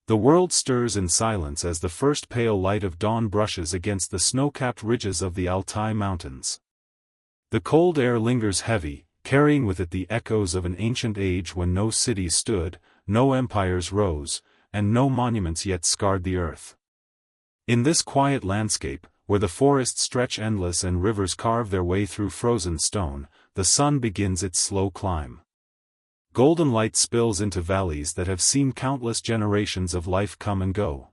The world stirs in silence as the first pale light of dawn brushes against the snow-capped ridges of the Altai Mountains. The cold air lingers heavy, carrying with it the echoes of an ancient age when no cities stood, no empires rose, and no monuments yet scarred the earth. In this quiet landscape, where the forests stretch endless and rivers carve their way through frozen stone, the sun begins its slow climb. Golden light spills into valleys that have seen countless generations of life come and go.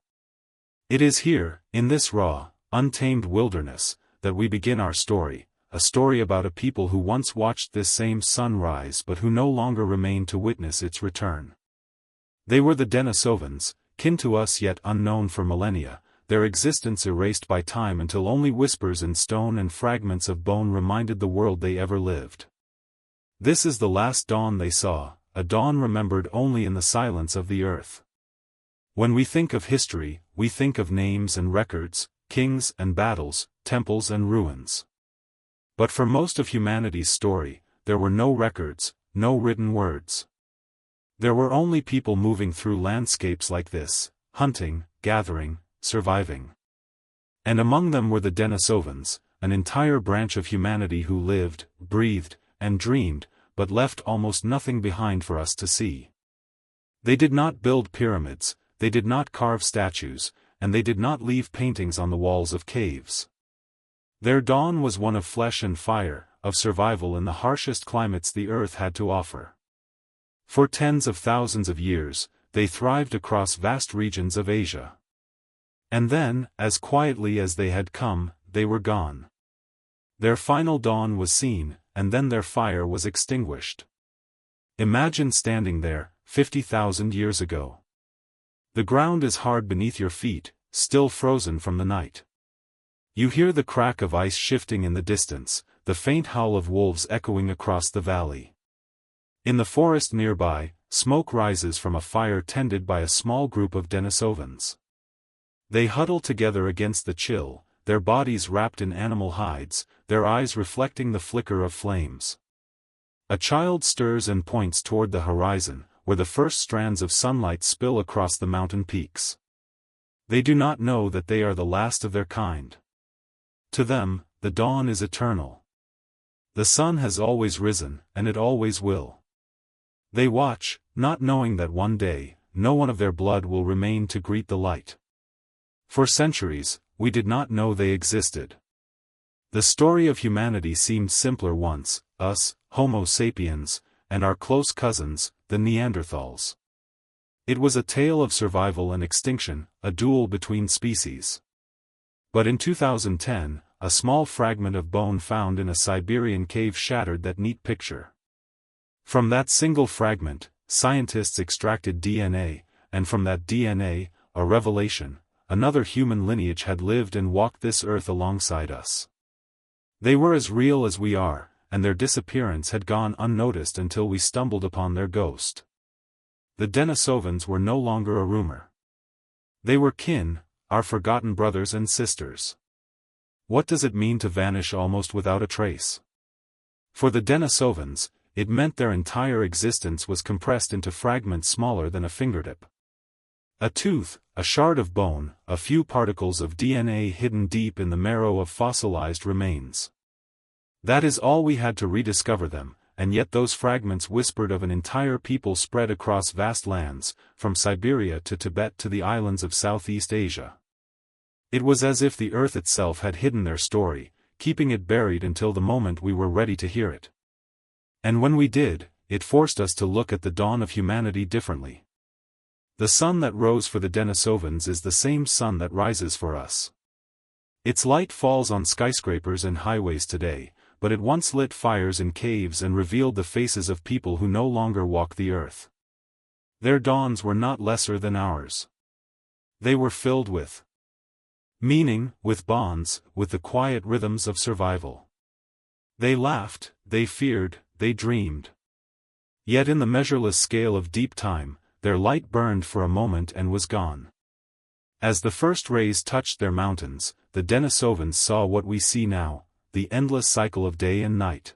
It is here, in this raw, untamed wilderness, that we begin our story, a story about a people who once watched this same sun rise but who no longer remain to witness its return. They were the Denisovans, kin to us yet unknown for millennia, their existence erased by time until only whispers in stone and fragments of bone reminded the world they ever lived. This is the last dawn they saw, a dawn remembered only in the silence of the earth. When we think of history, we think of names and records, kings and battles, temples and ruins. But for most of humanity's story, there were no records, no written words. There were only people moving through landscapes like this, hunting, gathering, surviving. And among them were the Denisovans, an entire branch of humanity who lived, breathed, and dreamed, but left almost nothing behind for us to see. They did not build pyramids, they did not carve statues, and they did not leave paintings on the walls of caves. Their dawn was one of flesh and fire, of survival in the harshest climates the earth had to offer. For tens of thousands of years, they thrived across vast regions of Asia. And then, as quietly as they had come, they were gone. Their final dawn was seen, and then their fire was extinguished. Imagine standing there, 50,000 years ago. The ground is hard beneath your feet, still frozen from the night. You hear the crack of ice shifting in the distance, the faint howl of wolves echoing across the valley. In the forest nearby, smoke rises from a fire tended by a small group of Denisovans. They huddle together against the chill, their bodies wrapped in animal hides, their eyes reflecting the flicker of flames. A child stirs and points toward the horizon, where the first strands of sunlight spill across the mountain peaks. They do not know that they are the last of their kind. To them, the dawn is eternal. The sun has always risen, and it always will. They watch, not knowing that one day, no one of their blood will remain to greet the light. For centuries, we did not know they existed. The story of humanity seemed simpler once, us, Homo sapiens, and our close cousins, the Neanderthals. It was a tale of survival and extinction, a duel between species. But in 2010, a small fragment of bone found in a Siberian cave shattered that neat picture. From that single fragment, scientists extracted DNA, and from that DNA, a revelation: another human lineage had lived and walked this earth alongside us. They were as real as we are, and their disappearance had gone unnoticed until we stumbled upon their ghost. The Denisovans were no longer a rumor. They were kin, our forgotten brothers and sisters. What does it mean to vanish almost without a trace? For the Denisovans, it meant their entire existence was compressed into fragments smaller than a fingertip. A tooth, a shard of bone, a few particles of DNA hidden deep in the marrow of fossilized remains. That is all we had to rediscover them, and yet those fragments whispered of an entire people spread across vast lands, from Siberia to Tibet to the islands of Southeast Asia. It was as if the earth itself had hidden their story, keeping it buried until the moment we were ready to hear it. And when we did, it forced us to look at the dawn of humanity differently. The sun that rose for the Denisovans is the same sun that rises for us. Its light falls on skyscrapers and highways today, but it once lit fires in caves and revealed the faces of people who no longer walk the earth. Their dawns were not lesser than ours. They were filled with meaning, with bonds, with the quiet rhythms of survival. They laughed, they feared, they dreamed. Yet in the measureless scale of deep time, their light burned for a moment and was gone. As the first rays touched their mountains, the Denisovans saw what we see now, the endless cycle of day and night.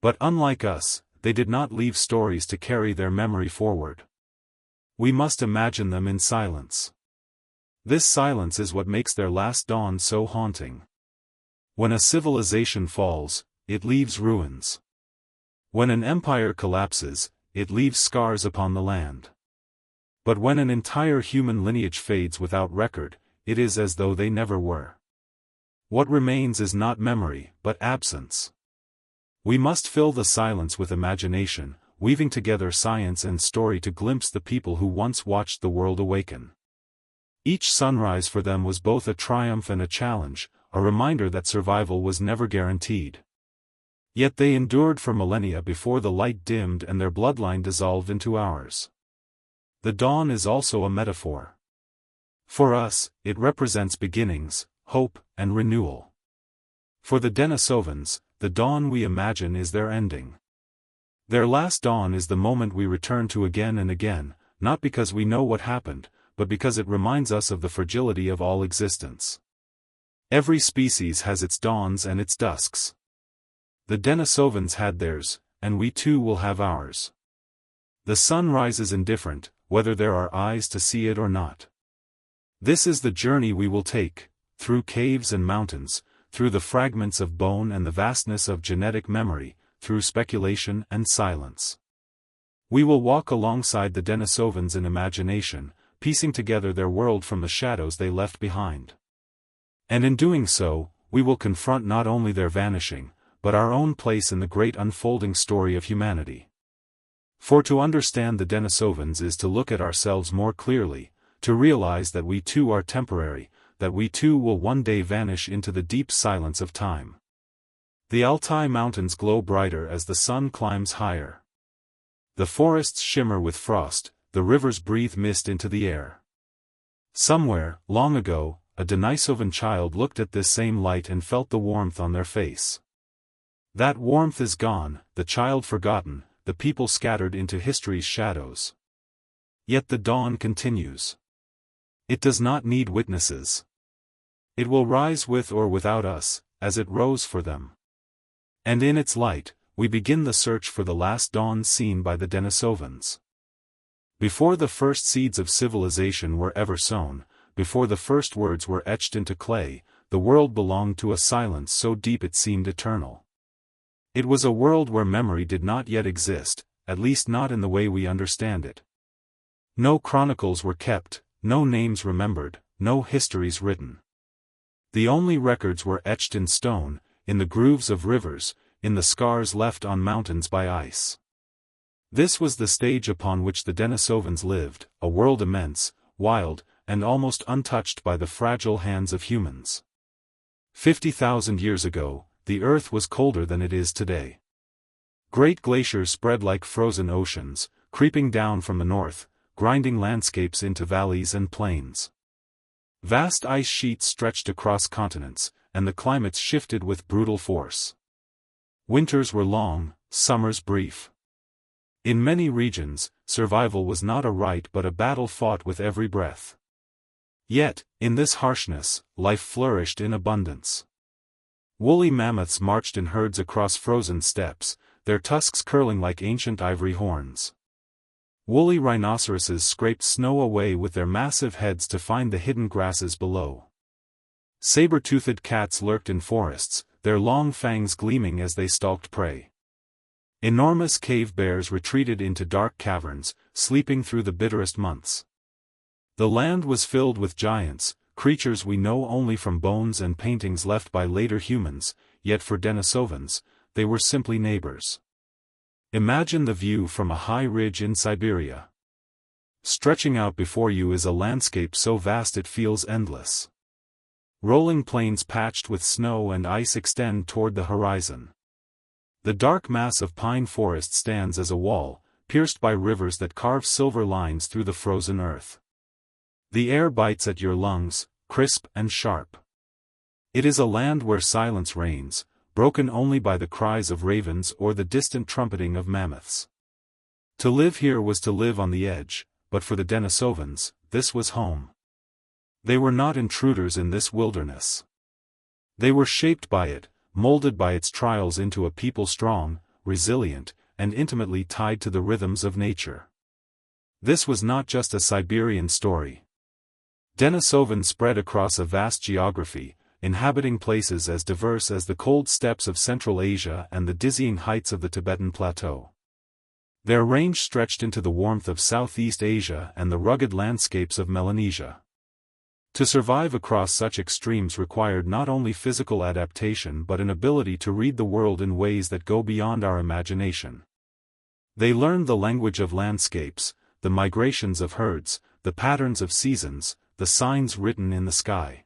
But unlike us, they did not leave stories to carry their memory forward. We must imagine them in silence. This silence is what makes their last dawn so haunting. When a civilization falls, it leaves ruins. When an empire collapses, it leaves scars upon the land. But when an entire human lineage fades without record, it is as though they never were. What remains is not memory, but absence. We must fill the silence with imagination, weaving together science and story to glimpse the people who once watched the world awaken. Each sunrise for them was both a triumph and a challenge, a reminder that survival was never guaranteed. Yet they endured for millennia before the light dimmed and their bloodline dissolved into ours. The dawn is also a metaphor. For us, it represents beginnings, hope, and renewal. For the Denisovans, the dawn we imagine is their ending. Their last dawn is the moment we return to again and again, not because we know what happened, but because it reminds us of the fragility of all existence. Every species has its dawns and its dusks. The Denisovans had theirs, and we too will have ours. The sun rises indifferent, whether there are eyes to see it or not. This is the journey we will take, through caves and mountains, through the fragments of bone and the vastness of genetic memory, through speculation and silence. We will walk alongside the Denisovans in imagination, piecing together their world from the shadows they left behind. And in doing so, we will confront not only their vanishing, but our own place in the great unfolding story of humanity. For to understand the Denisovans is to look at ourselves more clearly, to realize that we too are temporary, that we too will one day vanish into the deep silence of time. The Altai mountains glow brighter as the sun climbs higher. The forests shimmer with frost, the rivers breathe mist into the air. Somewhere, long ago, a Denisovan child looked at this same light and felt the warmth on their face. That warmth is gone, the child forgotten, the people scattered into history's shadows. Yet the dawn continues. It does not need witnesses. It will rise with or without us, as it rose for them. And in its light, we begin the search for the last dawn seen by the Denisovans. Before the first seeds of civilization were ever sown, before the first words were etched into clay, the world belonged to a silence so deep it seemed eternal. It was a world where memory did not yet exist, at least not in the way we understand it. No chronicles were kept, no names remembered, no histories written. The only records were etched in stone, in the grooves of rivers, in the scars left on mountains by ice. This was the stage upon which the Denisovans lived, a world immense, wild, and almost untouched by the fragile hands of humans. 50,000 years ago, the earth was colder than it is today. Great glaciers spread like frozen oceans, creeping down from the north, grinding landscapes into valleys and plains. Vast ice sheets stretched across continents, and the climates shifted with brutal force. Winters were long, summers brief. In many regions, survival was not a right but a battle fought with every breath. Yet, in this harshness, life flourished in abundance. Woolly mammoths marched in herds across frozen steppes, their tusks curling like ancient ivory horns. Woolly rhinoceroses scraped snow away with their massive heads to find the hidden grasses below. Saber-toothed cats lurked in forests, their long fangs gleaming as they stalked prey. Enormous cave bears retreated into dark caverns, sleeping through the bitterest months. The land was filled with giants, creatures we know only from bones and paintings left by later humans, yet for Denisovans, they were simply neighbors. Imagine the view from a high ridge in Siberia. Stretching out before you is a landscape so vast it feels endless. Rolling plains patched with snow and ice extend toward the horizon. The dark mass of pine forest stands as a wall, pierced by rivers that carve silver lines through the frozen earth. The air bites at your lungs, crisp and sharp. It is a land where silence reigns, broken only by the cries of ravens or the distant trumpeting of mammoths. To live here was to live on the edge, but for the Denisovans, this was home. They were not intruders in this wilderness. They were shaped by it, molded by its trials into a people strong, resilient, and intimately tied to the rhythms of nature. This was not just a Siberian story. Denisovans spread across a vast geography, inhabiting places as diverse as the cold steppes of Central Asia and the dizzying heights of the Tibetan Plateau. Their range stretched into the warmth of Southeast Asia and the rugged landscapes of Melanesia. To survive across such extremes required not only physical adaptation but an ability to read the world in ways that go beyond our imagination. They learned the language of landscapes, the migrations of herds, the patterns of seasons, the signs written in the sky.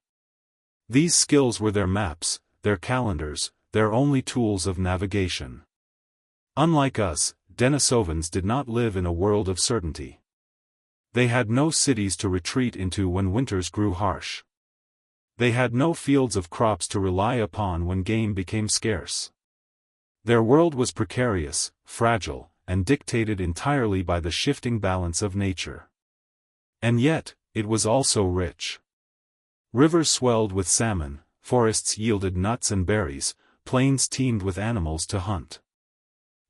These skills were their maps, their calendars, their only tools of navigation. Unlike us, Denisovans did not live in a world of certainty. They had no cities to retreat into when winters grew harsh. They had no fields of crops to rely upon when game became scarce. Their world was precarious, fragile, and dictated entirely by the shifting balance of nature. And yet, it was also rich. Rivers swelled with salmon, forests yielded nuts and berries, plains teemed with animals to hunt.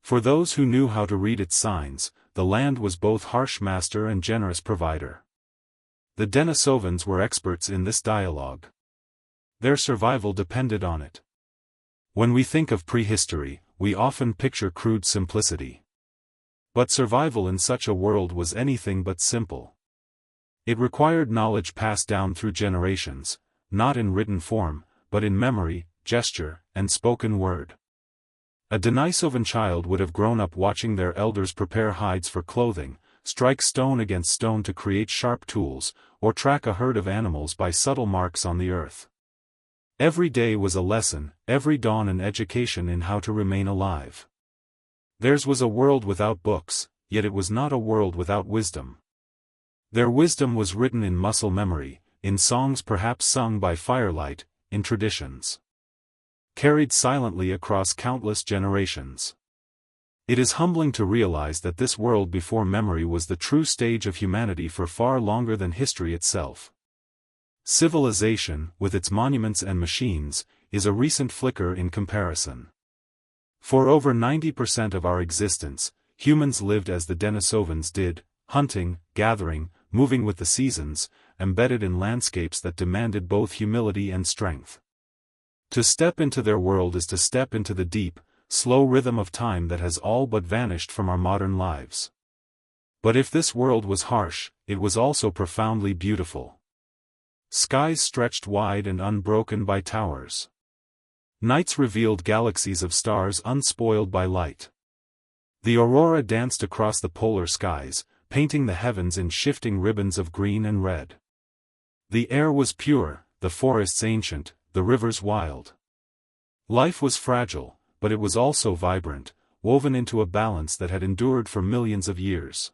For those who knew how to read its signs, the land was both harsh master and generous provider. The Denisovans were experts in this dialogue. Their survival depended on it. When we think of prehistory, we often picture crude simplicity. But survival in such a world was anything but simple. It required knowledge passed down through generations, not in written form, but in memory, gesture, and spoken word. A Denisovan child would have grown up watching their elders prepare hides for clothing, strike stone against stone to create sharp tools, or track a herd of animals by subtle marks on the earth. Every day was a lesson, every dawn an education in how to remain alive. Theirs was a world without books, yet it was not a world without wisdom. Their wisdom was written in muscle memory, in songs perhaps sung by firelight, in traditions carried silently across countless generations. It is humbling to realize that this world before memory was the true stage of humanity for far longer than history itself. Civilization, with its monuments and machines, is a recent flicker in comparison. For over 90% of our existence, humans lived as the Denisovans did, hunting, gathering, moving with the seasons, embedded in landscapes that demanded both humility and strength. To step into their world is to step into the deep, slow rhythm of time that has all but vanished from our modern lives. But if this world was harsh, it was also profoundly beautiful. Skies stretched wide and unbroken by towers. Nights revealed galaxies of stars unspoiled by light. The aurora danced across the polar skies, painting the heavens in shifting ribbons of green and red. The air was pure, the forests ancient, the rivers wild. Life was fragile, but it was also vibrant, woven into a balance that had endured for millions of years.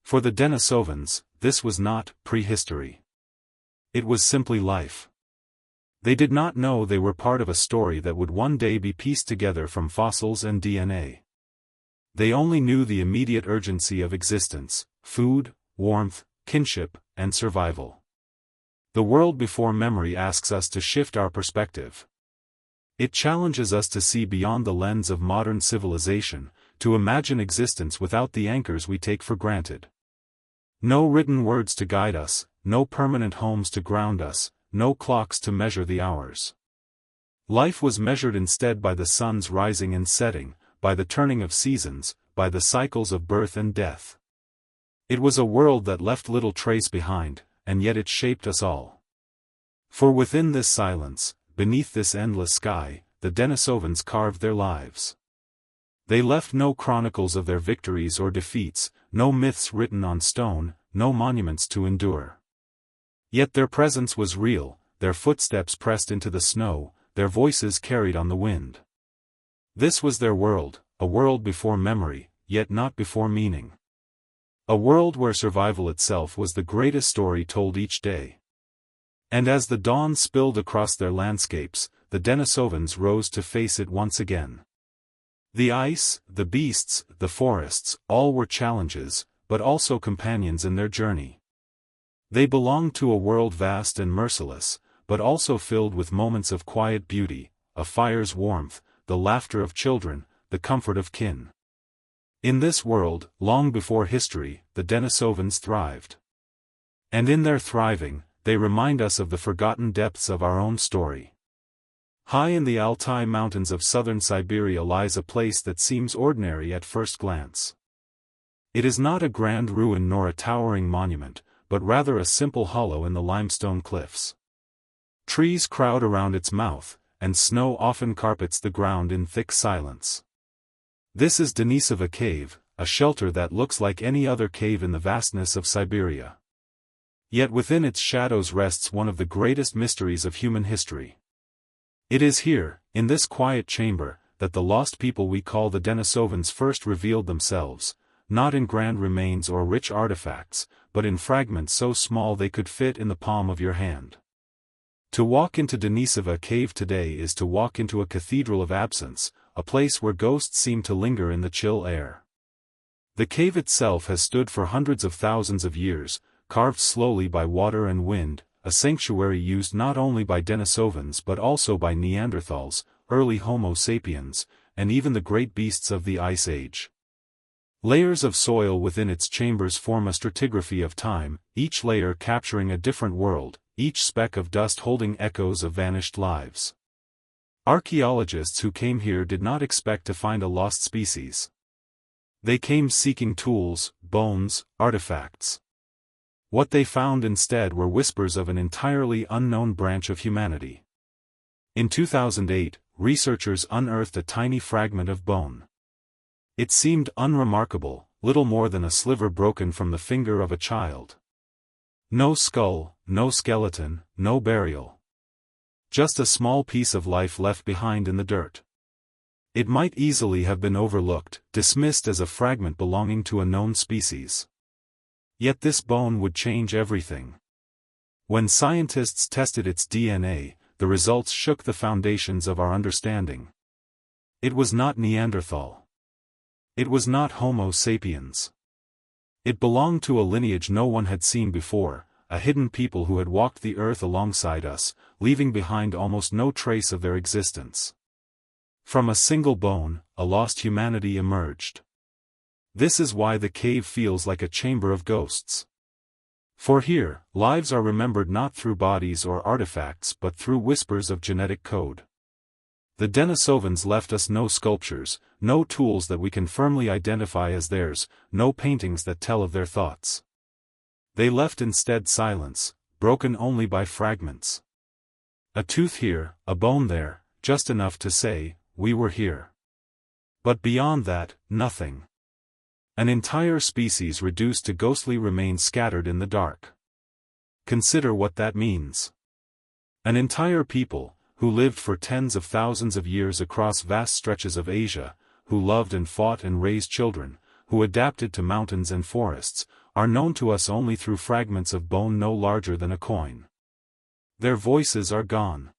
For the Denisovans, this was not prehistory. It was simply life. They did not know they were part of a story that would one day be pieced together from fossils and DNA. They only knew the immediate urgency of existence: food, warmth, kinship, and survival. The world before memory asks us to shift our perspective. It challenges us to see beyond the lens of modern civilization, to imagine existence without the anchors we take for granted. No written words to guide us, no permanent homes to ground us, no clocks to measure the hours. Life was measured instead by the sun's rising and setting, by the turning of seasons, by the cycles of birth and death. It was a world that left little trace behind, and yet it shaped us all. For within this silence, beneath this endless sky, the Denisovans carved their lives. They left no chronicles of their victories or defeats, no myths written on stone, no monuments to endure. Yet their presence was real, their footsteps pressed into the snow, their voices carried on the wind. This was their world, a world before memory, yet not before meaning. A world where survival itself was the greatest story told each day. And as the dawn spilled across their landscapes, the Denisovans rose to face it once again. The ice, the beasts, the forests, all were challenges, but also companions in their journey. They belonged to a world vast and merciless, but also filled with moments of quiet beauty, a fire's warmth, the laughter of children, the comfort of kin. In this world, long before history, the Denisovans thrived. And in their thriving, they remind us of the forgotten depths of our own story. High in the Altai mountains of southern Siberia lies a place that seems ordinary at first glance. It is not a grand ruin nor a towering monument, but rather a simple hollow in the limestone cliffs. Trees crowd around its mouth, and snow often carpets the ground in thick silence. This is Denisova Cave, a shelter that looks like any other cave in the vastness of Siberia. Yet within its shadows rests one of the greatest mysteries of human history. It is here, in this quiet chamber, that the lost people we call the Denisovans first revealed themselves, not in grand remains or rich artifacts, but in fragments so small they could fit in the palm of your hand. To walk into Denisova Cave today is to walk into a cathedral of absence, a place where ghosts seem to linger in the chill air. The cave itself has stood for hundreds of thousands of years, carved slowly by water and wind, a sanctuary used not only by Denisovans but also by Neanderthals, early Homo sapiens, and even the great beasts of the Ice Age. Layers of soil within its chambers form a stratigraphy of time, each layer capturing a different world, each speck of dust holding echoes of vanished lives. Archaeologists who came here did not expect to find a lost species. They came seeking tools, bones, artifacts. What they found instead were whispers of an entirely unknown branch of humanity. In 2008, researchers unearthed a tiny fragment of bone. It seemed unremarkable, little more than a sliver broken from the finger of a child. No skull, no skeleton, no burial. Just a small piece of life left behind in the dirt. It might easily have been overlooked, dismissed as a fragment belonging to a known species. Yet this bone would change everything. When scientists tested its DNA, the results shook the foundations of our understanding. It was not Neanderthal. It was not Homo sapiens. It belonged to a lineage no one had seen before, a hidden people who had walked the earth alongside us, leaving behind almost no trace of their existence. From a single bone, a lost humanity emerged. This is why the cave feels like a chamber of ghosts. For here, lives are remembered not through bodies or artifacts but through whispers of genetic code. The Denisovans left us no sculptures, no tools that we can firmly identify as theirs, no paintings that tell of their thoughts. They left instead silence, broken only by fragments. A tooth here, a bone there, just enough to say, we were here. But beyond that, nothing. An entire species reduced to ghostly remains scattered in the dark. Consider what that means. An entire people, who lived for tens of thousands of years across vast stretches of Asia, who loved and fought and raised children, who adapted to mountains and forests, are known to us only through fragments of bone no larger than a coin. Their voices are gone.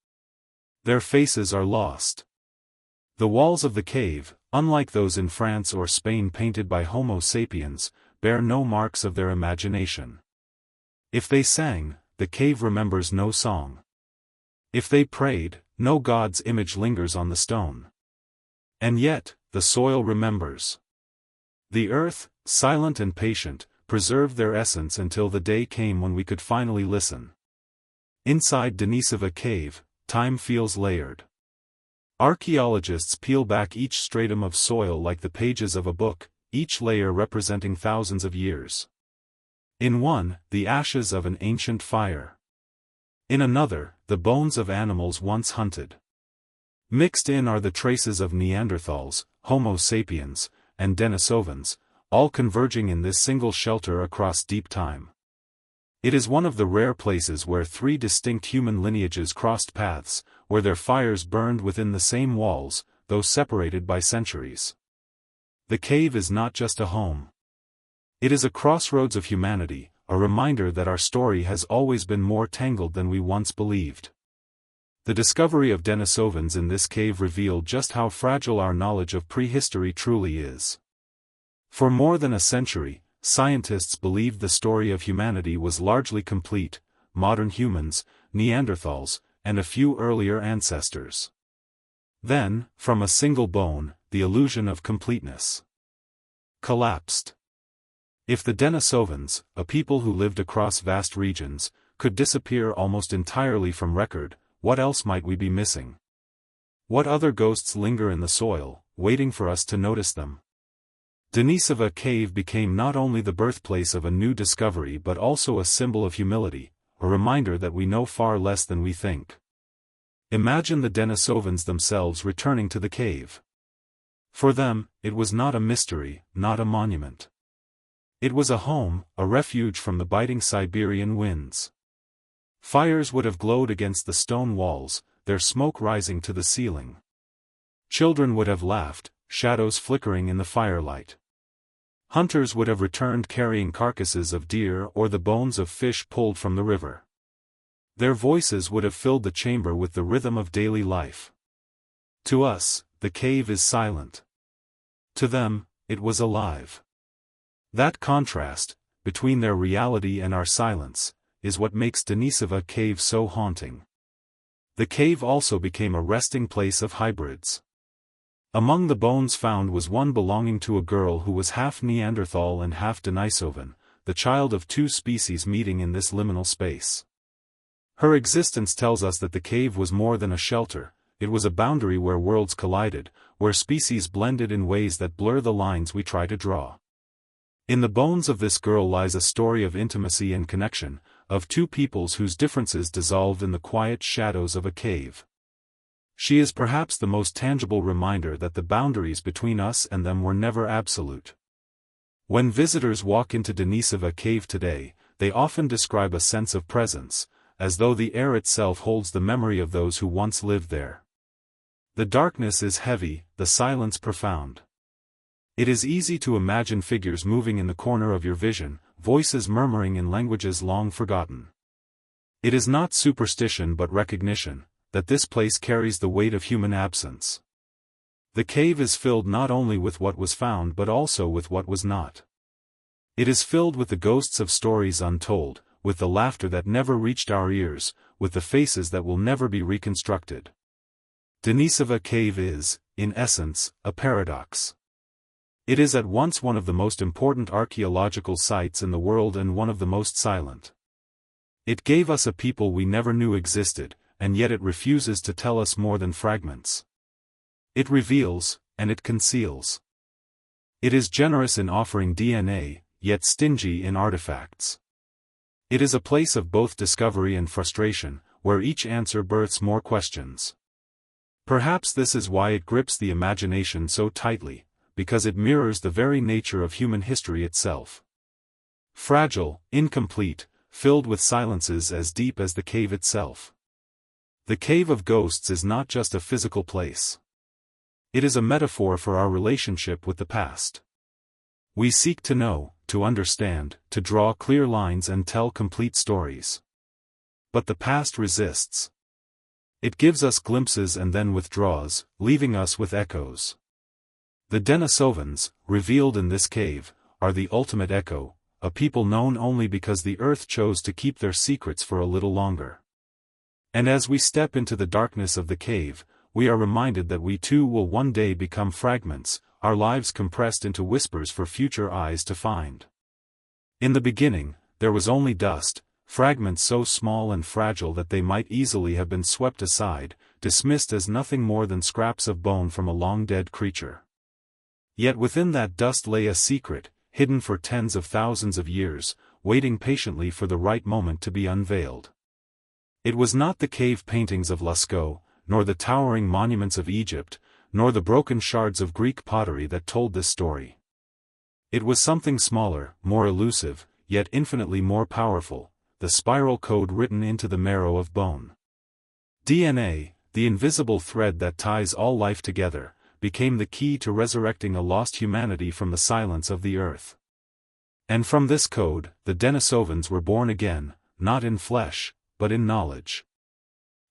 Their faces are lost. The walls of the cave, unlike those in France or Spain painted by Homo sapiens, bear no marks of their imagination. If they sang, the cave remembers no song. If they prayed, no god's image lingers on the stone. And yet, the soil remembers. The earth, silent and patient, preserved their essence until the day came when we could finally listen. Inside Denisova Cave, time feels layered. Archaeologists peel back each stratum of soil like the pages of a book, each layer representing thousands of years. In one, the ashes of an ancient fire. In another, the bones of animals once hunted. Mixed in are the traces of Neanderthals, Homo sapiens, and Denisovans, all converging in this single shelter across deep time. It is one of the rare places where three distinct human lineages crossed paths, where their fires burned within the same walls, though separated by centuries. The cave is not just a home. It is a crossroads of humanity, a reminder that our story has always been more tangled than we once believed. The discovery of Denisovans in this cave revealed just how fragile our knowledge of prehistory truly is. For more than a century, scientists believed the story of humanity was largely complete: modern humans, Neanderthals, and a few earlier ancestors. Then, from a single bone, the illusion of completeness. collapsed. If the Denisovans, a people who lived across vast regions, could disappear almost entirely from record, what else might we be missing? What other ghosts linger in the soil, waiting for us to notice them? Denisova Cave became not only the birthplace of a new discovery but also a symbol of humility, a reminder that we know far less than we think. Imagine the Denisovans themselves returning to the cave. For them, it was not a mystery, not a monument. It was a home, a refuge from the biting Siberian winds. Fires would have glowed against the stone walls, their smoke rising to the ceiling. Children would have laughed, shadows flickering in the firelight. Hunters would have returned carrying carcasses of deer or the bones of fish pulled from the river. Their voices would have filled the chamber with the rhythm of daily life. To us, the cave is silent. To them, it was alive. That contrast, between their reality and our silence, is what makes Denisova Cave so haunting. The cave also became a resting place of hybrids. Among the bones found was one belonging to a girl who was half Neanderthal and half Denisovan, the child of two species meeting in this liminal space. Her existence tells us that the cave was more than a shelter, it was a boundary where worlds collided, where species blended in ways that blur the lines we try to draw. In the bones of this girl lies a story of intimacy and connection, of two peoples whose differences dissolved in the quiet shadows of a cave. She is perhaps the most tangible reminder that the boundaries between us and them were never absolute. When visitors walk into Denisova Cave today, they often describe a sense of presence, as though the air itself holds the memory of those who once lived there. The darkness is heavy, the silence profound. It is easy to imagine figures moving in the corner of your vision, voices murmuring in languages long forgotten. It is not superstition but recognition, that this place carries the weight of human absence. The cave is filled not only with what was found but also with what was not. It is filled with the ghosts of stories untold, with the laughter that never reached our ears, with the faces that will never be reconstructed. Denisova Cave is, in essence, a paradox. It is at once one of the most important archaeological sites in the world and one of the most silent. It gave us a people we never knew existed, and yet it refuses to tell us more than fragments. It reveals, and it conceals. It is generous in offering DNA, yet stingy in artifacts. It is a place of both discovery and frustration, where each answer births more questions. Perhaps this is why it grips the imagination so tightly, because it mirrors the very nature of human history itself. Fragile, incomplete, filled with silences as deep as the cave itself. The Cave of Ghosts is not just a physical place. It is a metaphor for our relationship with the past. We seek to know, to understand, to draw clear lines and tell complete stories. But the past resists. It gives us glimpses and then withdraws, leaving us with echoes. The Denisovans, revealed in this cave, are the ultimate echo, a people known only because the earth chose to keep their secrets for a little longer. And as we step into the darkness of the cave, we are reminded that we too will one day become fragments, our lives compressed into whispers for future eyes to find. In the beginning, there was only dust, fragments so small and fragile that they might easily have been swept aside, dismissed as nothing more than scraps of bone from a long-dead creature. Yet within that dust lay a secret, hidden for tens of thousands of years, waiting patiently for the right moment to be unveiled. It was not the cave paintings of Lascaux, nor the towering monuments of Egypt, nor the broken shards of Greek pottery that told this story. It was something smaller, more elusive, yet infinitely more powerful, the spiral code written into the marrow of bone. DNA, the invisible thread that ties all life together, became the key to resurrecting a lost humanity from the silence of the earth. And from this code, the Denisovans were born again, not in flesh, but in knowledge.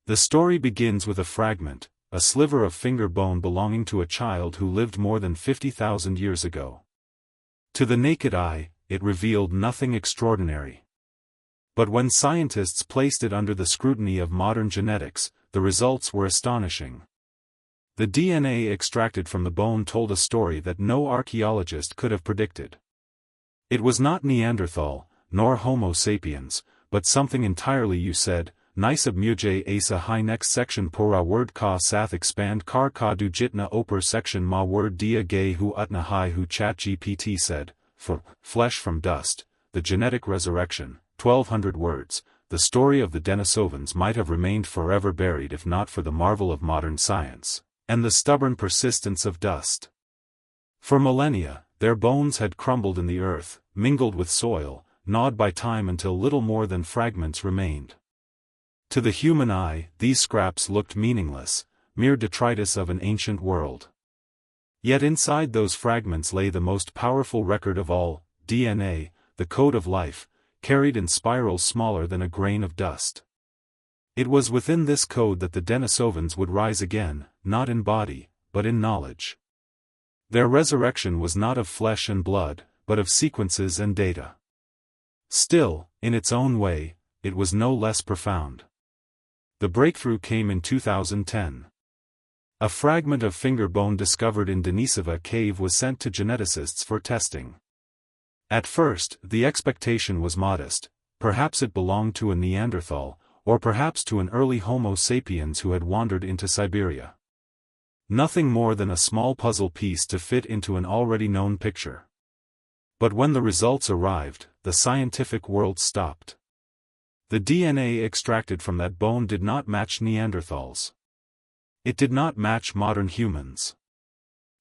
The story begins with a fragment, a sliver of finger bone belonging to a child who lived more than 50,000 years ago. To the naked eye, it revealed nothing extraordinary. But when scientists placed it under the scrutiny of modern genetics, the results were astonishing. The DNA extracted from the bone told a story that no archaeologist could have predicted. It was not Neanderthal, nor Homo sapiens, but something entirely you said. Nisab mujay asa high. Next section pura word ka sath expand kar ka du jitna oper section ma word dia gay hu utna hai hu chat GPT said, for flesh from dust, the genetic resurrection, 1200 words. The story of the Denisovans might have remained forever buried if not for the marvel of modern science, and the stubborn persistence of dust. For millennia, their bones had crumbled in the earth, mingled with soil, gnawed by time until little more than fragments remained. To the human eye, these scraps looked meaningless, mere detritus of an ancient world. Yet inside those fragments lay the most powerful record of all, DNA, the code of life, carried in spirals smaller than a grain of dust. It was within this code that the Denisovans would rise again, not in body, but in knowledge. Their resurrection was not of flesh and blood, but of sequences and data. Still, in its own way, it was no less profound. The breakthrough came in 2010. A fragment of finger bone discovered in Denisova cave was sent to geneticists for testing. At first, the expectation was modest. Perhaps it belonged to a Neanderthal, or perhaps to an early Homo sapiens who had wandered into Siberia. Nothing more than a small puzzle piece to fit into an already known picture. But when the results arrived, the scientific world stopped. The DNA extracted from that bone did not match Neanderthals. It did not match modern humans.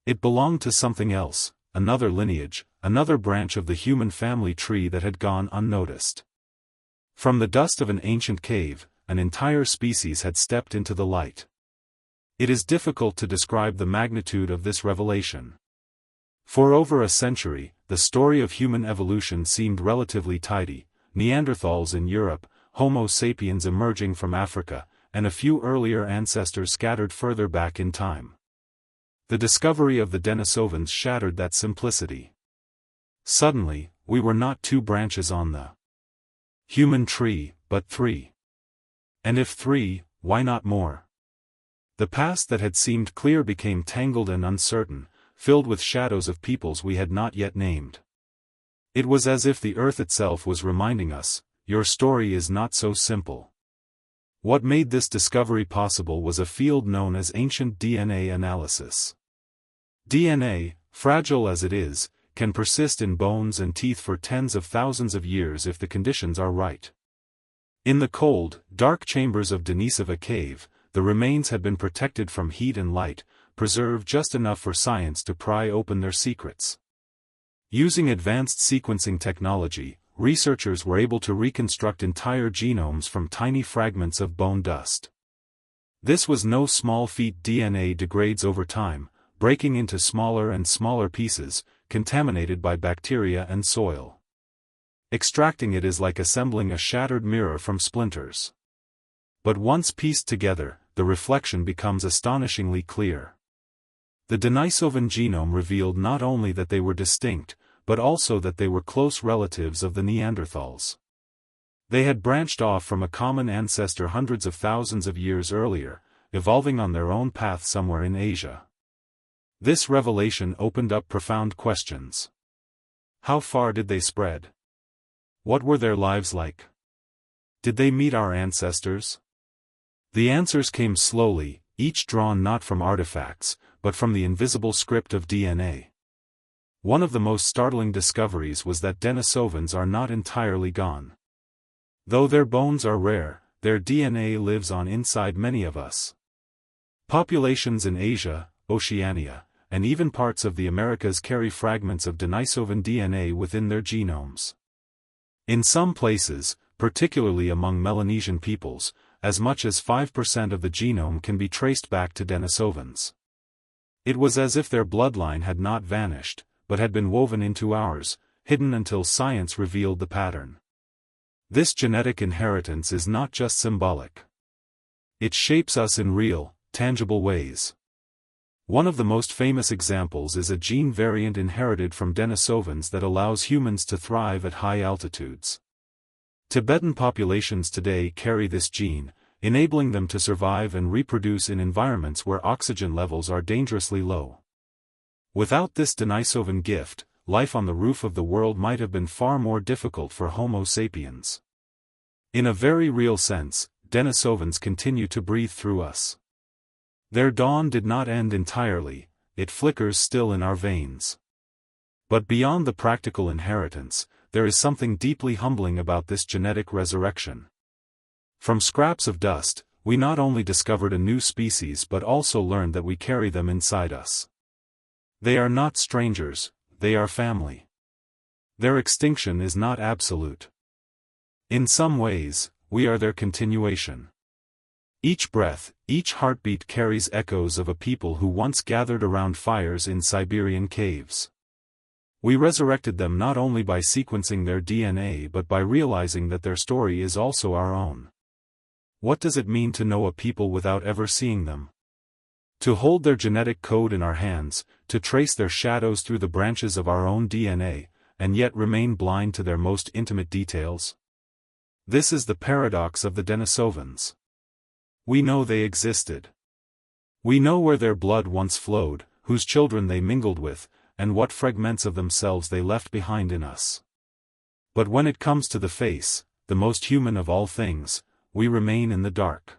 It belonged to something else, another lineage, another branch of the human family tree that had gone unnoticed. From the dust of an ancient cave, an entire species had stepped into the light. It is difficult to describe the magnitude of this revelation. For over a century, the story of human evolution seemed relatively tidy: Neanderthals in Europe, Homo sapiens emerging from Africa, and a few earlier ancestors scattered further back in time. The discovery of the Denisovans shattered that simplicity. Suddenly, we were not two branches on the human tree, but three. And if three, why not more? The past that had seemed clear became tangled and uncertain, filled with shadows of peoples we had not yet named. It was as if the earth itself was reminding us, your story is not so simple. What made this discovery possible was a field known as ancient DNA analysis. DNA, fragile as it is, can persist in bones and teeth for tens of thousands of years if the conditions are right. In the cold, dark chambers of Denisova cave, the remains had been protected from heat and light, preserved just enough for science to pry open their secrets. Using advanced sequencing technology, researchers were able to reconstruct entire genomes from tiny fragments of bone dust. This was no small feat. DNA degrades over time, breaking into smaller and smaller pieces, contaminated by bacteria and soil. Extracting it is like assembling a shattered mirror from splinters. But once pieced together, the reflection becomes astonishingly clear. The Denisovan genome revealed not only that they were distinct, but also that they were close relatives of the Neanderthals. They had branched off from a common ancestor hundreds of thousands of years earlier, evolving on their own path somewhere in Asia. This revelation opened up profound questions. How far did they spread? What were their lives like? Did they meet our ancestors? The answers came slowly, each drawn not from artifacts, but from the invisible script of DNA. One of the most startling discoveries was that Denisovans are not entirely gone. Though their bones are rare, their DNA lives on inside many of us. Populations in Asia, Oceania, and even parts of the Americas carry fragments of Denisovan DNA within their genomes. In some places, particularly among Melanesian peoples, as much as 5% of the genome can be traced back to Denisovans. It was as if their bloodline had not vanished, but had been woven into ours, hidden until science revealed the pattern. This genetic inheritance is not just symbolic. It shapes us in real, tangible ways. One of the most famous examples is a gene variant inherited from Denisovans that allows humans to thrive at high altitudes. Tibetan populations today carry this gene, enabling them to survive and reproduce in environments where oxygen levels are dangerously low. Without this Denisovan gift, life on the roof of the world might have been far more difficult for Homo sapiens. In a very real sense, Denisovans continue to breathe through us. Their dawn did not end entirely, it flickers still in our veins. But beyond the practical inheritance, there is something deeply humbling about this genetic resurrection. From scraps of dust, we not only discovered a new species but also learned that we carry them inside us. They are not strangers, they are family. Their extinction is not absolute. In some ways, we are their continuation. Each breath, each heartbeat carries echoes of a people who once gathered around fires in Siberian caves. We resurrected them not only by sequencing their DNA but by realizing that their story is also our own. What does it mean to know a people without ever seeing them? To hold their genetic code in our hands, to trace their shadows through the branches of our own DNA, and yet remain blind to their most intimate details? This is the paradox of the Denisovans. We know they existed. We know where their blood once flowed, whose children they mingled with, and what fragments of themselves they left behind in us. But when it comes to the face, the most human of all things, we remain in the dark.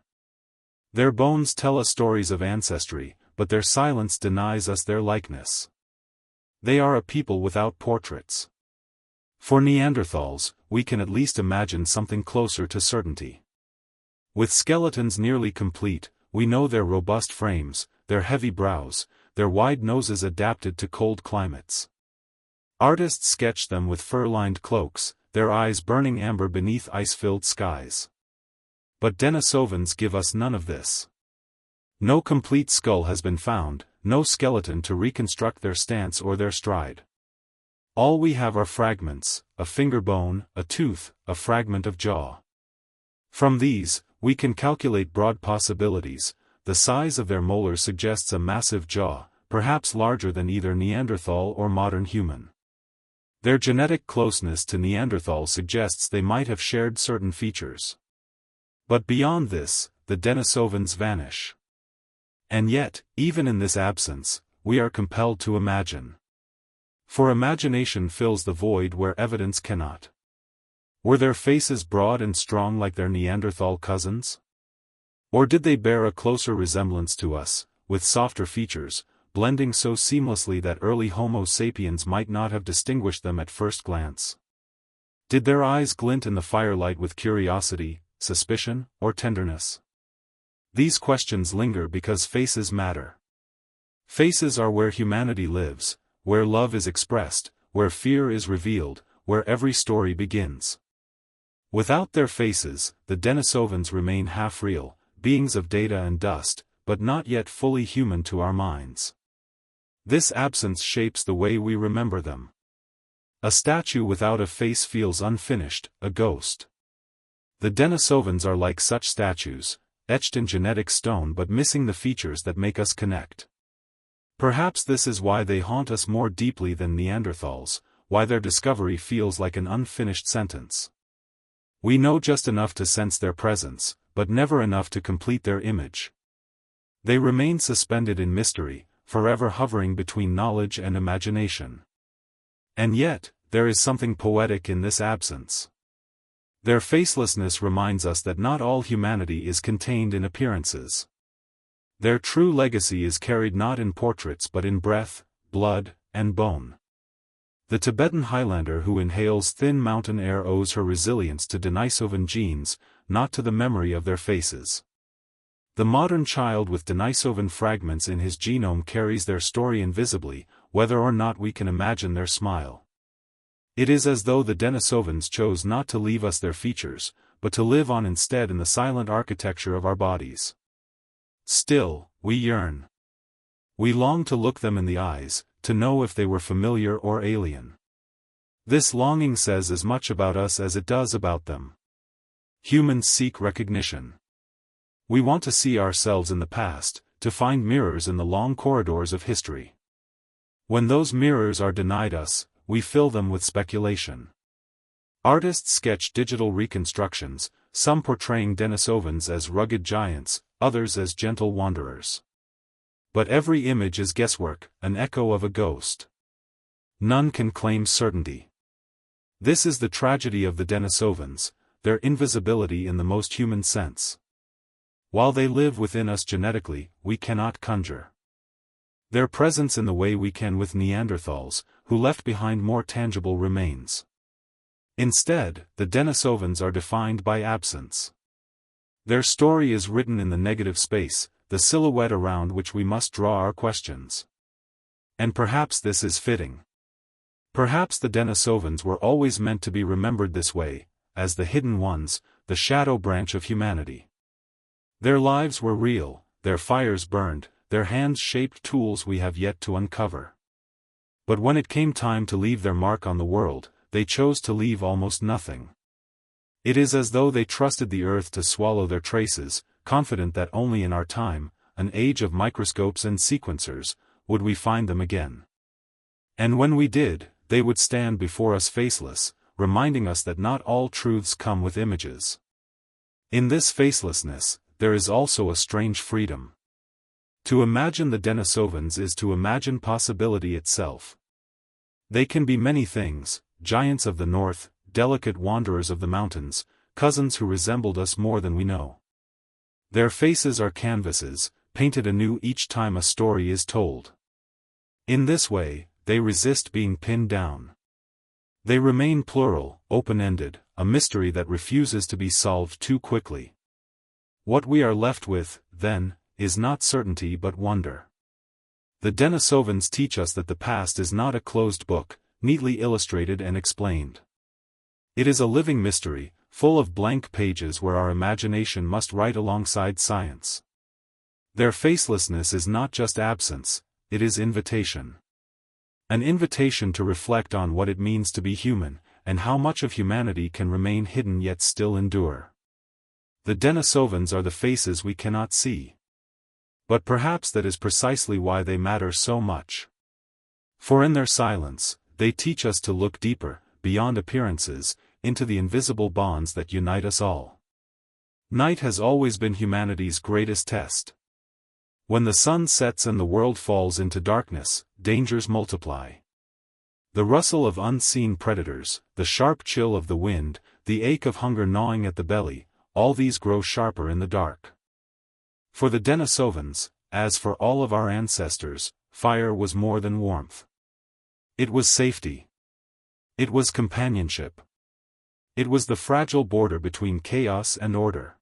Their bones tell us stories of ancestry, but their silence denies us their likeness. They are a people without portraits. For Neanderthals, we can at least imagine something closer to certainty. With skeletons nearly complete, we know their robust frames, their heavy brows, their wide noses adapted to cold climates. Artists sketched them with fur-lined cloaks, their eyes burning amber beneath ice-filled skies. But Denisovans give us none of this. No complete skull has been found, no skeleton to reconstruct their stance or their stride. All we have are fragments, a finger bone, a tooth, a fragment of jaw. From these, we can calculate broad possibilities. The size of their molars suggests a massive jaw, perhaps larger than either Neanderthal or modern human. Their genetic closeness to Neanderthal suggests they might have shared certain features. But beyond this, the Denisovans vanish. And yet, even in this absence, we are compelled to imagine. For imagination fills the void where evidence cannot. Were their faces broad and strong like their Neanderthal cousins? Or did they bear a closer resemblance to us, with softer features, blending so seamlessly that early Homo sapiens might not have distinguished them at first glance? Did their eyes glint in the firelight with curiosity, suspicion, or tenderness? These questions linger because faces matter. Faces are where humanity lives, where love is expressed, where fear is revealed, where every story begins. Without their faces, the Denisovans remain half-real, beings of data and dust, but not yet fully human to our minds. This absence shapes the way we remember them. A statue without a face feels unfinished, a ghost. The Denisovans are like such statues, etched in genetic stone but missing the features that make us connect. Perhaps this is why they haunt us more deeply than Neanderthals, why their discovery feels like an unfinished sentence. We know just enough to sense their presence, but never enough to complete their image. They remain suspended in mystery, forever hovering between knowledge and imagination. And yet, there is something poetic in this absence. Their facelessness reminds us that not all humanity is contained in appearances. Their true legacy is carried not in portraits but in breath, blood, and bone. The Tibetan Highlander who inhales thin mountain air owes her resilience to Denisovan genes, not to the memory of their faces. The modern child with Denisovan fragments in his genome carries their story invisibly, whether or not we can imagine their smile. It is as though the Denisovans chose not to leave us their features, but to live on instead in the silent architecture of our bodies. Still, we yearn. We long to look them in the eyes, to know if they were familiar or alien. This longing says as much about us as it does about them. Humans seek recognition. We want to see ourselves in the past, to find mirrors in the long corridors of history. When those mirrors are denied us, we fill them with speculation. Artists sketch digital reconstructions, some portraying Denisovans as rugged giants, others as gentle wanderers. But every image is guesswork, an echo of a ghost. None can claim certainty. This is the tragedy of the Denisovans, their invisibility in the most human sense. While they live within us genetically, we cannot conjure their presence in the way we can with Neanderthals, who left behind more tangible remains. Instead, the Denisovans are defined by absence. Their story is written in the negative space, the silhouette around which we must draw our questions. And perhaps this is fitting. Perhaps the Denisovans were always meant to be remembered this way, as the hidden ones, the shadow branch of humanity. Their lives were real, their fires burned, their hands shaped tools we have yet to uncover. But when it came time to leave their mark on the world, they chose to leave almost nothing. It is as though they trusted the earth to swallow their traces, confident that only in our time, an age of microscopes and sequencers, would we find them again. And when we did, they would stand before us faceless, reminding us that not all truths come with images. In this facelessness, there is also a strange freedom. To imagine the Denisovans is to imagine possibility itself. They can be many things: giants of the north, delicate wanderers of the mountains, cousins who resembled us more than we know. Their faces are canvases, painted anew each time a story is told. In this way, they resist being pinned down. They remain plural, open-ended, a mystery that refuses to be solved too quickly. What we are left with, then, is not certainty but wonder. The Denisovans teach us that the past is not a closed book, neatly illustrated and explained. It is a living mystery, full of blank pages where our imagination must write alongside science. Their facelessness is not just absence, it is invitation. An invitation to reflect on what it means to be human, and how much of humanity can remain hidden yet still endure. The Denisovans are the faces we cannot see. But perhaps that is precisely why they matter so much. For in their silence, they teach us to look deeper, beyond appearances, into the invisible bonds that unite us all. Night has always been humanity's greatest test. When the sun sets and the world falls into darkness, dangers multiply. The rustle of unseen predators, the sharp chill of the wind, the ache of hunger gnawing at the belly, all these grow sharper in the dark. For the Denisovans, as for all of our ancestors, fire was more than warmth. It was safety. It was companionship. It was the fragile border between chaos and order.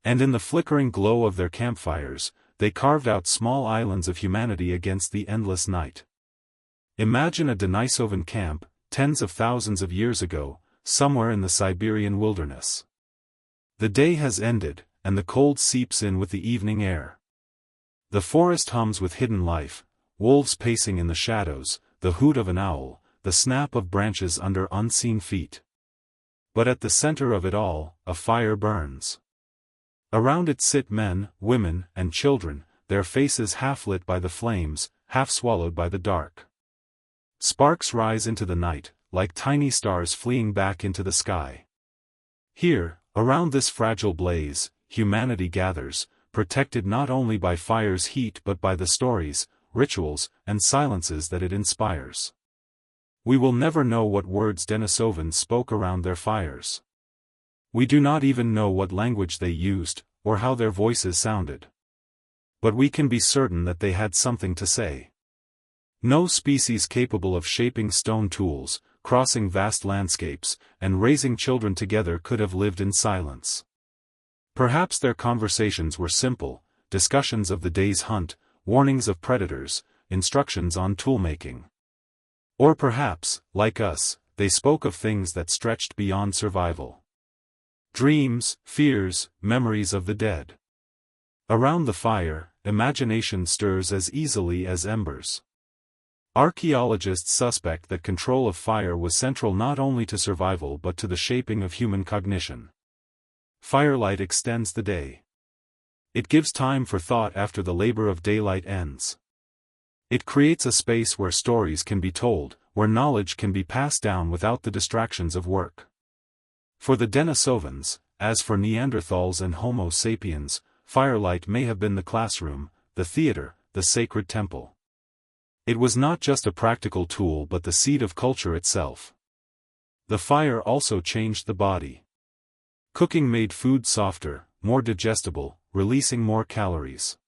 And in the flickering glow of their campfires, they carved out small islands of humanity against the endless night. Imagine a Denisovan camp, tens of thousands of years ago, somewhere in the Siberian wilderness. The day has ended, and the cold seeps in with the evening air. The forest hums with hidden life, wolves pacing in the shadows, the hoot of an owl, the snap of branches under unseen feet. But at the center of it all, a fire burns. Around it sit men, women, and children, their faces half lit by the flames, half swallowed by the dark. Sparks rise into the night, like tiny stars fleeing back into the sky. Here, around this fragile blaze, humanity gathers, protected not only by fire's heat but by the stories, rituals, and silences that it inspires. We will never know what words Denisovans spoke around their fires. We do not even know what language they used, or how their voices sounded. But we can be certain that they had something to say. No species capable of shaping stone tools, crossing vast landscapes, and raising children together could have lived in silence. Perhaps their conversations were simple, discussions of the day's hunt, warnings of predators, instructions on toolmaking. Or perhaps, like us, they spoke of things that stretched beyond survival. Dreams, fears, memories of the dead. Around the fire, imagination stirs as easily as embers. Archaeologists suspect that control of fire was central not only to survival but to the shaping of human cognition. Firelight extends the day. It gives time for thought after the labor of daylight ends. It creates a space where stories can be told, where knowledge can be passed down without the distractions of work. For the Denisovans, as for Neanderthals and Homo sapiens, firelight may have been the classroom, the theater, the sacred temple. It was not just a practical tool but the seed of culture itself. The fire also changed the body. Cooking made food softer, more digestible, releasing more calories.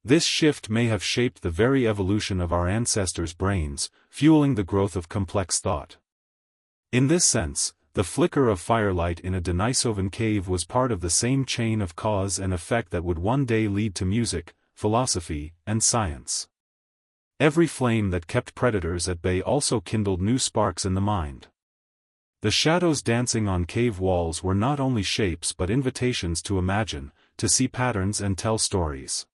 This shift may have shaped the very evolution of our ancestors' brains, fueling the growth of complex thought. In this sense, the flicker of firelight in a Denisovan cave was part of the same chain of cause and effect that would one day lead to music, philosophy, and science. Every flame that kept predators at bay also kindled new sparks in the mind. The shadows dancing on cave walls were not only shapes but invitations to imagine, to see patterns and tell stories.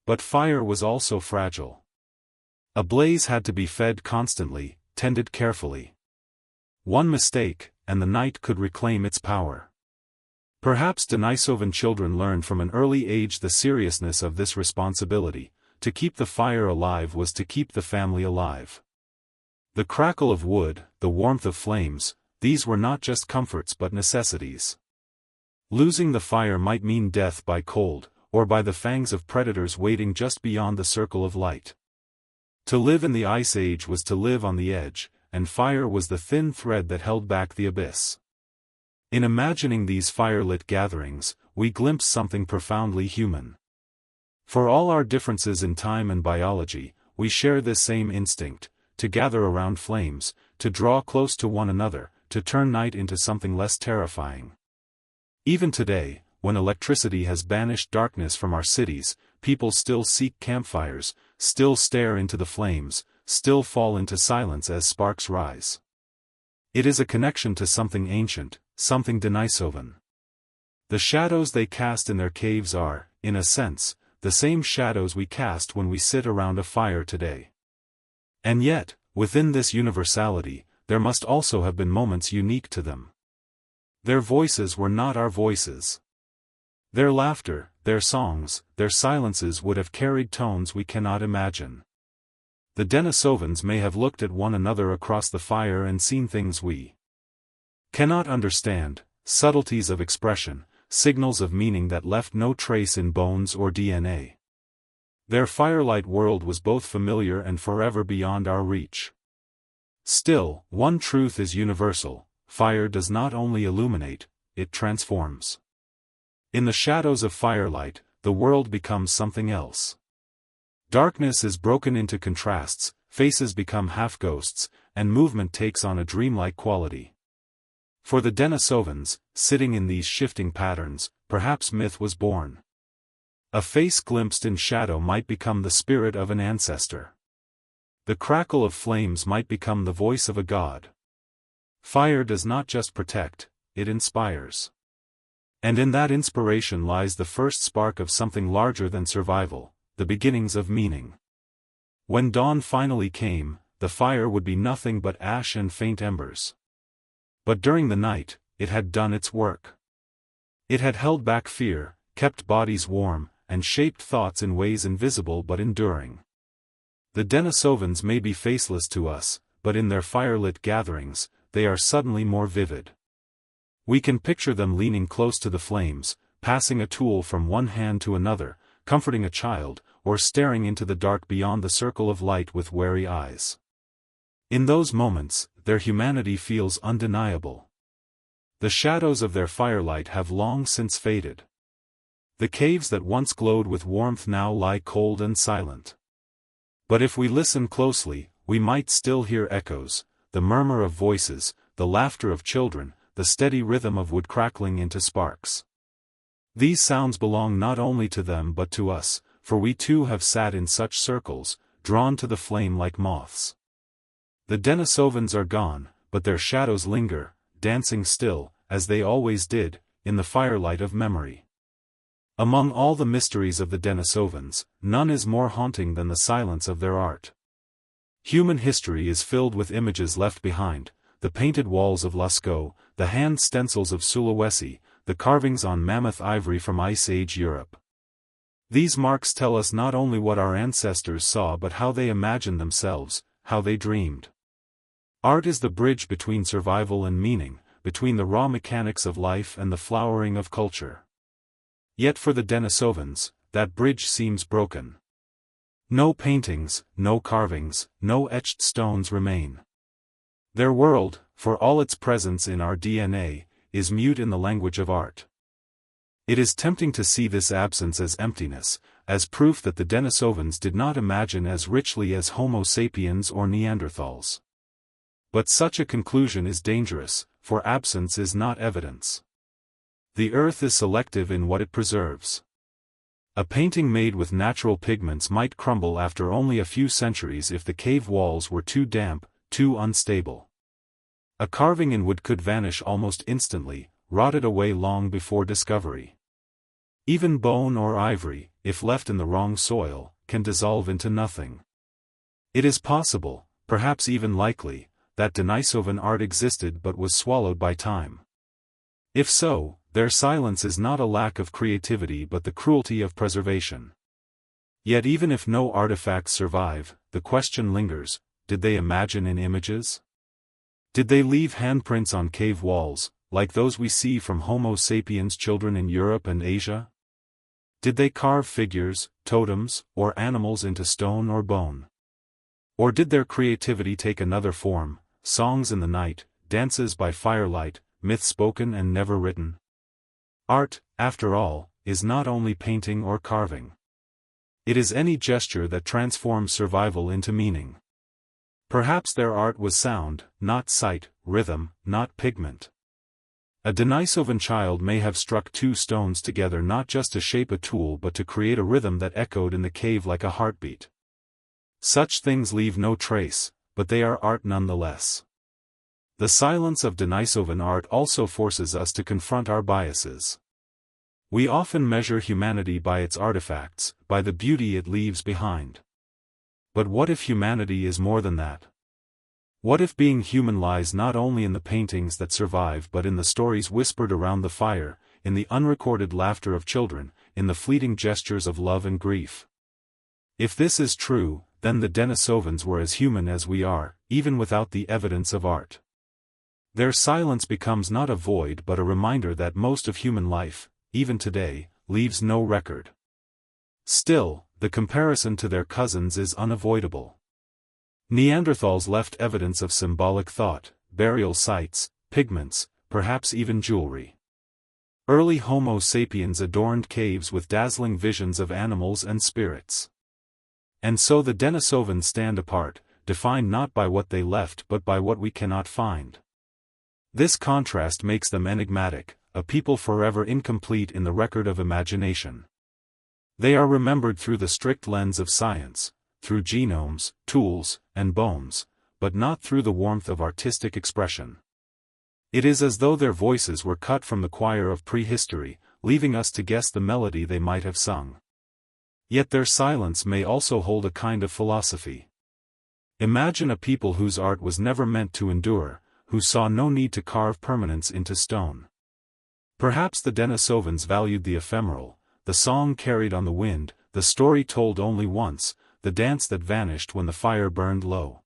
But fire was also fragile. A blaze had to be fed constantly, tended carefully. One mistake, and the night could reclaim its power. Perhaps Denisovan children learned from an early age the seriousness of this responsibility. To keep the fire alive was to keep the family alive. The crackle of wood, the warmth of flames, these were not just comforts but necessities. Losing the fire might mean death by cold, or by the fangs of predators waiting just beyond the circle of light. To live in the Ice Age was to live on the edge, and fire was the thin thread that held back the abyss. In imagining these firelit gatherings, we glimpse something profoundly human. For all our differences in time and biology, we share this same instinct, to gather around flames, to draw close to one another, to turn night into something less terrifying. Even today, when electricity has banished darkness from our cities, people still seek campfires, still stare into the flames, still fall into silence as sparks rise. It is a connection to something ancient, something Denisovan. The shadows they cast in their caves are, in a sense, the same shadows we cast when we sit around a fire today. And yet, within this universality, there must also have been moments unique to them. Their voices were not our voices. Their laughter, their songs, their silences would have carried tones we cannot imagine. The Denisovans may have looked at one another across the fire and seen things we cannot understand, subtleties of expression, signals of meaning that left no trace in bones or DNA. Their firelight world was both familiar and forever beyond our reach. Still, one truth is universal: fire does not only illuminate, it transforms. In the shadows of firelight, the world becomes something else. Darkness is broken into contrasts, faces become half-ghosts, and movement takes on a dreamlike quality. For the Denisovans, sitting in these shifting patterns, perhaps myth was born. A face glimpsed in shadow might become the spirit of an ancestor. The crackle of flames might become the voice of a god. Fire does not just protect, it inspires. And in that inspiration lies the first spark of something larger than survival, the beginnings of meaning. When dawn finally came, the fire would be nothing but ash and faint embers. But during the night, it had done its work. It had held back fear, kept bodies warm, and shaped thoughts in ways invisible but enduring. The Denisovans may be faceless to us, but in their firelit gatherings, they are suddenly more vivid. We can picture them leaning close to the flames, passing a tool from one hand to another, comforting a child, or staring into the dark beyond the circle of light with wary eyes. In those moments, their humanity feels undeniable. The shadows of their firelight have long since faded. The caves that once glowed with warmth now lie cold and silent. But if we listen closely, we might still hear echoes, the murmur of voices, the laughter of children, the steady rhythm of wood crackling into sparks. These sounds belong not only to them but to us, for we too have sat in such circles, drawn to the flame like moths. The Denisovans are gone, but their shadows linger, dancing still, as they always did, in the firelight of memory. Among all the mysteries of the Denisovans, none is more haunting than the silence of their art. Human history is filled with images left behind, the painted walls of Lascaux, the hand stencils of Sulawesi, the carvings on mammoth ivory from Ice Age Europe. These marks tell us not only what our ancestors saw but how they imagined themselves, how they dreamed. Art is the bridge between survival and meaning, between the raw mechanics of life and the flowering of culture. Yet for the Denisovans, that bridge seems broken. No paintings, no carvings, no etched stones remain. Their world, for all its presence in our DNA, is mute in the language of art. It is tempting to see this absence as emptiness, as proof that the Denisovans did not imagine as richly as Homo sapiens or Neanderthals. But such a conclusion is dangerous, for absence is not evidence. The earth is selective in what it preserves. A painting made with natural pigments might crumble after only a few centuries if the cave walls were too damp, too unstable. A carving in wood could vanish almost instantly, rotted away long before discovery. Even bone or ivory, if left in the wrong soil, can dissolve into nothing. It is possible, perhaps even likely, that Denisovan art existed but was swallowed by time. If so, their silence is not a lack of creativity but the cruelty of preservation. Yet even if no artifacts survive, the question lingers, did they imagine in images? Did they leave handprints on cave walls, like those we see from Homo sapiens children in Europe and Asia? Did they carve figures, totems, or animals into stone or bone? Or did their creativity take another form, songs in the night, dances by firelight, myths spoken and never written? Art, after all, is not only painting or carving. It is any gesture that transforms survival into meaning. Perhaps their art was sound, not sight, rhythm, not pigment. A Denisovan child may have struck two stones together not just to shape a tool but to create a rhythm that echoed in the cave like a heartbeat. Such things leave no trace, but they are art nonetheless. The silence of Denisovan art also forces us to confront our biases. We often measure humanity by its artifacts, by the beauty it leaves behind. But what if humanity is more than that? What if being human lies not only in the paintings that survive but in the stories whispered around the fire, in the unrecorded laughter of children, in the fleeting gestures of love and grief? If this is true, then the Denisovans were as human as we are, even without the evidence of art. Their silence becomes not a void but a reminder that most of human life, even today, leaves no record. Still, the comparison to their cousins is unavoidable. Neanderthals left evidence of symbolic thought, burial sites, pigments, perhaps even jewelry. Early Homo sapiens adorned caves with dazzling visions of animals and spirits. And so the Denisovans stand apart, defined not by what they left but by what we cannot find. This contrast makes them enigmatic, a people forever incomplete in the record of imagination. They are remembered through the strict lens of science, through genomes, tools, and bones, but not through the warmth of artistic expression. It is as though their voices were cut from the choir of prehistory, leaving us to guess the melody they might have sung. Yet their silence may also hold a kind of philosophy. Imagine a people whose art was never meant to endure, who saw no need to carve permanence into stone. Perhaps the Denisovans valued the ephemeral, the song carried on the wind, the story told only once, the dance that vanished when the fire burned low.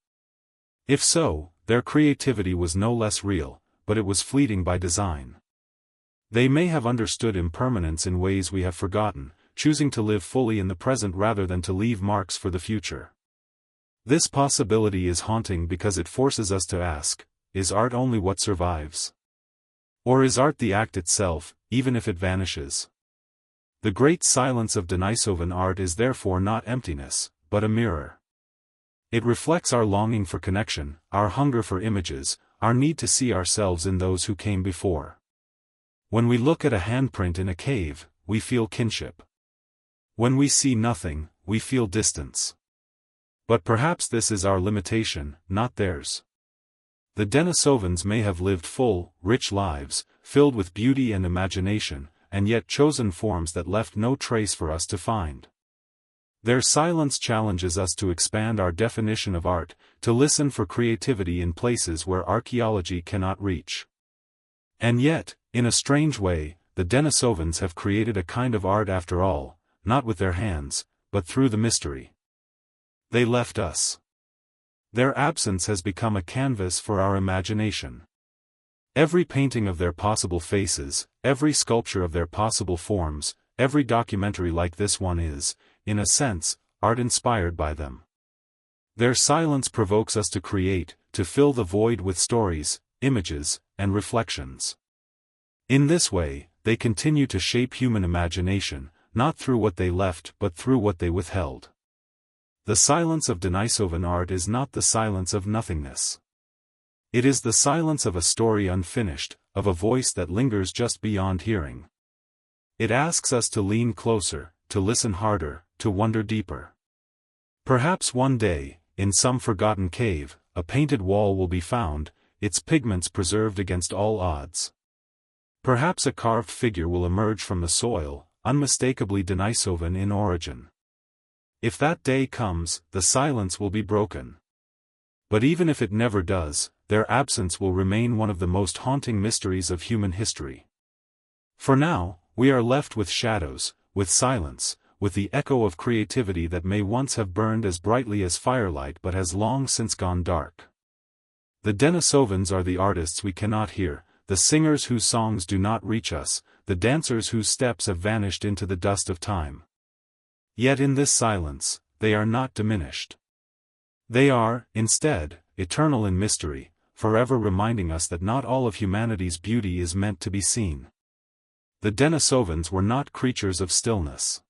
If so, their creativity was no less real, but it was fleeting by design. They may have understood impermanence in ways we have forgotten, choosing to live fully in the present rather than to leave marks for the future. This possibility is haunting because it forces us to ask, is art only what survives? Or is art the act itself, even if it vanishes? The great silence of Denisovan art is therefore not emptiness, but a mirror. It reflects our longing for connection, our hunger for images, our need to see ourselves in those who came before. When we look at a handprint in a cave, we feel kinship. When we see nothing, we feel distance. But perhaps this is our limitation, not theirs. The Denisovans may have lived full, rich lives, filled with beauty and imagination, and yet chosen forms that left no trace for us to find. Their silence challenges us to expand our definition of art, to listen for creativity in places where archaeology cannot reach. And yet, in a strange way, the Denisovans have created a kind of art after all, not with their hands, but through the mystery. They left us. Their absence has become a canvas for our imagination. Every painting of their possible faces, every sculpture of their possible forms, every documentary like this one is, in a sense, art inspired by them. Their silence provokes us to create, to fill the void with stories, images, and reflections. In this way, they continue to shape human imagination, not through what they left but through what they withheld. The silence of Denisovan art is not the silence of nothingness. It is the silence of a story unfinished, of a voice that lingers just beyond hearing. It asks us to lean closer, to listen harder, to wonder deeper. Perhaps one day, in some forgotten cave, a painted wall will be found, its pigments preserved against all odds. Perhaps a carved figure will emerge from the soil, unmistakably Denisovan in origin. If that day comes, the silence will be broken. But even if it never does, their absence will remain one of the most haunting mysteries of human history. For now, we are left with shadows, with silence, with the echo of creativity that may once have burned as brightly as firelight but has long since gone dark. The Denisovans are the artists we cannot hear, the singers whose songs do not reach us, the dancers whose steps have vanished into the dust of time. Yet in this silence, they are not diminished. They are, instead, eternal in mystery, forever reminding us that not all of humanity's beauty is meant to be seen. The Denisovans were not creatures of stillness.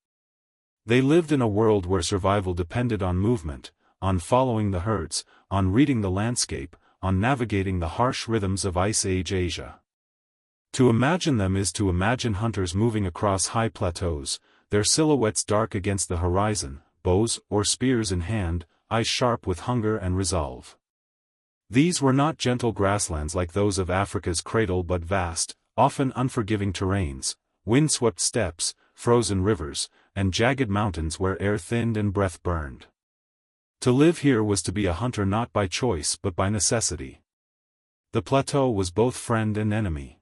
They lived in a world where survival depended on movement, on following the herds, on reading the landscape, on navigating the harsh rhythms of Ice Age Asia. To imagine them is to imagine hunters moving across high plateaus, their silhouettes dark against the horizon, bows or spears in hand, eyes sharp with hunger and resolve. These were not gentle grasslands like those of Africa's cradle but vast, often unforgiving terrains, wind-swept steppes, frozen rivers, and jagged mountains where air thinned and breath burned. To live here was to be a hunter not by choice but by necessity. The plateau was both friend and enemy.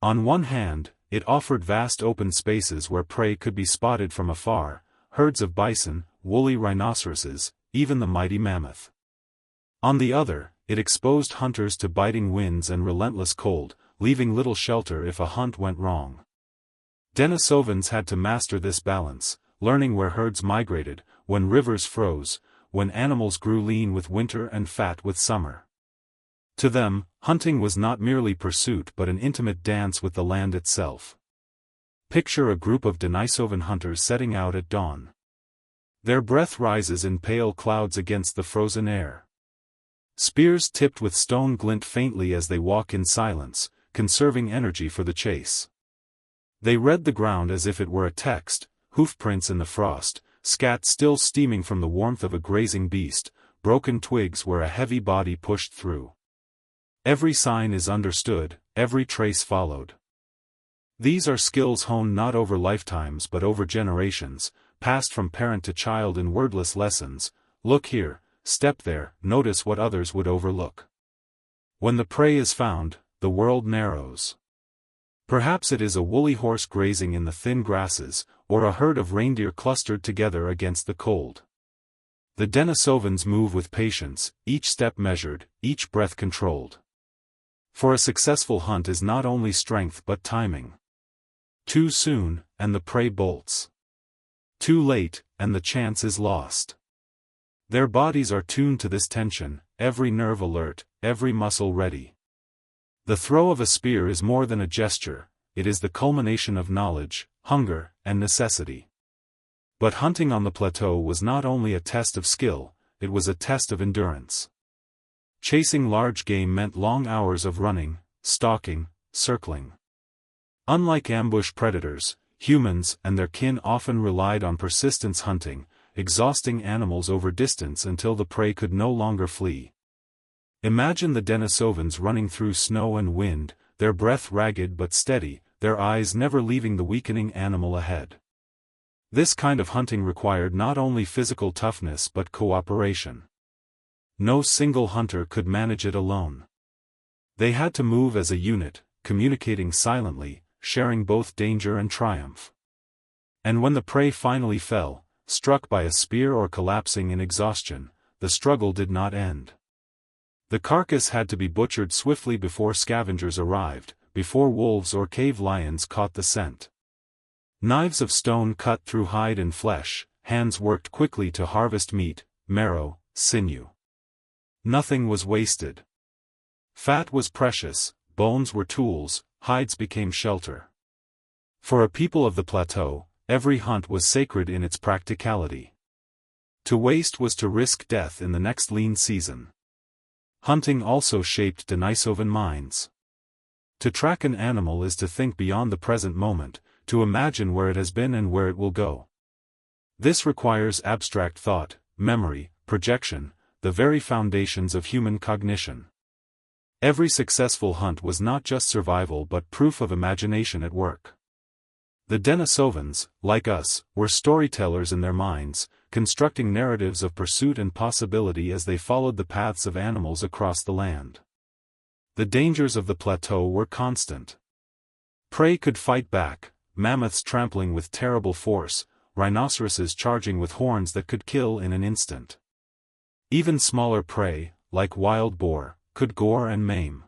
On one hand, it offered vast open spaces where prey could be spotted from afar, herds of bison, woolly rhinoceroses, even the mighty mammoth. On the other, it exposed hunters to biting winds and relentless cold, leaving little shelter if a hunt went wrong. Denisovans had to master this balance, learning where herds migrated, when rivers froze, when animals grew lean with winter and fat with summer. To them, hunting was not merely pursuit but an intimate dance with the land itself. Picture a group of Denisovan hunters setting out at dawn. Their breath rises in pale clouds against the frozen air. Spears tipped with stone glint faintly as they walk in silence, conserving energy for the chase. They read the ground as if it were a text, hoofprints in the frost, scat still steaming from the warmth of a grazing beast, broken twigs where a heavy body pushed through. Every sign is understood, every trace followed. These are skills honed not over lifetimes but over generations, passed from parent to child in wordless lessons. Look here, step there, notice what others would overlook. When the prey is found, the world narrows. Perhaps it is a woolly horse grazing in the thin grasses, or a herd of reindeer clustered together against the cold. The Denisovans move with patience, each step measured, each breath controlled. For a successful hunt is not only strength but timing. Too soon, and the prey bolts. Too late, and the chance is lost. Their bodies are tuned to this tension, every nerve alert, every muscle ready. The throw of a spear is more than a gesture, it is the culmination of knowledge, hunger, and necessity. But hunting on the plateau was not only a test of skill, it was a test of endurance. Chasing large game meant long hours of running, stalking, circling. Unlike ambush predators, humans and their kin often relied on persistence hunting, exhausting animals over distance until the prey could no longer flee. Imagine the Denisovans running through snow and wind, their breath ragged but steady, their eyes never leaving the weakening animal ahead. This kind of hunting required not only physical toughness but cooperation. No single hunter could manage it alone. They had to move as a unit, communicating silently, sharing both danger and triumph. And when the prey finally fell, struck by a spear or collapsing in exhaustion, the struggle did not end. The carcass had to be butchered swiftly before scavengers arrived, before wolves or cave lions caught the scent. Knives of stone cut through hide and flesh, hands worked quickly to harvest meat, marrow, sinew. Nothing was wasted. Fat was precious, bones were tools, hides became shelter. For a people of the plateau, every hunt was sacred in its practicality. To waste was to risk death in the next lean season. Hunting also shaped Denisovan minds. To track an animal is to think beyond the present moment, to imagine where it has been and where it will go. This requires abstract thought, memory, projection, the very foundations of human cognition. Every successful hunt was not just survival but proof of imagination at work. The Denisovans, like us, were storytellers in their minds, constructing narratives of pursuit and possibility as they followed the paths of animals across the land. The dangers of the plateau were constant. Prey could fight back, mammoths trampling with terrible force, rhinoceroses charging with horns that could kill in an instant. Even smaller prey, like wild boar, could gore and maim.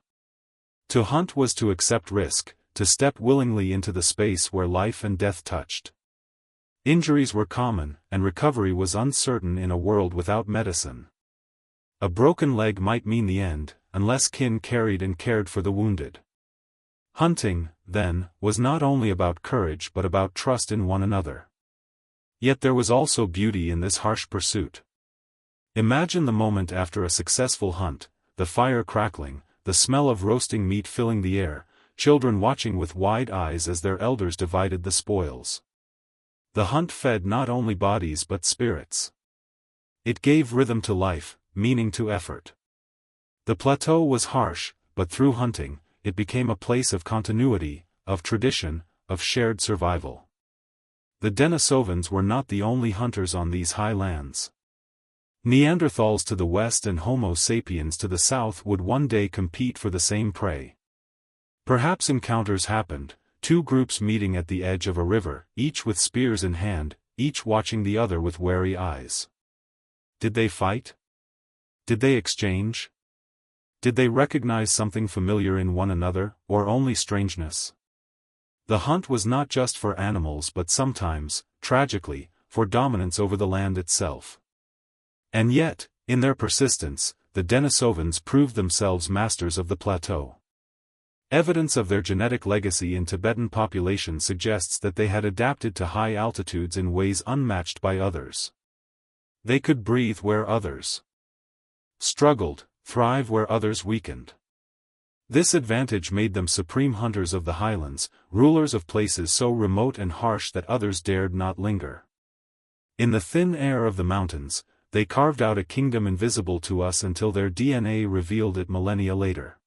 To hunt was to accept risk, to step willingly into the space where life and death touched. Injuries were common, and recovery was uncertain in a world without medicine. A broken leg might mean the end, unless kin carried and cared for the wounded. Hunting, then, was not only about courage but about trust in one another. Yet there was also beauty in this harsh pursuit. Imagine the moment after a successful hunt, the fire crackling, the smell of roasting meat filling the air, children watching with wide eyes as their elders divided the spoils. The hunt fed not only bodies but spirits. It gave rhythm to life, meaning to effort. The plateau was harsh, but through hunting, it became a place of continuity, of tradition, of shared survival. The Denisovans were not the only hunters on these high lands. Neanderthals to the west and Homo sapiens to the south would one day compete for the same prey. Perhaps encounters happened, two groups meeting at the edge of a river, each with spears in hand, each watching the other with wary eyes. Did they fight? Did they exchange? Did they recognize something familiar in one another, or only strangeness? The hunt was not just for animals but sometimes, tragically, for dominance over the land itself. And yet, in their persistence, the Denisovans proved themselves masters of the plateau. Evidence of their genetic legacy in Tibetan populations suggests that they had adapted to high altitudes in ways unmatched by others. They could breathe where others struggled, thrive where others weakened. This advantage made them supreme hunters of the highlands, rulers of places so remote and harsh that others dared not linger. In the thin air of the mountains, they carved out a kingdom invisible to us until their DNA revealed it millennia later.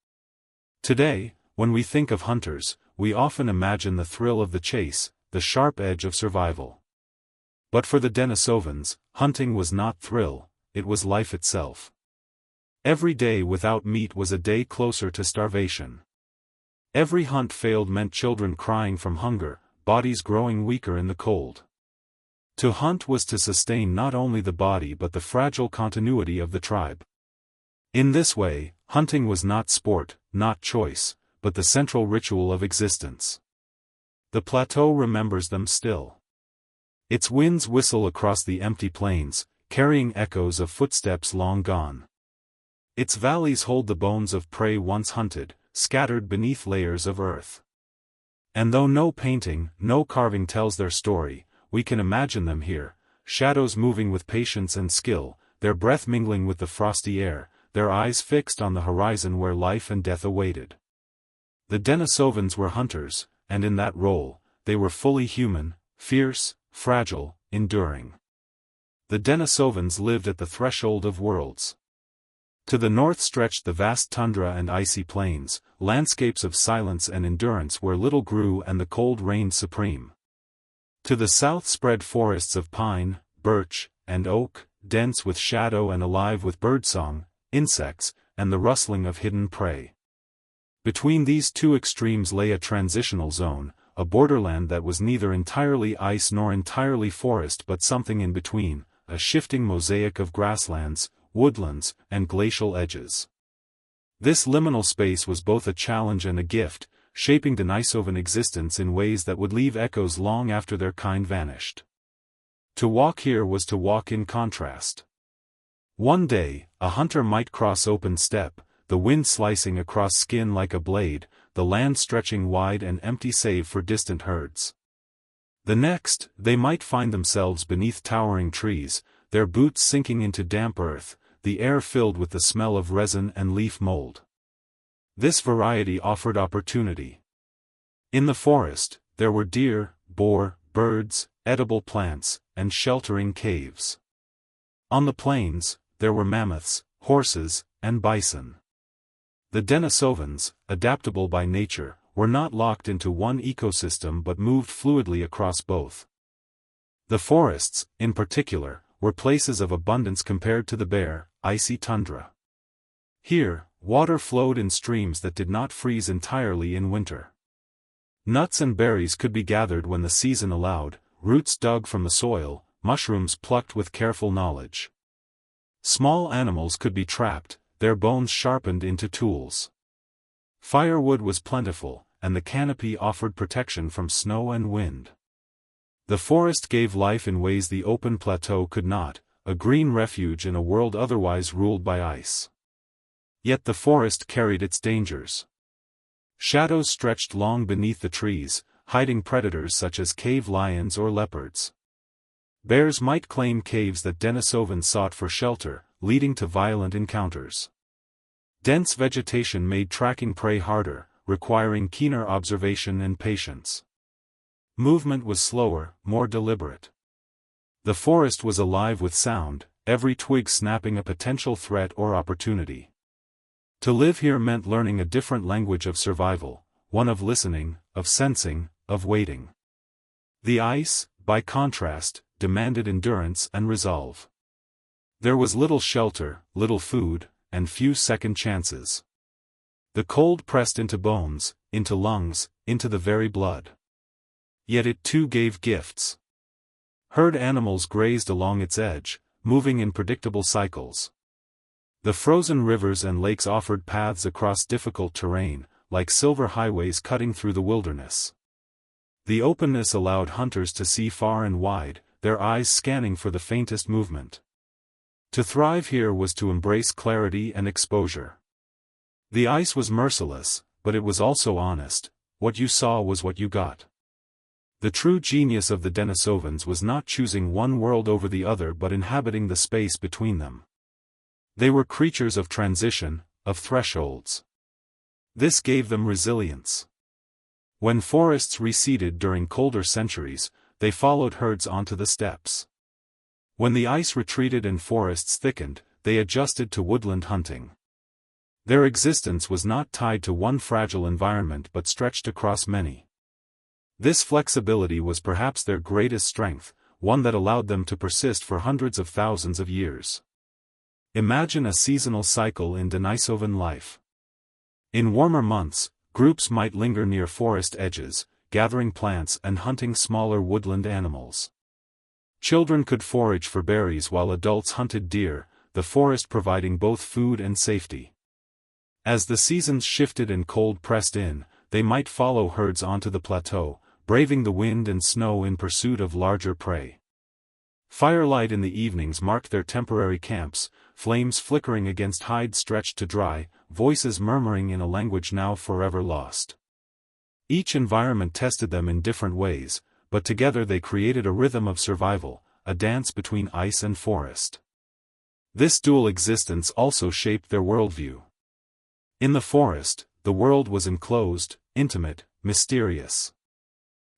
Today, when we think of hunters, we often imagine the thrill of the chase, the sharp edge of survival. But for the Denisovans, hunting was not thrill, it was life itself. Every day without meat was a day closer to starvation. Every hunt failed meant children crying from hunger, bodies growing weaker in the cold. To hunt was to sustain not only the body but the fragile continuity of the tribe. In this way, hunting was not sport, not choice, but the central ritual of existence. The plateau remembers them still. Its winds whistle across the empty plains, carrying echoes of footsteps long gone. Its valleys hold the bones of prey once hunted, scattered beneath layers of earth. And though no painting, no carving tells their story, we can imagine them here, shadows moving with patience and skill, their breath mingling with the frosty air, their eyes fixed on the horizon where life and death awaited. The Denisovans were hunters, and in that role, they were fully human, fierce, fragile, enduring. The Denisovans lived at the threshold of worlds. To the north stretched the vast tundra and icy plains, landscapes of silence and endurance where little grew and the cold reigned supreme. To the south spread forests of pine, birch, and oak, dense with shadow and alive with birdsong, insects, and the rustling of hidden prey. Between these two extremes lay a transitional zone, a borderland that was neither entirely ice nor entirely forest but something in between, a shifting mosaic of grasslands, woodlands, and glacial edges. This liminal space was both a challenge and a gift, shaping Denisovan existence in ways that would leave echoes long after their kind vanished. To walk here was to walk in contrast. One day, a hunter might cross open steppe, the wind slicing across skin like a blade, the land stretching wide and empty save for distant herds. The next, they might find themselves beneath towering trees, their boots sinking into damp earth, the air filled with the smell of resin and leaf mold. This variety offered opportunity. In the forest, there were deer, boar, birds, edible plants, and sheltering caves. On the plains, there were mammoths, horses, and bison. The Denisovans, adaptable by nature, were not locked into one ecosystem but moved fluidly across both. The forests, in particular, were places of abundance compared to the bare, icy tundra. Here, water flowed in streams that did not freeze entirely in winter. Nuts and berries could be gathered when the season allowed, roots dug from the soil, mushrooms plucked with careful knowledge. Small animals could be trapped, their bones sharpened into tools. Firewood was plentiful, and the canopy offered protection from snow and wind. The forest gave life in ways the open plateau could not, a green refuge in a world otherwise ruled by ice. Yet the forest carried its dangers. Shadows stretched long beneath the trees, hiding predators such as cave lions or leopards. Bears might claim caves that Denisovans sought for shelter, leading to violent encounters. Dense vegetation made tracking prey harder, requiring keener observation and patience. Movement was slower, more deliberate. The forest was alive with sound, every twig snapping a potential threat or opportunity. To live here meant learning a different language of survival, one of listening, of sensing, of waiting. The ice, by contrast, demanded endurance and resolve. There was little shelter, little food, and few second chances. The cold pressed into bones, into lungs, into the very blood. Yet it too gave gifts. Herd animals grazed along its edge, moving in predictable cycles. The frozen rivers and lakes offered paths across difficult terrain, like silver highways cutting through the wilderness. The openness allowed hunters to see far and wide, their eyes scanning for the faintest movement. To thrive here was to embrace clarity and exposure. The ice was merciless, but it was also honest. What you saw was what you got. The true genius of the Denisovans was not choosing one world over the other but inhabiting the space between them. They were creatures of transition, of thresholds. This gave them resilience. When forests receded during colder centuries, they followed herds onto the steppes. When the ice retreated and forests thickened, they adjusted to woodland hunting. Their existence was not tied to one fragile environment but stretched across many. This flexibility was perhaps their greatest strength, one that allowed them to persist for hundreds of thousands of years. Imagine a seasonal cycle in Denisovan life. In warmer months, groups might linger near forest edges, gathering plants and hunting smaller woodland animals. Children could forage for berries while adults hunted deer, the forest providing both food and safety. As the seasons shifted and cold pressed in, they might follow herds onto the plateau, braving the wind and snow in pursuit of larger prey. Firelight in the evenings marked their temporary camps, flames flickering against hides stretched to dry, voices murmuring in a language now forever lost. Each environment tested them in different ways, but together they created a rhythm of survival, a dance between ice and forest. This dual existence also shaped their worldview. In the forest, the world was enclosed, intimate, mysterious.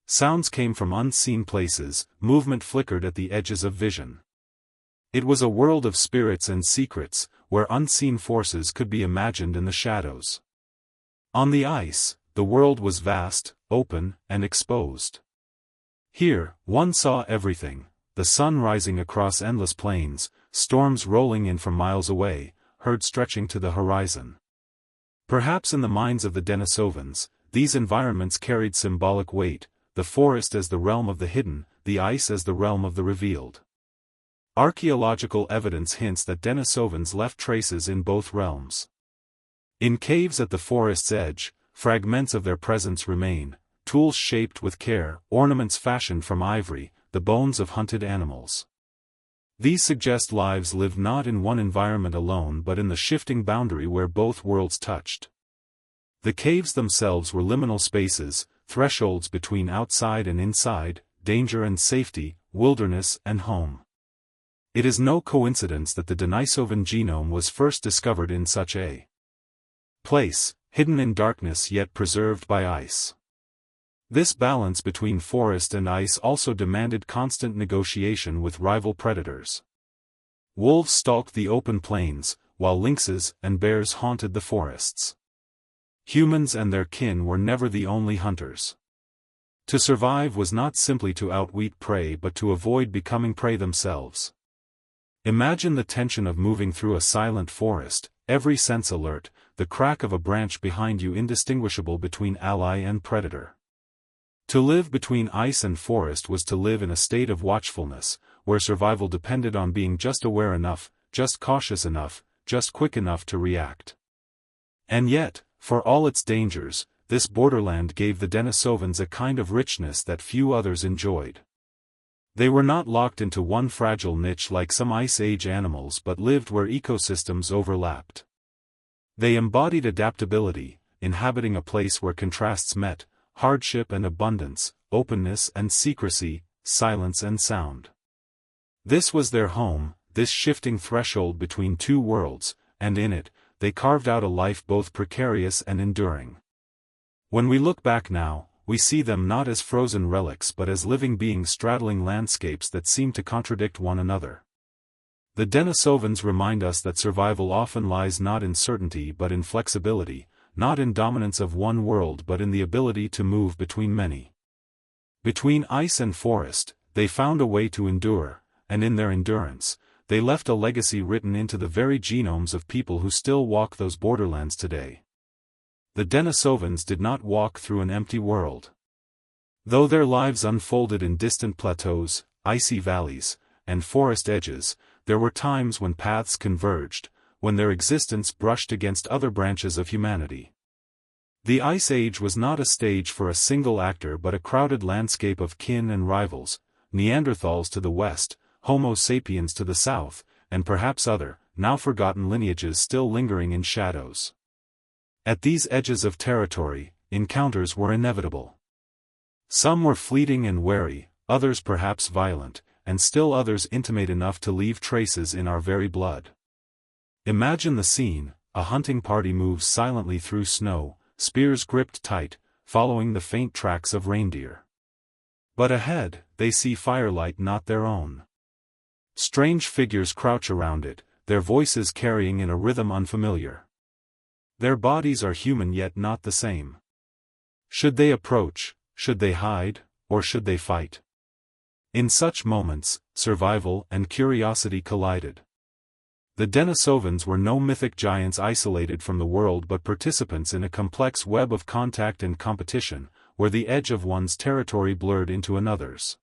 Sounds came from unseen places, movement flickered at the edges of vision. It was a world of spirits and secrets, where unseen forces could be imagined in the shadows. On the ice, the world was vast, open, and exposed. Here, one saw everything, the sun rising across endless plains, storms rolling in from miles away, herds stretching to the horizon. Perhaps in the minds of the Denisovans, these environments carried symbolic weight, the forest as the realm of the hidden, the ice as the realm of the revealed. Archaeological evidence hints that Denisovans left traces in both realms. In caves at the forest's edge, fragments of their presence remain, tools shaped with care, ornaments fashioned from ivory, the bones of hunted animals. These suggest lives lived not in one environment alone but in the shifting boundary where both worlds touched. The caves themselves were liminal spaces, thresholds between outside and inside, danger and safety, wilderness and home. It is no coincidence that the Denisovan genome was first discovered in such a place, hidden in darkness yet preserved by ice. This balance between forest and ice also demanded constant negotiation with rival predators. Wolves stalked the open plains, while lynxes and bears haunted the forests. Humans and their kin were never the only hunters. To survive was not simply to outwit prey but to avoid becoming prey themselves. Imagine the tension of moving through a silent forest, every sense alert, the crack of a branch behind you indistinguishable between ally and predator. To live between ice and forest was to live in a state of watchfulness, where survival depended on being just aware enough, just cautious enough, just quick enough to react. And yet, for all its dangers, this borderland gave the Denisovans a kind of richness that few others enjoyed. They were not locked into one fragile niche like some Ice Age animals but lived where ecosystems overlapped. They embodied adaptability, inhabiting a place where contrasts met, hardship and abundance, openness and secrecy, silence and sound. This was their home, this shifting threshold between two worlds, and in it, they carved out a life both precarious and enduring. When we look back now, we see them not as frozen relics but as living beings straddling landscapes that seem to contradict one another. The Denisovans remind us that survival often lies not in certainty but in flexibility, not in dominance of one world but in the ability to move between many. Between ice and forest, they found a way to endure, and in their endurance, they left a legacy written into the very genomes of people who still walk those borderlands today. The Denisovans did not walk through an empty world. Though their lives unfolded in distant plateaus, icy valleys, and forest edges, there were times when paths converged, when their existence brushed against other branches of humanity. The Ice Age was not a stage for a single actor but a crowded landscape of kin and rivals, Neanderthals to the west, Homo sapiens to the south, and perhaps other, now forgotten lineages still lingering in shadows. At these edges of territory, encounters were inevitable. Some were fleeting and wary, others perhaps violent, and still others intimate enough to leave traces in our very blood. Imagine the scene: a hunting party moves silently through snow, spears gripped tight, following the faint tracks of reindeer. But ahead, they see firelight not their own. Strange figures crouch around it, their voices carrying in a rhythm unfamiliar. Their bodies are human yet not the same. Should they approach, should they hide, or should they fight? In such moments, survival and curiosity collided. The Denisovans were no mythic giants isolated from the world but participants in a complex web of contact and competition, where the edge of one's territory blurred into another's.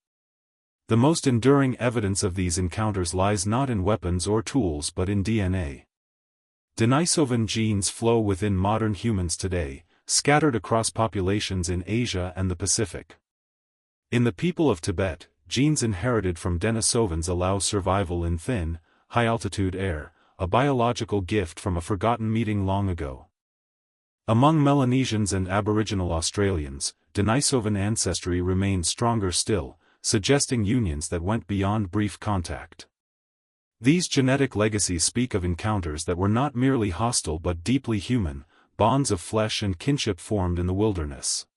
The most enduring evidence of these encounters lies not in weapons or tools but in DNA. Denisovan genes flow within modern humans today, scattered across populations in Asia and the Pacific. In the people of Tibet, genes inherited from Denisovans allow survival in thin, high-altitude air, a biological gift from a forgotten meeting long ago. Among Melanesians and Aboriginal Australians, Denisovan ancestry remains stronger still, suggesting unions that went beyond brief contact. These genetic legacies speak of encounters that were not merely hostile but deeply human, bonds of flesh and kinship formed in the wilderness.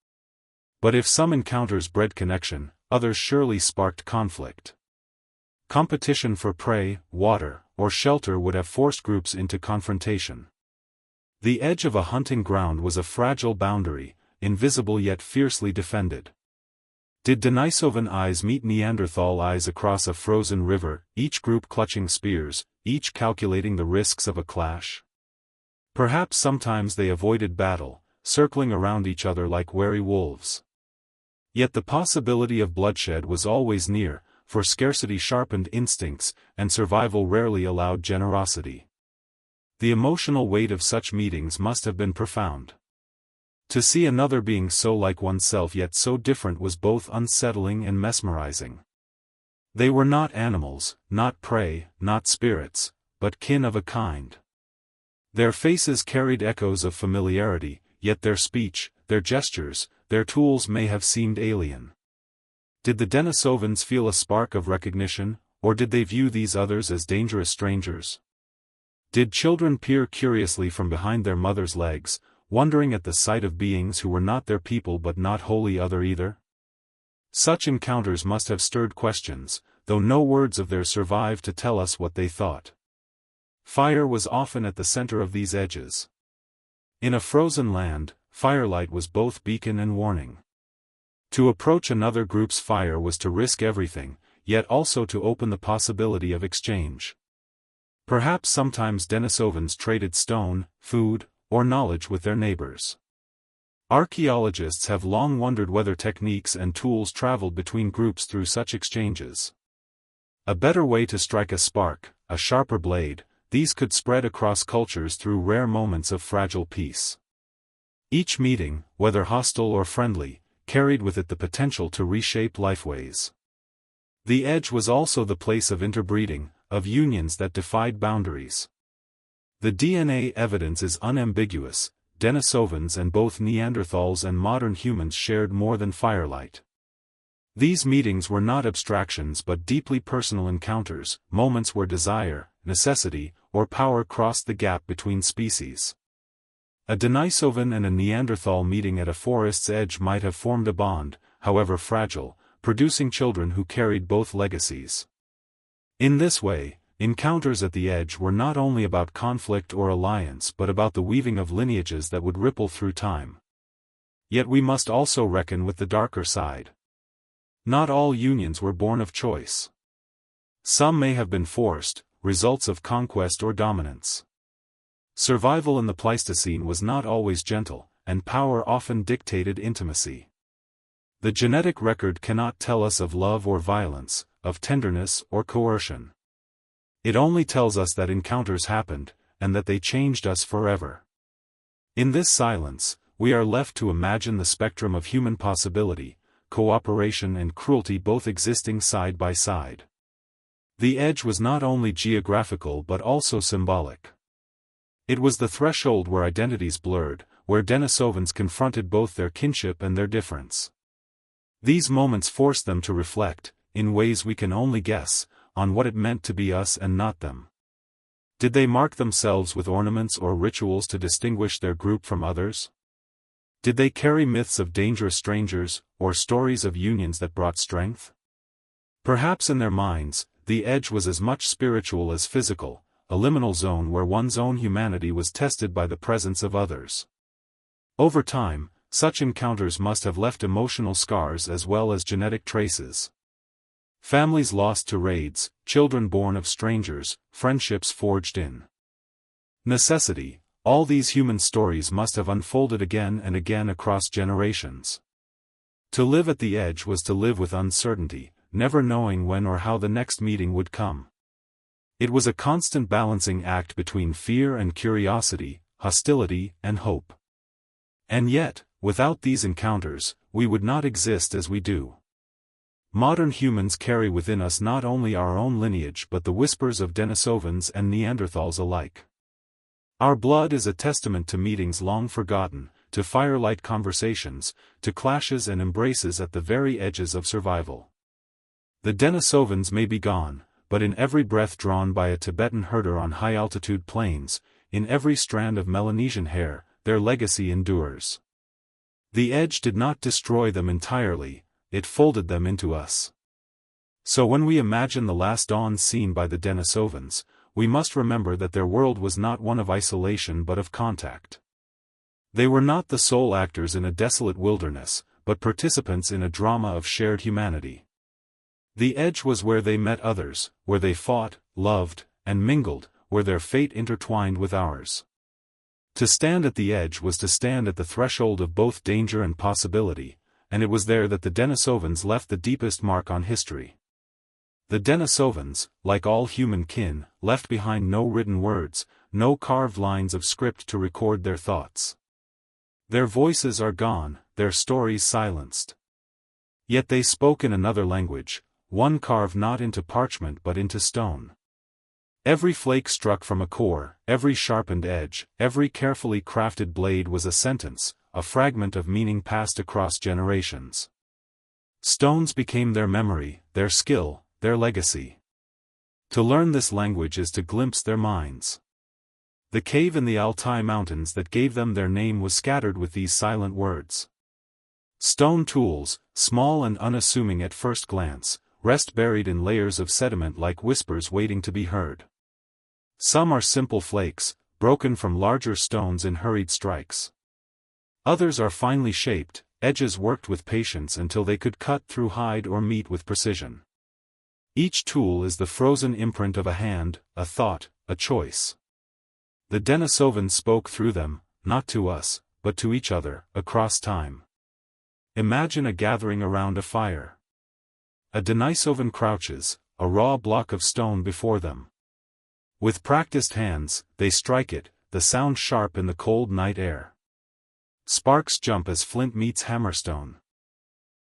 But if some encounters bred connection, others surely sparked conflict. Competition for prey, water, or shelter would have forced groups into confrontation. The edge of a hunting ground was a fragile boundary, invisible yet fiercely defended. Did Denisovan eyes meet Neanderthal eyes across a frozen river, each group clutching spears, each calculating the risks of a clash? Perhaps sometimes they avoided battle, circling around each other like wary wolves. Yet the possibility of bloodshed was always near, for scarcity sharpened instincts, and survival rarely allowed generosity. The emotional weight of such meetings must have been profound. To see another being so like oneself yet so different was both unsettling and mesmerizing. They were not animals, not prey, not spirits, but kin of a kind. Their faces carried echoes of familiarity, yet their speech, their gestures, their tools may have seemed alien. Did the Denisovans feel a spark of recognition, or did they view these others as dangerous strangers? Did children peer curiously from behind their mother's legs, wondering at the sight of beings who were not their people but not wholly other either? Such encounters must have stirred questions, though no words of theirs survive to tell us what they thought. Fire was often at the center of these edges. In a frozen land, firelight was both beacon and warning. To approach another group's fire was to risk everything, yet also to open the possibility of exchange. Perhaps sometimes Denisovans traded stone, food, or knowledge with their neighbors. Archaeologists have long wondered whether techniques and tools traveled between groups through such exchanges. A better way to strike a spark, a sharper blade, these could spread across cultures through rare moments of fragile peace. Each meeting, whether hostile or friendly, carried with it the potential to reshape lifeways. The edge was also the place of interbreeding, of unions that defied boundaries. The DNA evidence is unambiguous. Denisovans and both Neanderthals and modern humans shared more than firelight. These meetings were not abstractions but deeply personal encounters, moments where desire, necessity, or power crossed the gap between species. A Denisovan and a Neanderthal meeting at a forest's edge might have formed a bond, however fragile, producing children who carried both legacies. In this way, encounters at the edge were not only about conflict or alliance but about the weaving of lineages that would ripple through time. Yet we must also reckon with the darker side. Not all unions were born of choice. Some may have been forced, results of conquest or dominance. Survival in the Pleistocene was not always gentle, and power often dictated intimacy. The genetic record cannot tell us of love or violence, of tenderness or coercion. It only tells us that encounters happened, and that they changed us forever. In this silence, we are left to imagine the spectrum of human possibility, cooperation and cruelty both existing side by side. The edge was not only geographical but also symbolic. It was the threshold where identities blurred, where Denisovans confronted both their kinship and their difference. These moments forced them to reflect, in ways we can only guess, on what it meant to be us and not them. Did they mark themselves with ornaments or rituals to distinguish their group from others? Did they carry myths of dangerous strangers, or stories of unions that brought strength? Perhaps in their minds, the edge was as much spiritual as physical, a liminal zone where one's own humanity was tested by the presence of others. Over time, such encounters must have left emotional scars as well as genetic traces. Families lost to raids, children born of strangers, friendships forged in necessity, all these human stories must have unfolded again and again across generations. To live at the edge was to live with uncertainty, never knowing when or how the next meeting would come. It was a constant balancing act between fear and curiosity, hostility and hope. And yet, without these encounters, we would not exist as we do. Modern humans carry within us not only our own lineage but the whispers of Denisovans and Neanderthals alike. Our blood is a testament to meetings long forgotten, to firelight conversations, to clashes and embraces at the very edges of survival. The Denisovans may be gone, but in every breath drawn by a Tibetan herder on high-altitude plains, in every strand of Melanesian hair, their legacy endures. The edge did not destroy them entirely, it folded them into us. So when we imagine the last dawn seen by the Denisovans, we must remember that their world was not one of isolation but of contact. They were not the sole actors in a desolate wilderness, but participants in a drama of shared humanity. The edge was where they met others, where they fought, loved, and mingled, where their fate intertwined with ours. To stand at the edge was to stand at the threshold of both danger and possibility, and it was there that the Denisovans left the deepest mark on history. The Denisovans, like all human kin, left behind no written words, no carved lines of script to record their thoughts. Their voices are gone, their stories silenced. Yet they spoke in another language, one carved not into parchment but into stone. Every flake struck from a core, every sharpened edge, every carefully crafted blade was a sentence, a fragment of meaning passed across generations. Stones became their memory, their skill, their legacy. To learn this language is to glimpse their minds. The cave in the Altai mountains that gave them their name was scattered with these silent words. Stone tools, small and unassuming at first glance, rest buried in layers of sediment like whispers waiting to be heard. Some are simple flakes, broken from larger stones in hurried strikes. Others are finely shaped, edges worked with patience until they could cut through hide or meat with precision. Each tool is the frozen imprint of a hand, a thought, a choice. The Denisovans spoke through them, not to us, but to each other, across time. Imagine a gathering around a fire. A Denisovan crouches, a raw block of stone before them. With practiced hands, they strike it, the sound sharp in the cold night air. Sparks jump as flint meets hammerstone.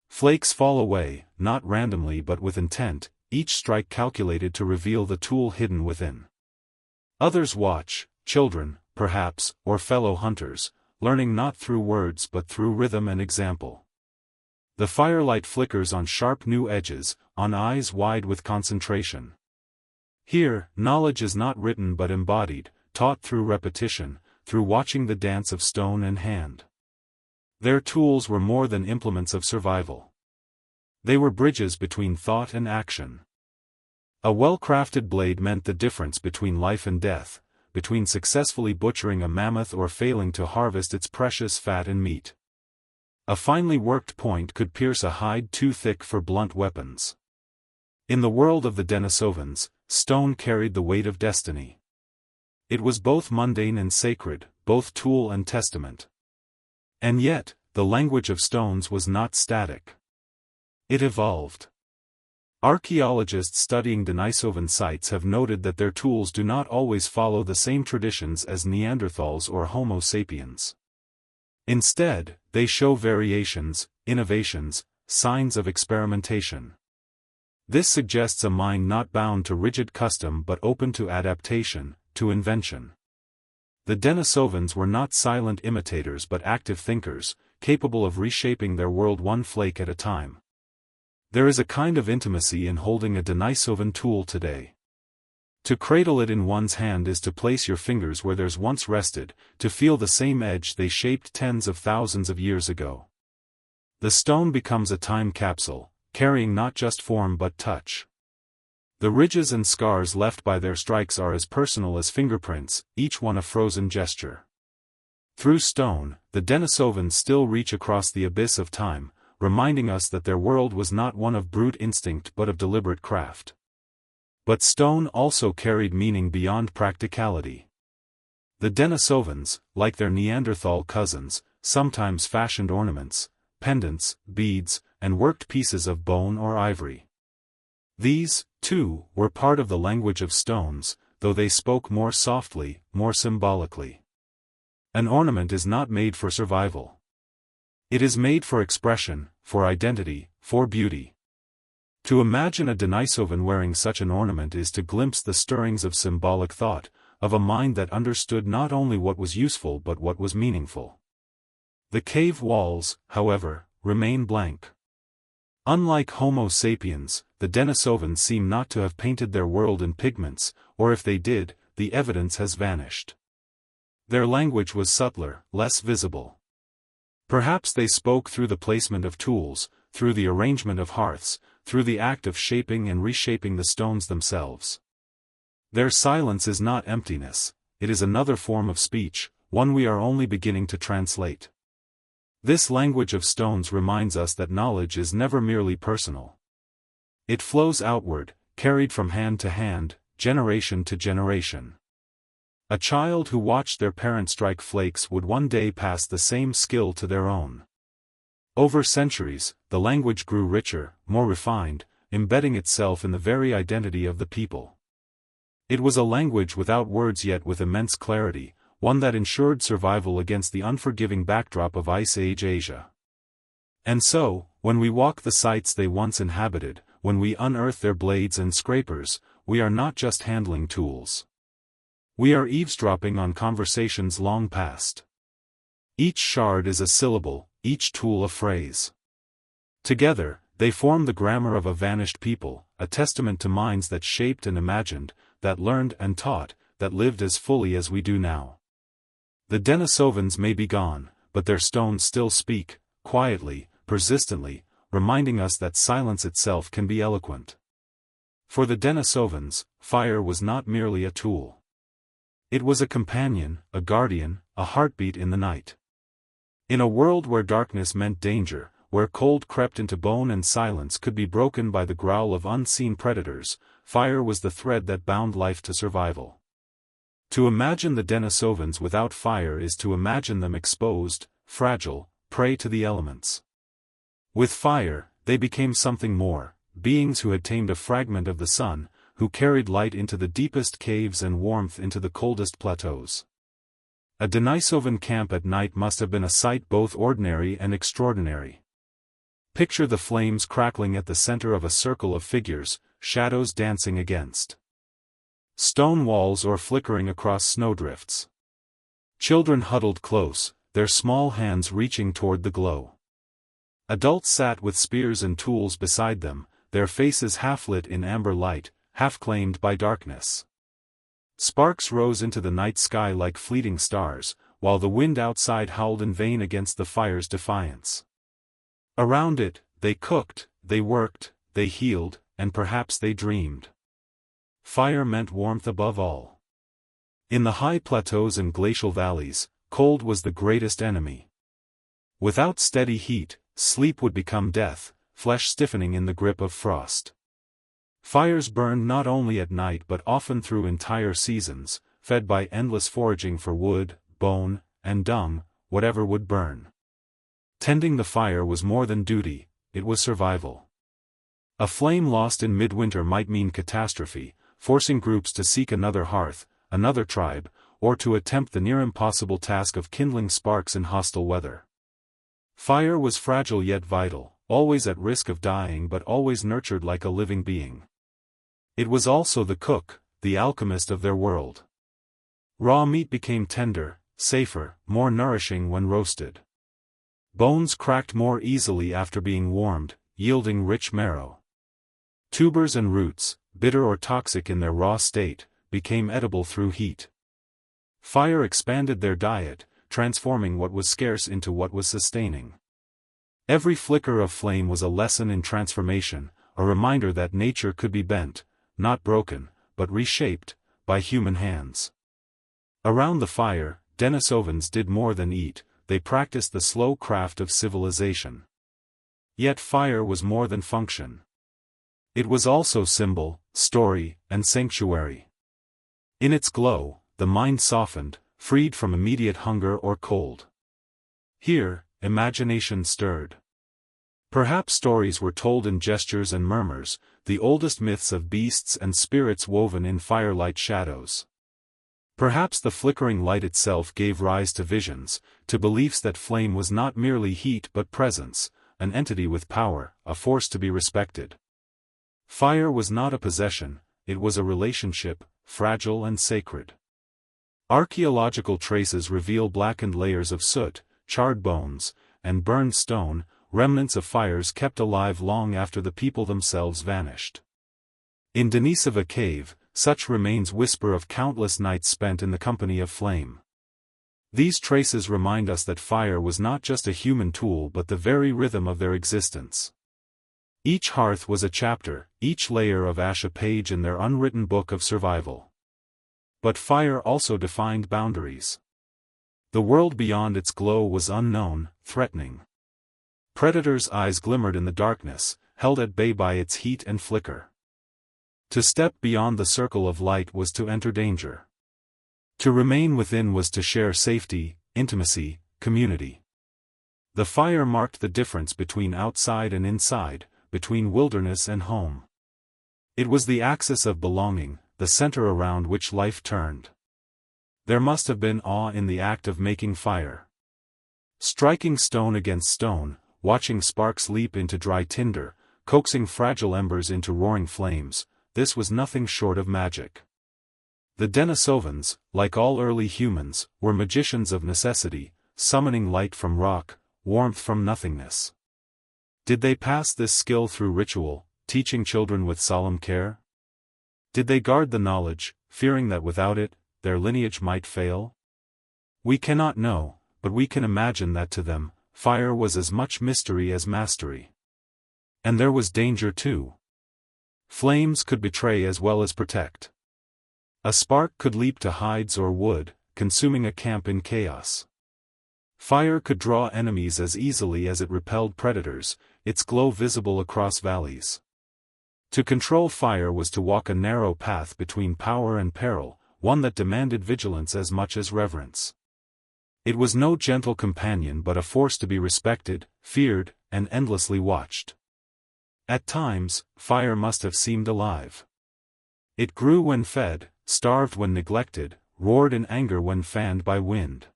Flakes fall away, not randomly but with intent, each strike calculated to reveal the tool hidden within. Others watch, children, perhaps, or fellow hunters, learning not through words but through rhythm and example. The firelight flickers on sharp new edges, on eyes wide with concentration. Here, knowledge is not written but embodied, taught through repetition, through watching the dance of stone and hand. Their tools were more than implements of survival. They were bridges between thought and action. A well-crafted blade meant the difference between life and death, between successfully butchering a mammoth or failing to harvest its precious fat and meat. A finely worked point could pierce a hide too thick for blunt weapons. In the world of the Denisovans, stone carried the weight of destiny. It was both mundane and sacred, both tool and testament. And yet, the language of stones was not static. It evolved. Archaeologists studying Denisovan sites have noted that their tools do not always follow the same traditions as Neanderthals or Homo sapiens. Instead, they show variations, innovations, signs of experimentation. This suggests a mind not bound to rigid custom but open to adaptation, to invention. The Denisovans were not silent imitators but active thinkers, capable of reshaping their world one flake at a time. There is a kind of intimacy in holding a Denisovan tool today. To cradle it in one's hand is to place your fingers where theirs once rested, to feel the same edge they shaped tens of thousands of years ago. The stone becomes a time capsule, carrying not just form but touch. The ridges and scars left by their strikes are as personal as fingerprints, each one a frozen gesture. Through stone, the Denisovans still reach across the abyss of time, reminding us that their world was not one of brute instinct but of deliberate craft. But stone also carried meaning beyond practicality. The Denisovans, like their Neanderthal cousins, sometimes fashioned ornaments, pendants, beads, and worked pieces of bone or ivory. These, too, were part of the language of stones, though they spoke more softly, more symbolically. An ornament is not made for survival. It is made for expression, for identity, for beauty. To imagine a Denisovan wearing such an ornament is to glimpse the stirrings of symbolic thought, of a mind that understood not only what was useful but what was meaningful. The cave walls, however, remain blank. Unlike Homo sapiens, the Denisovans seem not to have painted their world in pigments, or if they did, the evidence has vanished. Their language was subtler, less visible. Perhaps they spoke through the placement of tools, through the arrangement of hearths, through the act of shaping and reshaping the stones themselves. Their silence is not emptiness, it is another form of speech, one we are only beginning to translate. This language of stones reminds us that knowledge is never merely personal. It flows outward, carried from hand to hand, generation to generation. A child who watched their parent strike flakes would one day pass the same skill to their own. Over centuries, the language grew richer, more refined, embedding itself in the very identity of the people. It was a language without words yet with immense clarity, one that ensured survival against the unforgiving backdrop of Ice Age Asia. And so, when we walk the sites they once inhabited, when we unearth their blades and scrapers, we are not just handling tools. We are eavesdropping on conversations long past. Each shard is a syllable, each tool a phrase. Together, they form the grammar of a vanished people, a testament to minds that shaped and imagined, that learned and taught, that lived as fully as we do now. The Denisovans may be gone, but their stones still speak, quietly, persistently, reminding us that silence itself can be eloquent. For the Denisovans, fire was not merely a tool. It was a companion, a guardian, a heartbeat in the night. In a world where darkness meant danger, where cold crept into bone and silence could be broken by the growl of unseen predators, fire was the thread that bound life to survival. To imagine the Denisovans without fire is to imagine them exposed, fragile, prey to the elements. With fire, they became something more, beings who had tamed a fragment of the sun, who carried light into the deepest caves and warmth into the coldest plateaus. A Denisovan camp at night must have been a sight both ordinary and extraordinary. Picture the flames crackling at the center of a circle of figures, shadows dancing against stone walls or flickering across snowdrifts. Children huddled close, their small hands reaching toward the glow. Adults sat with spears and tools beside them, their faces half lit in amber light, half claimed by darkness. Sparks rose into the night sky like fleeting stars, while the wind outside howled in vain against the fire's defiance. Around it, they cooked, they worked, they healed, and perhaps they dreamed. Fire meant warmth above all. In the high plateaus and glacial valleys, cold was the greatest enemy. Without steady heat, sleep would become death, flesh stiffening in the grip of frost. Fires burned not only at night but often through entire seasons, fed by endless foraging for wood, bone, and dung, whatever would burn. Tending the fire was more than duty, it was survival. A flame lost in midwinter might mean catastrophe, forcing groups to seek another hearth, another tribe, or to attempt the near-impossible task of kindling sparks in hostile weather. Fire was fragile yet vital, always at risk of dying but always nurtured like a living being. It was also the cook, the alchemist of their world. Raw meat became tender, safer, more nourishing when roasted. Bones cracked more easily after being warmed, yielding rich marrow. Tubers and roots, bitter or toxic in their raw state, became edible through heat. Fire expanded their diet, transforming what was scarce into what was sustaining. Every flicker of flame was a lesson in transformation, a reminder that nature could be bent, not broken, but reshaped, by human hands. Around the fire, Denisovans did more than eat, they practiced the slow craft of civilization. Yet fire was more than function. It was also symbol, story, and sanctuary. In its glow, the mind softened, freed from immediate hunger or cold. Here, imagination stirred. Perhaps stories were told in gestures and murmurs, the oldest myths of beasts and spirits woven in firelight shadows. Perhaps the flickering light itself gave rise to visions, to beliefs that flame was not merely heat but presence, an entity with power, a force to be respected. Fire was not a possession, it was a relationship, fragile and sacred. Archaeological traces reveal blackened layers of soot, charred bones, and burned stone, remnants of fires kept alive long after the people themselves vanished. In Denisova cave, such remains whisper of countless nights spent in the company of flame. These traces remind us that fire was not just a human tool but the very rhythm of their existence. Each hearth was a chapter, each layer of ash a page in their unwritten book of survival. But fire also defined boundaries. The world beyond its glow was unknown, threatening. Predators' eyes glimmered in the darkness, held at bay by its heat and flicker. To step beyond the circle of light was to enter danger. To remain within was to share safety, intimacy, community. The fire marked the difference between outside and inside, between wilderness and home. It was the axis of belonging, the center around which life turned. There must have been awe in the act of making fire. Striking stone against stone, watching sparks leap into dry tinder, coaxing fragile embers into roaring flames, this was nothing short of magic. The Denisovans, like all early humans, were magicians of necessity, summoning light from rock, warmth from nothingness. Did they pass this skill through ritual, teaching children with solemn care? Did they guard the knowledge, fearing that without it, their lineage might fail? We cannot know, but we can imagine that to them, fire was as much mystery as mastery. And there was danger too. Flames could betray as well as protect. A spark could leap to hides or wood, consuming a camp in chaos. Fire could draw enemies as easily as it repelled predators, its glow visible across valleys. To control fire was to walk a narrow path between power and peril, one that demanded vigilance as much as reverence. It was no gentle companion but a force to be respected, feared, and endlessly watched. At times, fire must have seemed alive. It grew when fed, starved when neglected, roared in anger when fanned by wind.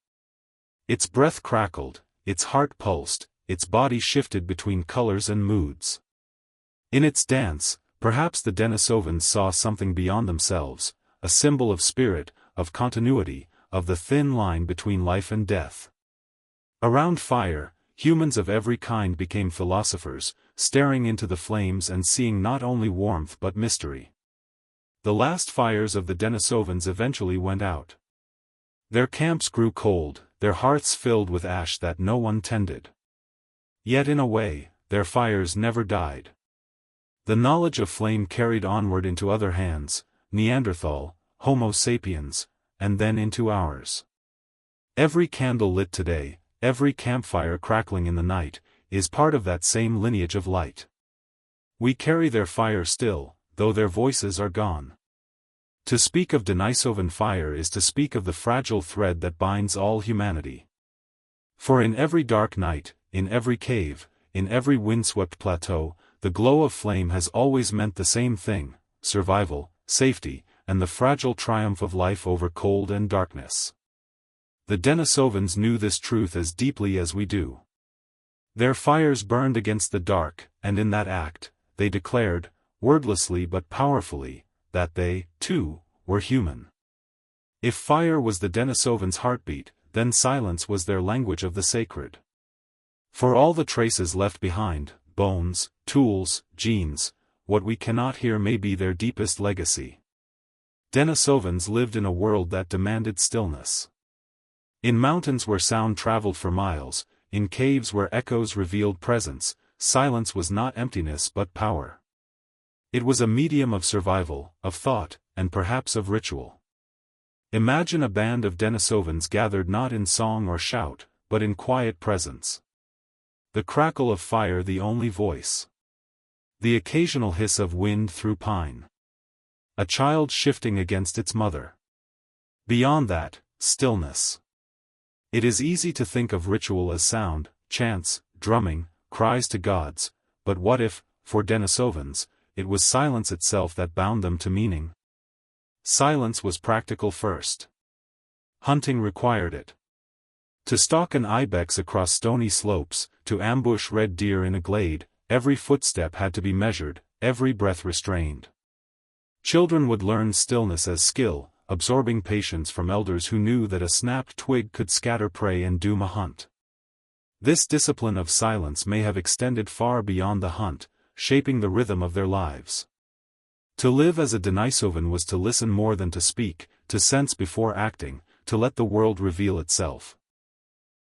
Its breath crackled, its heart pulsed, its body shifted between colors and moods. In its dance, perhaps the Denisovans saw something beyond themselves, a symbol of spirit, of continuity, of the thin line between life and death. Around fire, humans of every kind became philosophers, staring into the flames and seeing not only warmth but mystery. The last fires of the Denisovans eventually went out. Their camps grew cold, their hearths filled with ash that no one tended. Yet in a way, their fires never died. The knowledge of flame carried onward into other hands, Neanderthal, Homo sapiens, and then into ours. Every candle lit today, every campfire crackling in the night, is part of that same lineage of light. We carry their fire still, though their voices are gone. To speak of Denisovan fire is to speak of the fragile thread that binds all humanity. For in every dark night, in every cave, in every windswept plateau, the glow of flame has always meant the same thing: survival, safety, and the fragile triumph of life over cold and darkness. The Denisovans knew this truth as deeply as we do. Their fires burned against the dark, and in that act, they declared, wordlessly but powerfully, that they, too, were human. If fire was the Denisovans' heartbeat, then silence was their language of the sacred. For all the traces left behind, bones, tools, genes, what we cannot hear may be their deepest legacy. Denisovans lived in a world that demanded stillness. In mountains where sound traveled for miles, in caves where echoes revealed presence, silence was not emptiness but power. It was a medium of survival, of thought, and perhaps of ritual. Imagine a band of Denisovans gathered not in song or shout, but in quiet presence. The crackle of fire the only voice. The occasional hiss of wind through pine. A child shifting against its mother. Beyond that, stillness. It is easy to think of ritual as sound, chants, drumming, cries to gods, but what if, for Denisovans, it was silence itself that bound them to meaning? Silence was practical first. Hunting required it. To stalk an ibex across stony slopes, to ambush red deer in a glade, every footstep had to be measured, every breath restrained. Children would learn stillness as skill, absorbing patience from elders who knew that a snapped twig could scatter prey and doom a hunt. This discipline of silence may have extended far beyond the hunt, shaping the rhythm of their lives. To live as a Denisovan was to listen more than to speak, to sense before acting, to let the world reveal itself.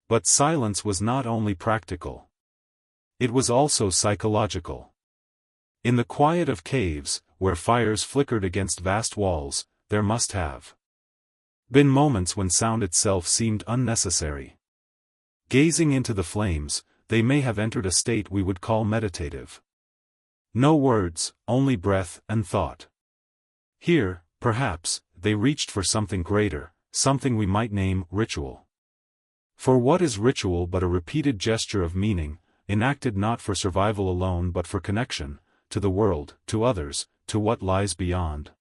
But silence was not only practical. It was also psychological. In the quiet of caves, where fires flickered against vast walls, there must have been moments when sound itself seemed unnecessary. Gazing into the flames, they may have entered a state we would call meditative. No words, only breath and thought. Here, perhaps, they reached for something greater, something we might name ritual. For what is ritual but a repeated gesture of meaning, enacted not for survival alone but for connection, to the world, to others, to what lies beyond?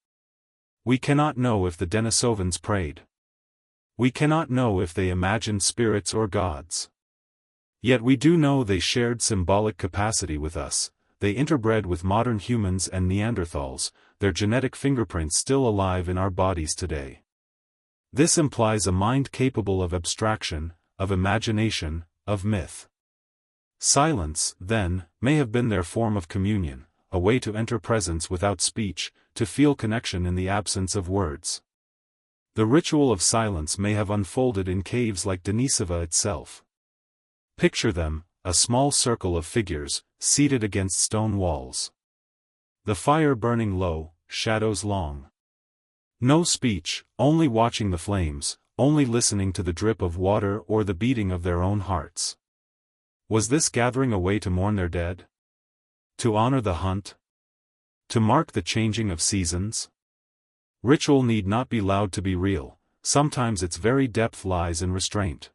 We cannot know if the Denisovans prayed. We cannot know if they imagined spirits or gods. Yet we do know they shared symbolic capacity with us, they interbred with modern humans and Neanderthals, their genetic fingerprints still alive in our bodies today. This implies a mind capable of abstraction, of imagination, of myth. Silence, then, may have been their form of communion, a way to enter presence without speech, to feel connection in the absence of words. The ritual of silence may have unfolded in caves like Denisova itself. Picture them, a small circle of figures, seated against stone walls. The fire burning low, shadows long. No speech, only watching the flames, only listening to the drip of water or the beating of their own hearts. Was this gathering a way to mourn their dead? To honor the hunt? To mark the changing of seasons? Ritual need not be loud to be real, sometimes its very depth lies in restraint.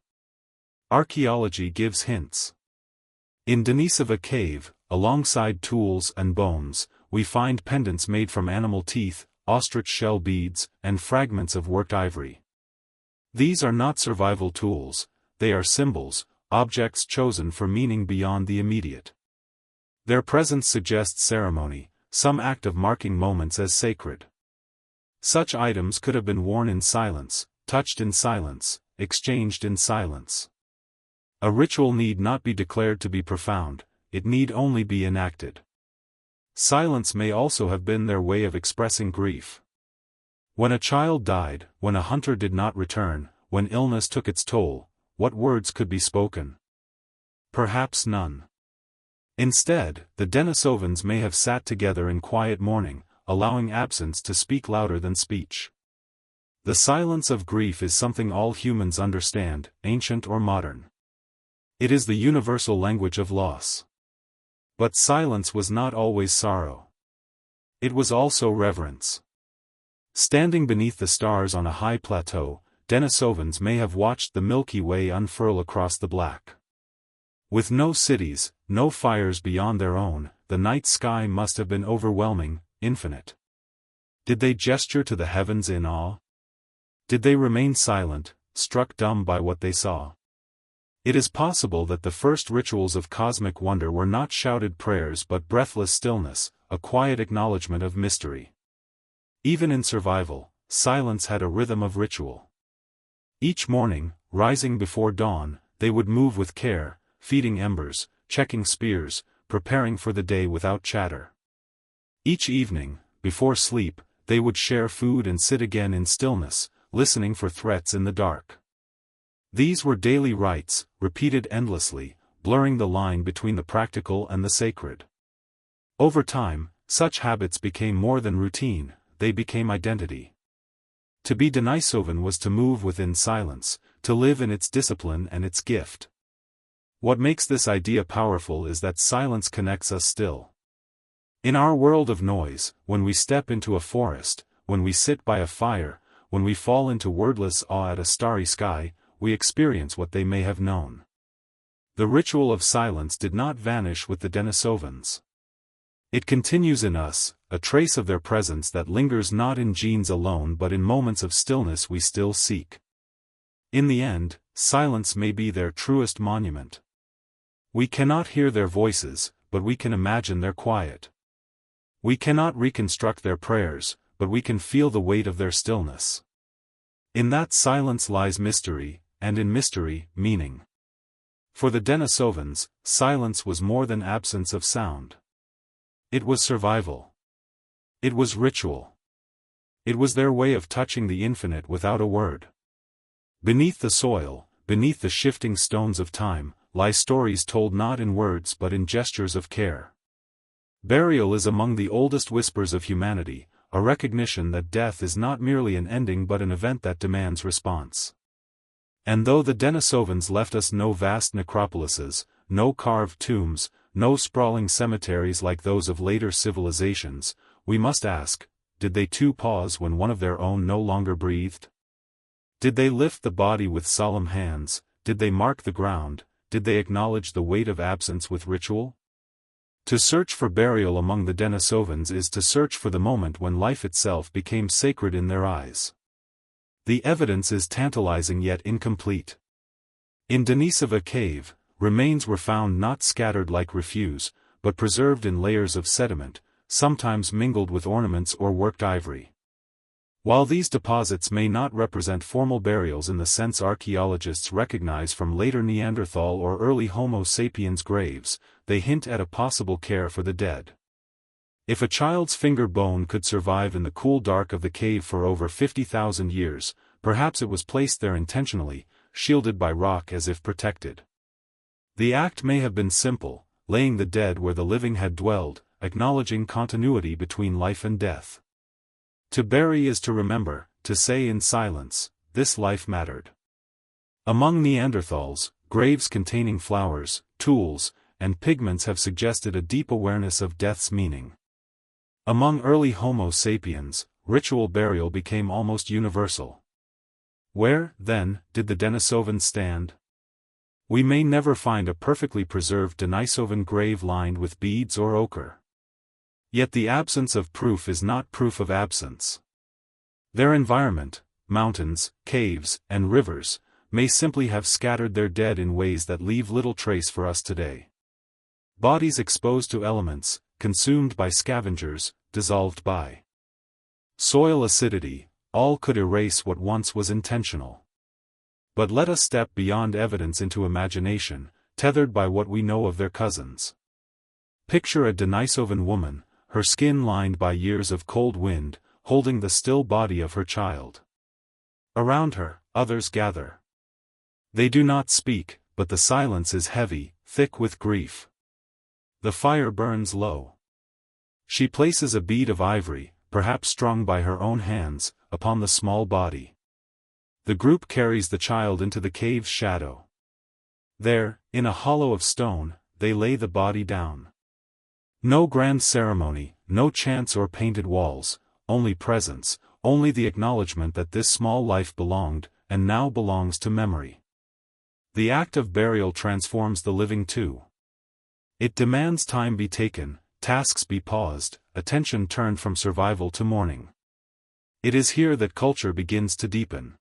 Archaeology gives hints. In Denisova cave, alongside tools and bones, we find pendants made from animal teeth, ostrich shell beads, and fragments of worked ivory. These are not survival tools, they are symbols, objects chosen for meaning beyond the immediate. Their presence suggests ceremony, some act of marking moments as sacred. Such items could have been worn in silence, touched in silence, exchanged in silence. A ritual need not be declared to be profound, it need only be enacted. Silence may also have been their way of expressing grief. When a child died, when a hunter did not return, when illness took its toll, what words could be spoken? Perhaps none. Instead, the Denisovans may have sat together in quiet mourning, allowing absence to speak louder than speech. The silence of grief is something all humans understand, ancient or modern. It is the universal language of loss. But silence was not always sorrow. It was also reverence. Standing beneath the stars on a high plateau, Denisovans may have watched the Milky Way unfurl across the black. With no cities, no fires beyond their own, the night sky must have been overwhelming, infinite. Did they gesture to the heavens in awe? Did they remain silent, struck dumb by what they saw? It is possible that the first rituals of cosmic wonder were not shouted prayers but breathless stillness, a quiet acknowledgement of mystery. Even in survival, silence had a rhythm of ritual. Each morning, rising before dawn, they would move with care, feeding embers, checking spears, preparing for the day without chatter. Each evening, before sleep, they would share food and sit again in stillness, listening for threats in the dark. These were daily rites, repeated endlessly, blurring the line between the practical and the sacred. Over time, such habits became more than routine, they became identity. To be Denisovan was to move within silence, to live in its discipline and its gift. What makes this idea powerful is that silence connects us still. In our world of noise, when we step into a forest, when we sit by a fire, when we fall into wordless awe at a starry sky, we experience what they may have known. The ritual of silence did not vanish with the Denisovans. It continues in us, a trace of their presence that lingers not in genes alone but in moments of stillness we still seek. In the end, silence may be their truest monument. We cannot hear their voices, but we can imagine their quiet. We cannot reconstruct their prayers, but we can feel the weight of their stillness. In that silence lies mystery, and in mystery, meaning. For the Denisovans, silence was more than absence of sound. It was survival. It was ritual. It was their way of touching the infinite without a word. Beneath the soil, beneath the shifting stones of time, lie stories told not in words but in gestures of care. Burial is among the oldest whispers of humanity, a recognition that death is not merely an ending but an event that demands response. And though the Denisovans left us no vast necropolises, no carved tombs, no sprawling cemeteries like those of later civilizations, we must ask, did they too pause when one of their own no longer breathed? Did they lift the body with solemn hands? Did they mark the ground? Did they acknowledge the weight of absence with ritual? To search for burial among the Denisovans is to search for the moment when life itself became sacred in their eyes. The evidence is tantalizing yet incomplete. In Denisova cave, remains were found not scattered like refuse, but preserved in layers of sediment, sometimes mingled with ornaments or worked ivory. While these deposits may not represent formal burials in the sense archaeologists recognize from later Neanderthal or early Homo sapiens graves, they hint at a possible care for the dead. If a child's finger bone could survive in the cool dark of the cave for over 50,000 years, perhaps it was placed there intentionally, shielded by rock as if protected. The act may have been simple, laying the dead where the living had dwelled, acknowledging continuity between life and death. To bury is to remember, to say in silence, this life mattered. Among Neanderthals, graves containing flowers, tools, and pigments have suggested a deep awareness of death's meaning. Among early Homo sapiens, ritual burial became almost universal. Where, then, did the Denisovans stand? We may never find a perfectly preserved Denisovan grave lined with beads or ochre. Yet the absence of proof is not proof of absence. Their environment, mountains, caves, and rivers, may simply have scattered their dead in ways that leave little trace for us today. Bodies exposed to elements, consumed by scavengers, dissolved by soil acidity, all could erase what once was intentional. But let us step beyond evidence into imagination, tethered by what we know of their cousins. Picture a Denisovan woman, her skin lined by years of cold wind, holding the still body of her child. Around her, others gather. They do not speak, but the silence is heavy, thick with grief. The fire burns low. She places a bead of ivory, perhaps strung by her own hands, upon the small body. The group carries the child into the cave's shadow. There, in a hollow of stone, they lay the body down. No grand ceremony, no chants or painted walls, only presence, only the acknowledgement that this small life belonged, and now belongs to memory. The act of burial transforms the living too. It demands time be taken, tasks be paused, attention turned from survival to mourning. It is here that culture begins to deepen.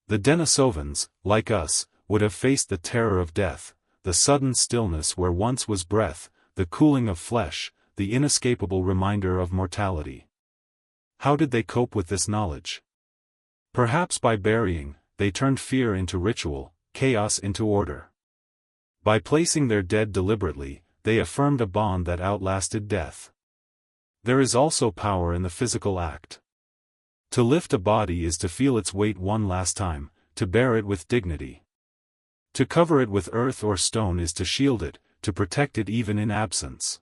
The Denisovans, like us, would have faced the terror of death, the sudden stillness where once was breath, the cooling of flesh, the inescapable reminder of mortality. How did they cope with this knowledge? Perhaps by burying, they turned fear into ritual, chaos into order. By placing their dead deliberately, they affirmed a bond that outlasted death. There is also power in the physical act. To lift a body is to feel its weight one last time, to bear it with dignity. To cover it with earth or stone is to shield it, to protect it even in absence.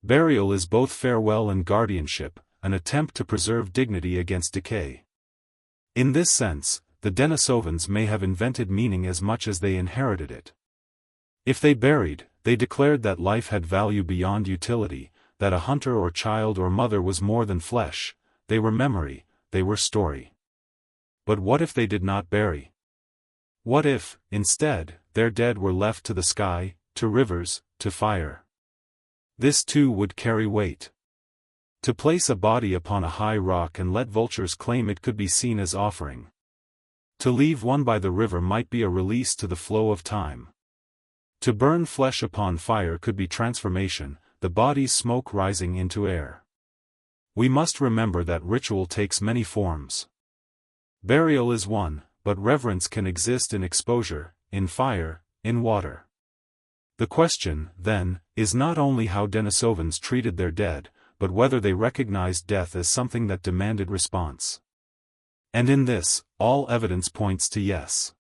Burial is both farewell and guardianship, an attempt to preserve dignity against decay. In this sense, the Denisovans may have invented meaning as much as they inherited it. If they buried, they declared that life had value beyond utility, that a hunter or child or mother was more than flesh, they were memory, they were story. But what if they did not bury? What if, instead, their dead were left to the sky, to rivers, to fire? This too would carry weight. To place a body upon a high rock and let vultures claim it could be seen as offering. To leave one by the river might be a release to the flow of time. To burn flesh upon fire could be transformation, the body's smoke rising into air. We must remember that ritual takes many forms. Burial is one, but reverence can exist in exposure, in fire, in water. The question, then, is not only how Denisovans treated their dead, but whether they recognized death as something that demanded response. And in this, all evidence points to yes.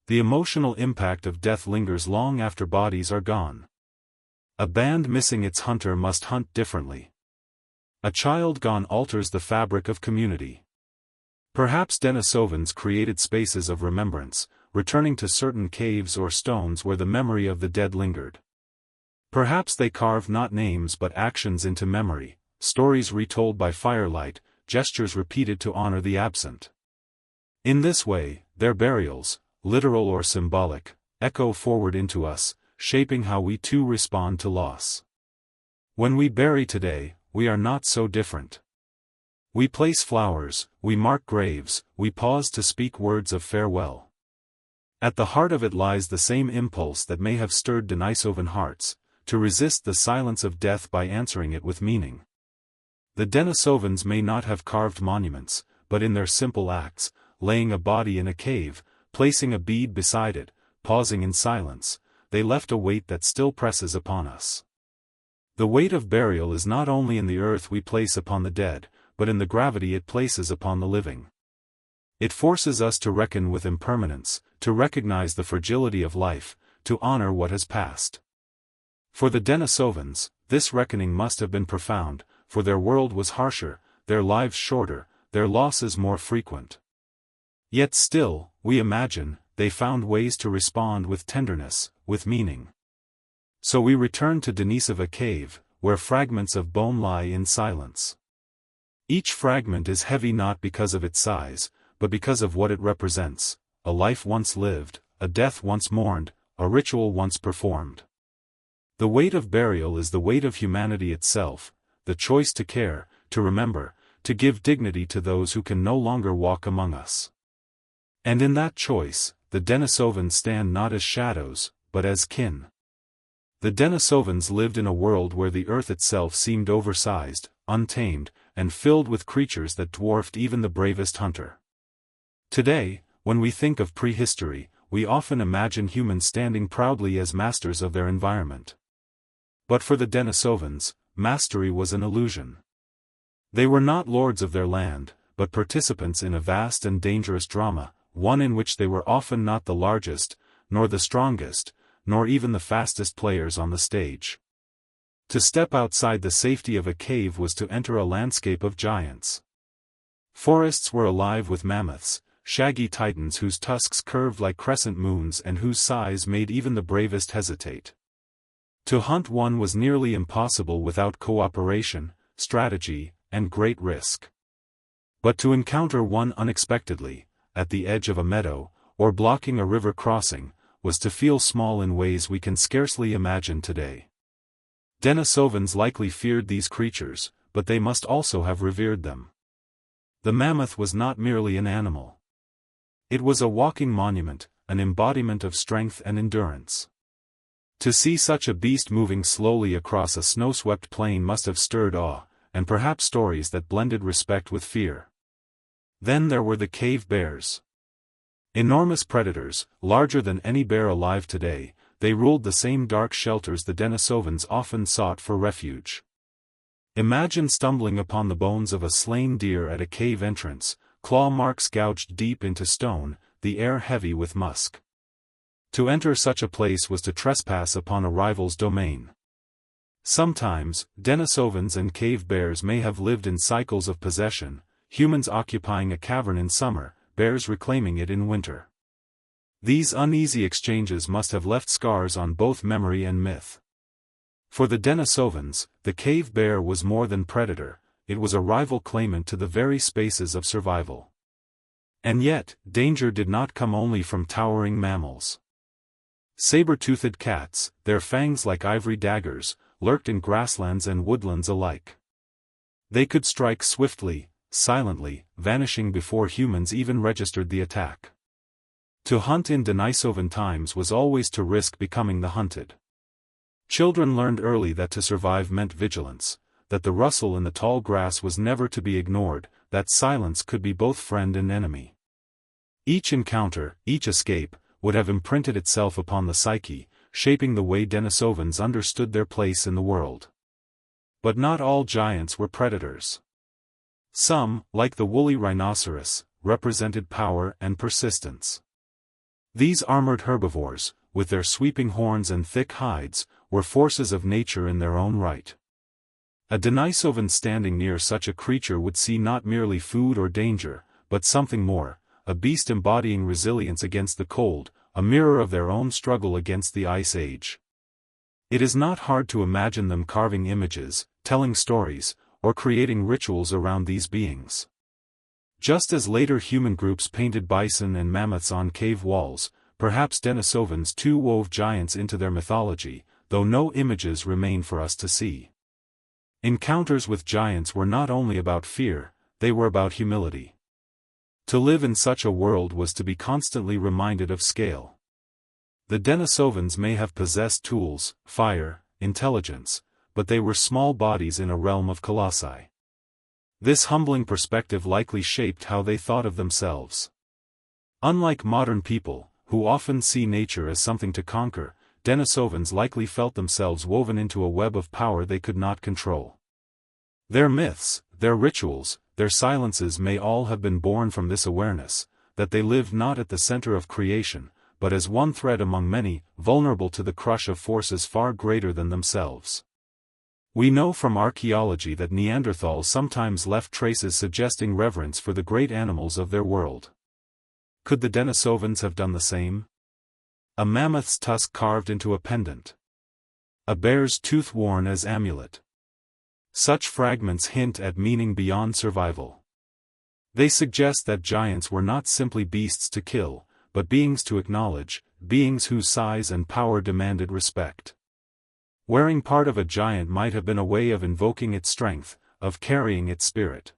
The emotional impact of death lingers long after bodies are gone. A band missing its hunter must hunt differently. A child gone alters the fabric of community. Perhaps Denisovans created spaces of remembrance, returning to certain caves or stones where the memory of the dead lingered. Perhaps they carved not names but actions into memory, stories retold by firelight, gestures repeated to honor the absent. In this way, their burials, literal or symbolic, echo forward into us, shaping how we too respond to loss. When we bury today, we are not so different. We place flowers, we mark graves, we pause to speak words of farewell. At the heart of it lies the same impulse that may have stirred Denisovan hearts, to resist the silence of death by answering it with meaning. The Denisovans may not have carved monuments, but in their simple acts, laying a body in a cave, placing a bead beside it, pausing in silence, they left a weight that still presses upon us. The weight of burial is not only in the earth we place upon the dead, but in the gravity it places upon the living. It forces us to reckon with impermanence, to recognize the fragility of life, to honor what has passed. For the Denisovans, this reckoning must have been profound, for their world was harsher, their lives shorter, their losses more frequent. Yet still, we imagine, they found ways to respond with tenderness, with meaning. So we return to Denisova cave, where fragments of bone lie in silence. Each fragment is heavy not because of its size, but because of what it represents: a life once lived, a death once mourned, a ritual once performed. The weight of burial is the weight of humanity itself, the choice to care, to remember, to give dignity to those who can no longer walk among us. And in that choice, the Denisovans stand not as shadows, but as kin. The Denisovans lived in a world where the earth itself seemed oversized, untamed, and filled with creatures that dwarfed even the bravest hunter. Today, when we think of prehistory, we often imagine humans standing proudly as masters of their environment. But for the Denisovans, mastery was an illusion. They were not lords of their land, but participants in a vast and dangerous drama, one in which they were often not the largest, nor the strongest, nor even the fastest players on the stage. To step outside the safety of a cave was to enter a landscape of giants. Forests were alive with mammoths, shaggy titans whose tusks curved like crescent moons and whose size made even the bravest hesitate. To hunt one was nearly impossible without cooperation, strategy, and great risk. But to encounter one unexpectedly, at the edge of a meadow, or blocking a river crossing, was to feel small in ways we can scarcely imagine today. Denisovans likely feared these creatures, but they must also have revered them. The mammoth was not merely an animal. It was a walking monument, an embodiment of strength and endurance. To see such a beast moving slowly across a snow-swept plain must have stirred awe, and perhaps stories that blended respect with fear. Then there were the cave bears. Enormous predators, larger than any bear alive today, they ruled the same dark shelters the Denisovans often sought for refuge. Imagine stumbling upon the bones of a slain deer at a cave entrance, claw marks gouged deep into stone, the air heavy with musk. To enter such a place was to trespass upon a rival's domain. Sometimes, Denisovans and cave bears may have lived in cycles of possession, humans occupying a cavern in summer, bears reclaiming it in winter. These uneasy exchanges must have left scars on both memory and myth. For the Denisovans, the cave bear was more than predator, it was a rival claimant to the very spaces of survival. And yet, danger did not come only from towering mammals. Saber-toothed cats, their fangs like ivory daggers, lurked in grasslands and woodlands alike. They could strike swiftly, silently, vanishing before humans even registered the attack. To hunt in Denisovan times was always to risk becoming the hunted. Children learned early that to survive meant vigilance, that the rustle in the tall grass was never to be ignored, that silence could be both friend and enemy. Each encounter, each escape, would have imprinted itself upon the psyche, shaping the way Denisovans understood their place in the world. But not all giants were predators. Some, like the woolly rhinoceros, represented power and persistence. These armored herbivores, with their sweeping horns and thick hides, were forces of nature in their own right. A Denisovan standing near such a creature would see not merely food or danger, but something more, a beast embodying resilience against the cold, a mirror of their own struggle against the ice age. It is not hard to imagine them carving images, telling stories, or creating rituals around these beings. Just as later human groups painted bison and mammoths on cave walls, perhaps Denisovans too wove giants into their mythology, though no images remain for us to see. Encounters with giants were not only about fear, they were about humility. To live in such a world was to be constantly reminded of scale. The Denisovans may have possessed tools, fire, intelligence, but they were small bodies in a realm of colossi. This humbling perspective likely shaped how they thought of themselves. Unlike modern people, who often see nature as something to conquer, Denisovans likely felt themselves woven into a web of power they could not control. Their myths, their rituals, their silences may all have been born from this awareness, that they lived not at the center of creation, but as one thread among many, vulnerable to the crush of forces far greater than themselves. We know from archaeology that Neanderthals sometimes left traces suggesting reverence for the great animals of their world. Could the Denisovans have done the same? A mammoth's tusk carved into a pendant. A bear's tooth worn as amulet. Such fragments hint at meaning beyond survival. They suggest that giants were not simply beasts to kill, but beings to acknowledge, beings whose size and power demanded respect. Wearing part of a giant might have been a way of invoking its strength, of carrying its spirit.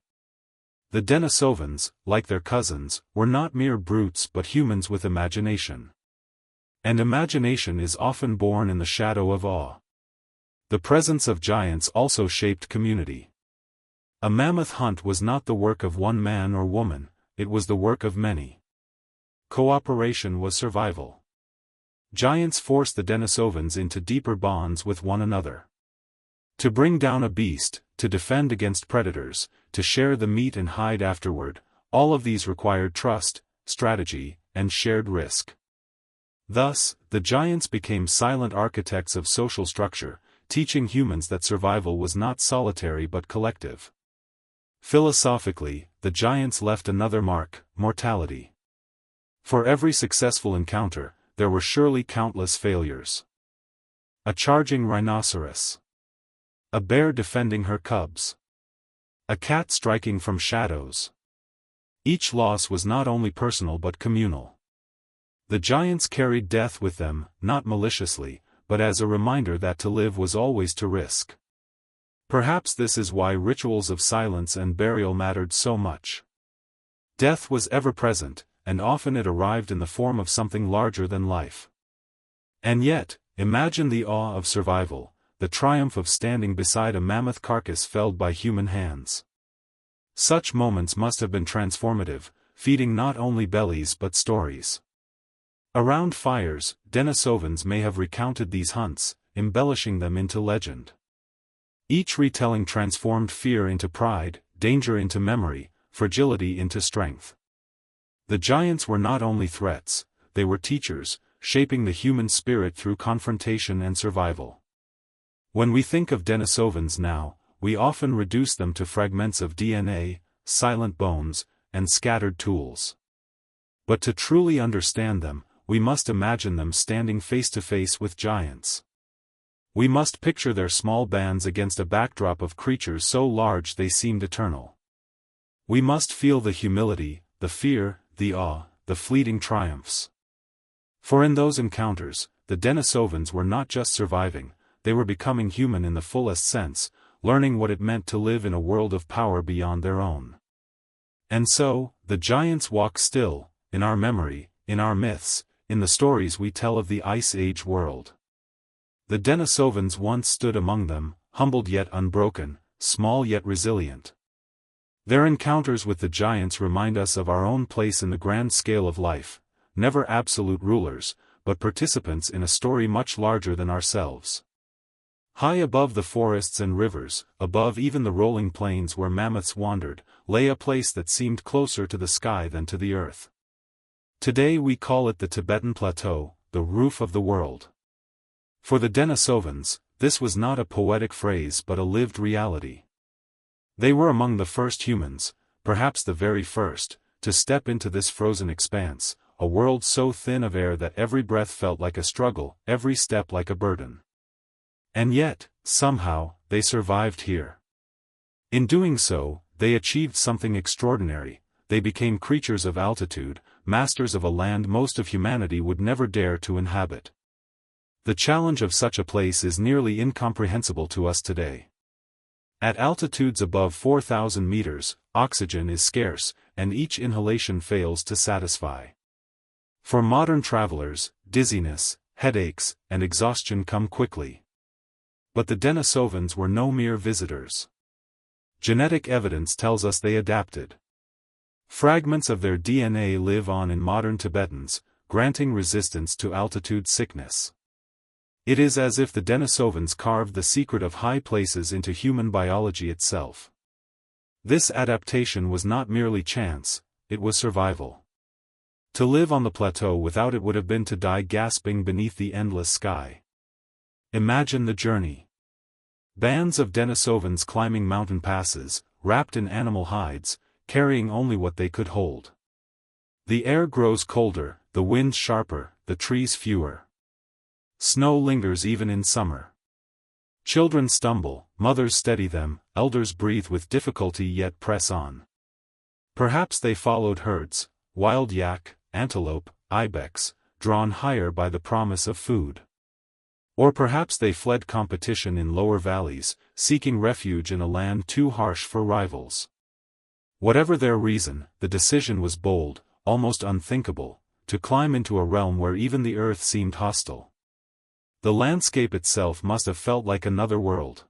The Denisovans, like their cousins, were not mere brutes but humans with imagination. And imagination is often born in the shadow of awe. The presence of giants also shaped community. A mammoth hunt was not the work of one man or woman, it was the work of many. Cooperation was survival. Giants forced the Denisovans into deeper bonds with one another. To bring down a beast, to defend against predators, to share the meat and hide afterward, all of these required trust, strategy, and shared risk. Thus, the giants became silent architects of social structure, teaching humans that survival was not solitary but collective. Philosophically, the giants left another mark, mortality. For every successful encounter, there were surely countless failures. A charging rhinoceros. A bear defending her cubs. A cat striking from shadows. Each loss was not only personal but communal. The giants carried death with them, not maliciously, but as a reminder that to live was always to risk. Perhaps this is why rituals of silence and burial mattered so much. Death was ever present, and often it arrived in the form of something larger than life. And yet, imagine the awe of survival, the triumph of standing beside a mammoth carcass felled by human hands. Such moments must have been transformative, feeding not only bellies but stories. Around fires, Denisovans may have recounted these hunts, embellishing them into legend. Each retelling transformed fear into pride, danger into memory, fragility into strength. The giants were not only threats, they were teachers, shaping the human spirit through confrontation and survival. When we think of Denisovans now, we often reduce them to fragments of DNA, silent bones, and scattered tools. But to truly understand them, we must imagine them standing face to face with giants. We must picture their small bands against a backdrop of creatures so large they seemed eternal. We must feel the humility, the fear, the awe, the fleeting triumphs. For in those encounters, the Denisovans were not just surviving, they were becoming human in the fullest sense, learning what it meant to live in a world of power beyond their own. And so, the giants walk still, in our memory, in our myths, in the stories we tell of the Ice Age world. The Denisovans once stood among them, humbled yet unbroken, small yet resilient. Their encounters with the giants remind us of our own place in the grand scale of life, never absolute rulers, but participants in a story much larger than ourselves. High above the forests and rivers, above even the rolling plains where mammoths wandered, lay a place that seemed closer to the sky than to the earth. Today we call it the Tibetan Plateau, the roof of the world. For the Denisovans, this was not a poetic phrase but a lived reality. They were among the first humans, perhaps the very first, to step into this frozen expanse, a world so thin of air that every breath felt like a struggle, every step like a burden. And yet, somehow, they survived here. In doing so, they achieved something extraordinary. they became creatures of altitude, masters of a land most of humanity would never dare to inhabit. The challenge of such a place is nearly incomprehensible to us today. At altitudes above 4,000 meters, oxygen is scarce, and each inhalation fails to satisfy. For modern travelers, dizziness, headaches, and exhaustion come quickly. But the Denisovans were no mere visitors. Genetic evidence tells us they adapted. Fragments of their DNA live on in modern Tibetans, granting resistance to altitude sickness. It is as if the Denisovans carved the secret of high places into human biology itself. This adaptation was not merely chance, it was survival. To live on the plateau without it would have been to die gasping beneath the endless sky. Imagine the journey. Bands of Denisovans climbing mountain passes, wrapped in animal hides, carrying only what they could hold. The air grows colder, the winds sharper, the trees fewer. Snow lingers even in summer. Children stumble, mothers steady them, elders breathe with difficulty yet press on. Perhaps they followed herds, wild yak, antelope, ibex, drawn higher by the promise of food. Or perhaps they fled competition in lower valleys, seeking refuge in a land too harsh for rivals. Whatever their reason, the decision was bold, almost unthinkable, to climb into a realm where even the earth seemed hostile. The landscape itself must have felt like another world.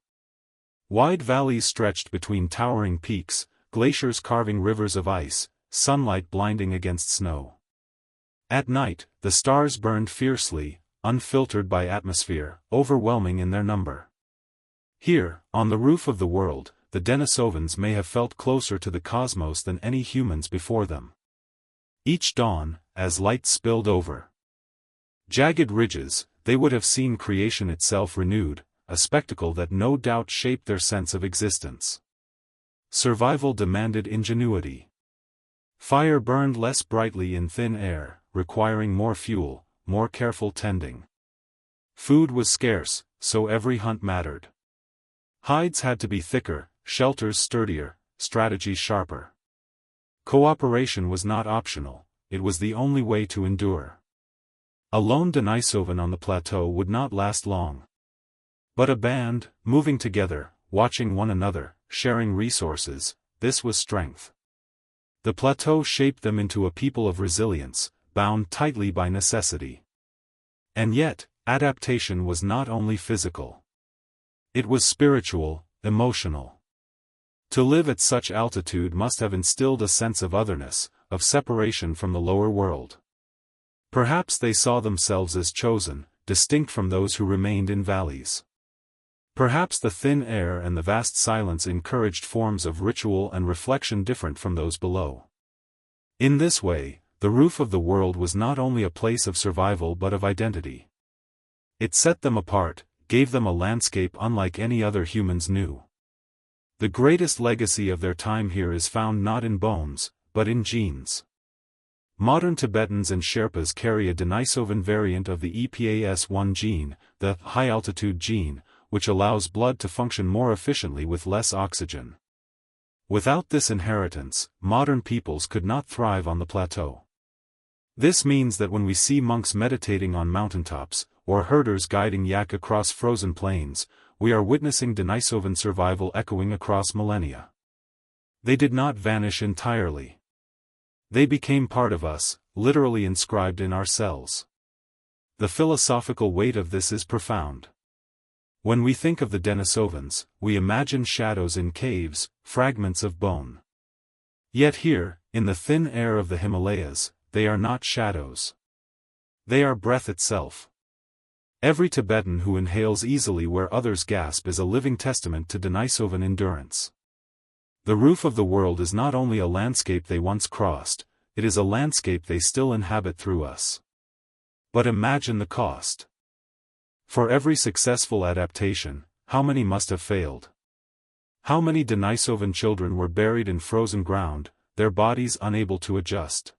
Wide valleys stretched between towering peaks, glaciers carving rivers of ice, sunlight blinding against snow. At night, the stars burned fiercely, unfiltered by atmosphere, overwhelming in their number. Here, on the roof of the world, the Denisovans may have felt closer to the cosmos than any humans before them. Each dawn, as light spilled over jagged ridges, they would have seen creation itself renewed, a spectacle that no doubt shaped their sense of existence. Survival demanded ingenuity. Fire burned less brightly in thin air, requiring more fuel, more careful tending. Food was scarce, so every hunt mattered. Hides had to be thicker, shelters sturdier, strategies sharper. Cooperation was not optional, it was the only way to endure. A lone Denisovan on the plateau would not last long. But a band, moving together, watching one another, sharing resources, this was strength. The plateau shaped them into a people of resilience, bound tightly by necessity. And yet, adaptation was not only physical. It was spiritual, emotional. To live at such altitude must have instilled a sense of otherness, of separation from the lower world. Perhaps they saw themselves as chosen, distinct from those who remained in valleys. Perhaps the thin air and the vast silence encouraged forms of ritual and reflection different from those below. In this way, the roof of the world was not only a place of survival but of identity. It set them apart, gave them a landscape unlike any other humans knew. The greatest legacy of their time here is found not in bones, but in genes. Modern Tibetans and Sherpas carry a Denisovan variant of the EPAS1 gene, the high-altitude gene, which allows blood to function more efficiently with less oxygen. Without this inheritance, modern peoples could not thrive on the plateau. This means that when we see monks meditating on mountaintops, or herders guiding yak across frozen plains, we are witnessing Denisovan survival echoing across millennia. They did not vanish entirely. They became part of us, literally inscribed in our cells. The philosophical weight of this is profound. When we think of the Denisovans, we imagine shadows in caves, fragments of bone. Yet here, in the thin air of the Himalayas, they are not shadows. They are breath itself. Every Tibetan who inhales easily where others gasp is a living testament to Denisovan endurance. The roof of the world is not only a landscape they once crossed, it is a landscape they still inhabit through us. But imagine the cost. For every successful adaptation, how many must have failed? How many Denisovan children were buried in frozen ground, their bodies unable to adjust?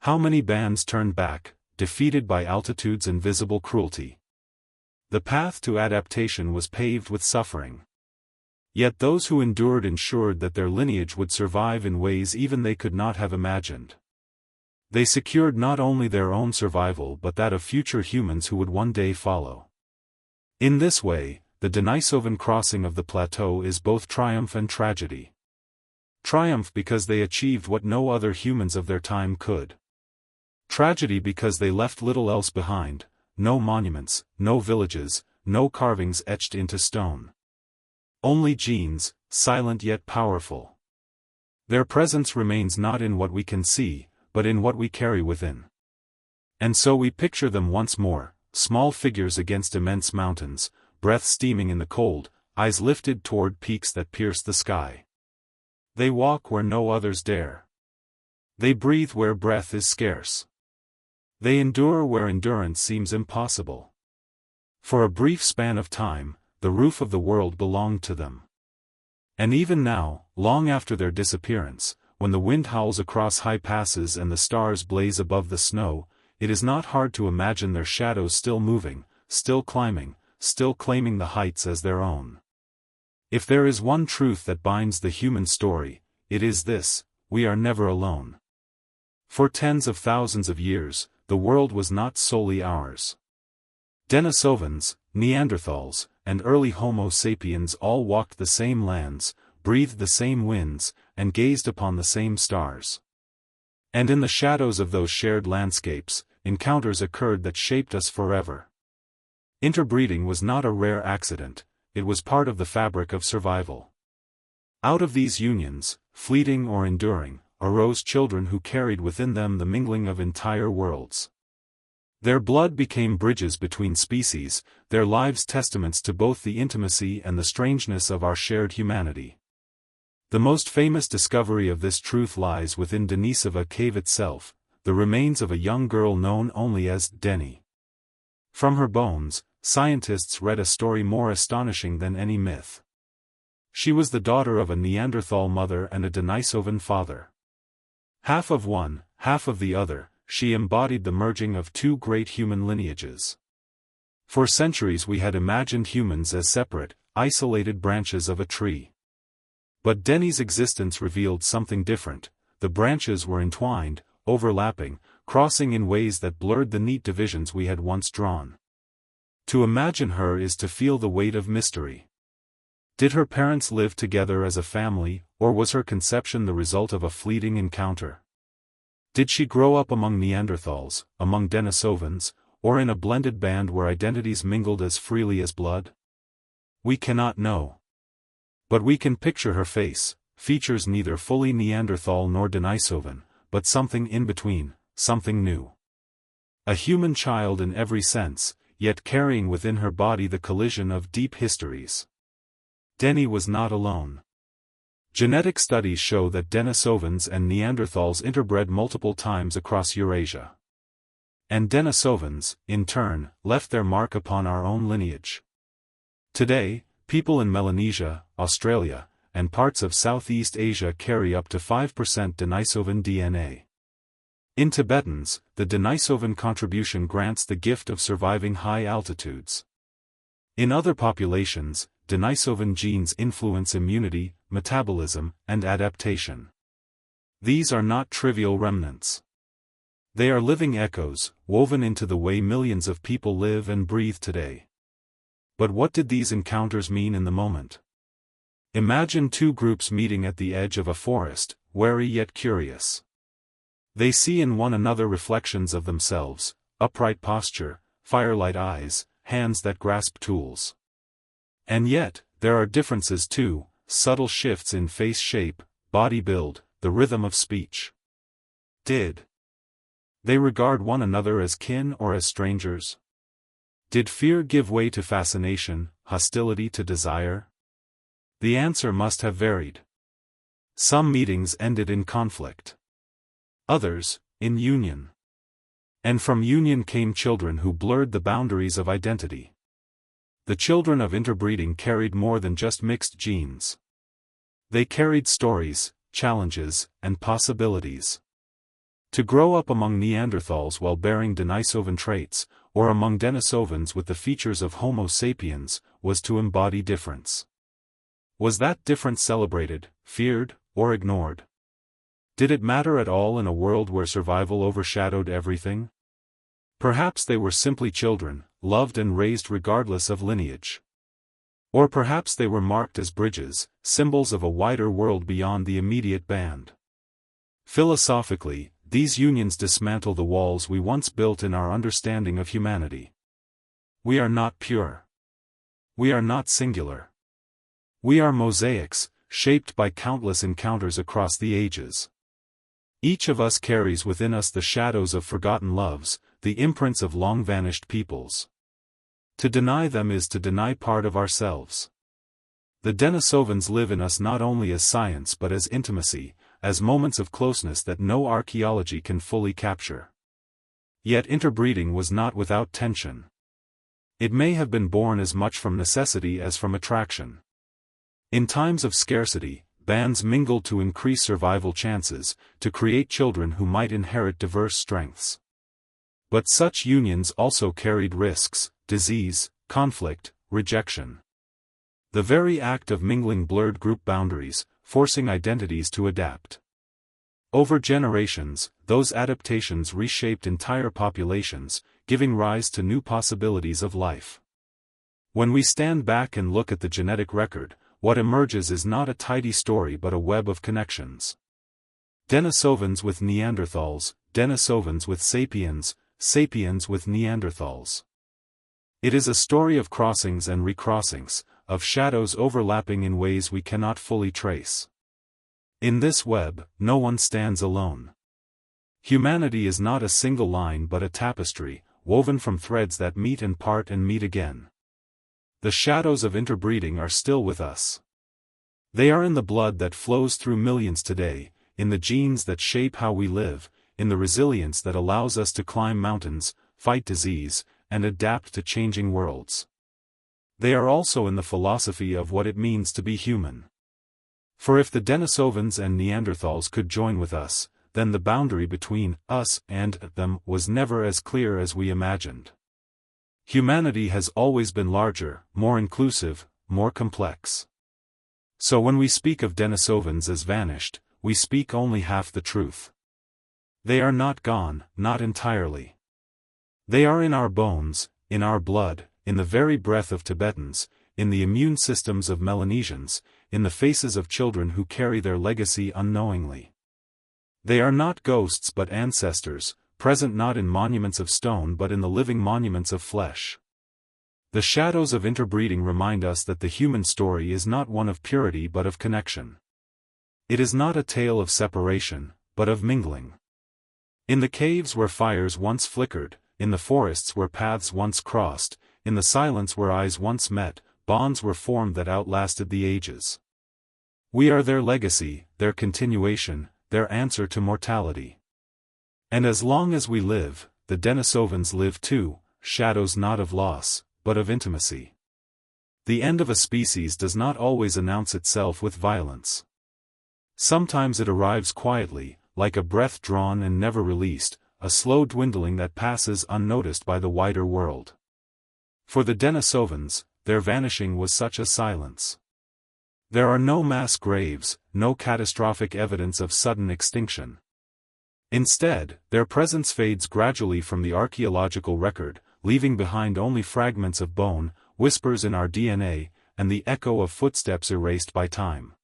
How many bands turned back, defeated by altitude's invisible cruelty? The path to adaptation was paved with suffering. Yet those who endured ensured that their lineage would survive in ways even they could not have imagined. They secured not only their own survival but that of future humans who would one day follow. In this way, the Denisovan crossing of the plateau is both triumph and tragedy. Triumph because they achieved what no other humans of their time could. Tragedy because they left little else behind, no monuments, no villages, no carvings etched into stone. Only genes, silent yet powerful. Their presence remains not in what we can see, but in what we carry within. And so we picture them once more, small figures against immense mountains, breath steaming in the cold, eyes lifted toward peaks that pierce the sky. They walk where no others dare. They breathe where breath is scarce. They endure where endurance seems impossible. For a brief span of time, the roof of the world belonged to them. And even now, long after their disappearance, when the wind howls across high passes and the stars blaze above the snow, it is not hard to imagine their shadows still moving, still climbing, still claiming the heights as their own. If there is one truth that binds the human story, it is this: we are never alone. For tens of thousands of years, the world was not solely ours. Denisovans, Neanderthals, and early Homo sapiens all walked the same lands, breathed the same winds, and gazed upon the same stars. And in the shadows of those shared landscapes, encounters occurred that shaped us forever. Interbreeding was not a rare accident, it was part of the fabric of survival. Out of these unions, fleeting or enduring, arose children who carried within them the mingling of entire worlds. Their blood became bridges between species, their lives testaments to both the intimacy and the strangeness of our shared humanity. The most famous discovery of this truth lies within Denisova cave itself, the remains of a young girl known only as Deni. From her bones, scientists read a story more astonishing than any myth. She was the daughter of a Neanderthal mother and a Denisovan father. Half of one, half of the other, she embodied the merging of two great human lineages. For centuries we had imagined humans as separate, isolated branches of a tree. But Deni's existence revealed something different: the branches were entwined, overlapping, crossing in ways that blurred the neat divisions we had once drawn. To imagine her is to feel the weight of mystery. Did her parents live together as a family, or was her conception the result of a fleeting encounter? Did she grow up among Neanderthals, among Denisovans, or in a blended band where identities mingled as freely as blood? We cannot know. But we can picture her face, features neither fully Neanderthal nor Denisovan, but something in between, something new. A human child in every sense, yet carrying within her body the collision of deep histories. Deni was not alone. Genetic studies show that Denisovans and Neanderthals interbred multiple times across Eurasia. And Denisovans, in turn, left their mark upon our own lineage. Today, people in Melanesia, Australia, and parts of Southeast Asia carry up to 5% Denisovan DNA. In Tibetans, the Denisovan contribution grants the gift of surviving high altitudes. In other populations, Denisovan genes influence immunity, metabolism, and adaptation. These are not trivial remnants. They are living echoes, woven into the way millions of people live and breathe today. But what did these encounters mean in the moment? Imagine two groups meeting at the edge of a forest, wary yet curious. They see in one another reflections of themselves: upright posture, firelight eyes, hands that grasp tools. And yet, there are differences too, subtle shifts in face shape, body build, the rhythm of speech. Did they regard one another as kin or as strangers? Did fear give way to fascination, hostility to desire? The answer must have varied. Some meetings ended in conflict. Others, in union. And from union came children who blurred the boundaries of identity. The children of interbreeding carried more than just mixed genes. They carried stories, challenges, and possibilities. To grow up among Neanderthals while bearing Denisovan traits, or among Denisovans with the features of Homo sapiens, was to embody difference. Was that difference celebrated, feared, or ignored? Did it matter at all in a world where survival overshadowed everything? Perhaps they were simply children, loved and raised regardless of lineage. Or perhaps they were marked as bridges, symbols of a wider world beyond the immediate band. Philosophically, these unions dismantle the walls we once built in our understanding of humanity. We are not pure. We are not singular. We are mosaics, shaped by countless encounters across the ages. Each of us carries within us the shadows of forgotten loves, the imprints of long-vanished peoples. To deny them is to deny part of ourselves. The Denisovans live in us not only as science but as intimacy, as moments of closeness that no archaeology can fully capture. Yet interbreeding was not without tension. It may have been born as much from necessity as from attraction. In times of scarcity, bands mingled to increase survival chances, to create children who might inherit diverse strengths. But such unions also carried risks: disease, conflict, rejection. The very act of mingling blurred group boundaries, forcing identities to adapt. Over generations, those adaptations reshaped entire populations, giving rise to new possibilities of life. When we stand back and look at the genetic record, what emerges is not a tidy story but a web of connections. Denisovans with Neanderthals, Denisovans with Sapiens, Sapiens with Neanderthals. It is a story of crossings and recrossings, of shadows overlapping in ways we cannot fully trace. In this web, no one stands alone. Humanity is not a single line but a tapestry, woven from threads that meet and part and meet again. The shadows of interbreeding are still with us. They are in the blood that flows through millions today, in the genes that shape how we live, in the resilience that allows us to climb mountains, fight disease, and adapt to changing worlds. They are also in the philosophy of what it means to be human. For if the Denisovans and Neanderthals could join with us, then the boundary between us and them was never as clear as we imagined. Humanity has always been larger, more inclusive, more complex. So when we speak of Denisovans as vanished, we speak only half the truth. They are not gone, not entirely. They are in our bones, in our blood, in the very breath of Tibetans, in the immune systems of Melanesians, in the faces of children who carry their legacy unknowingly. They are not ghosts but ancestors, present not in monuments of stone but in the living monuments of flesh. The shadows of interbreeding remind us that the human story is not one of purity but of connection. It is not a tale of separation, but of mingling. In the caves where fires once flickered, in the forests where paths once crossed, in the silence where eyes once met, bonds were formed that outlasted the ages. We are their legacy, their continuation, their answer to mortality. And as long as we live, the Denisovans live too, shadows not of loss, but of intimacy. The end of a species does not always announce itself with violence. Sometimes it arrives quietly, like a breath drawn and never released, a slow dwindling that passes unnoticed by the wider world. For the Denisovans, their vanishing was such a silence. There are no mass graves, no catastrophic evidence of sudden extinction. Instead, their presence fades gradually from the archaeological record, leaving behind only fragments of bone, whispers in our DNA, and the echo of footsteps erased by time.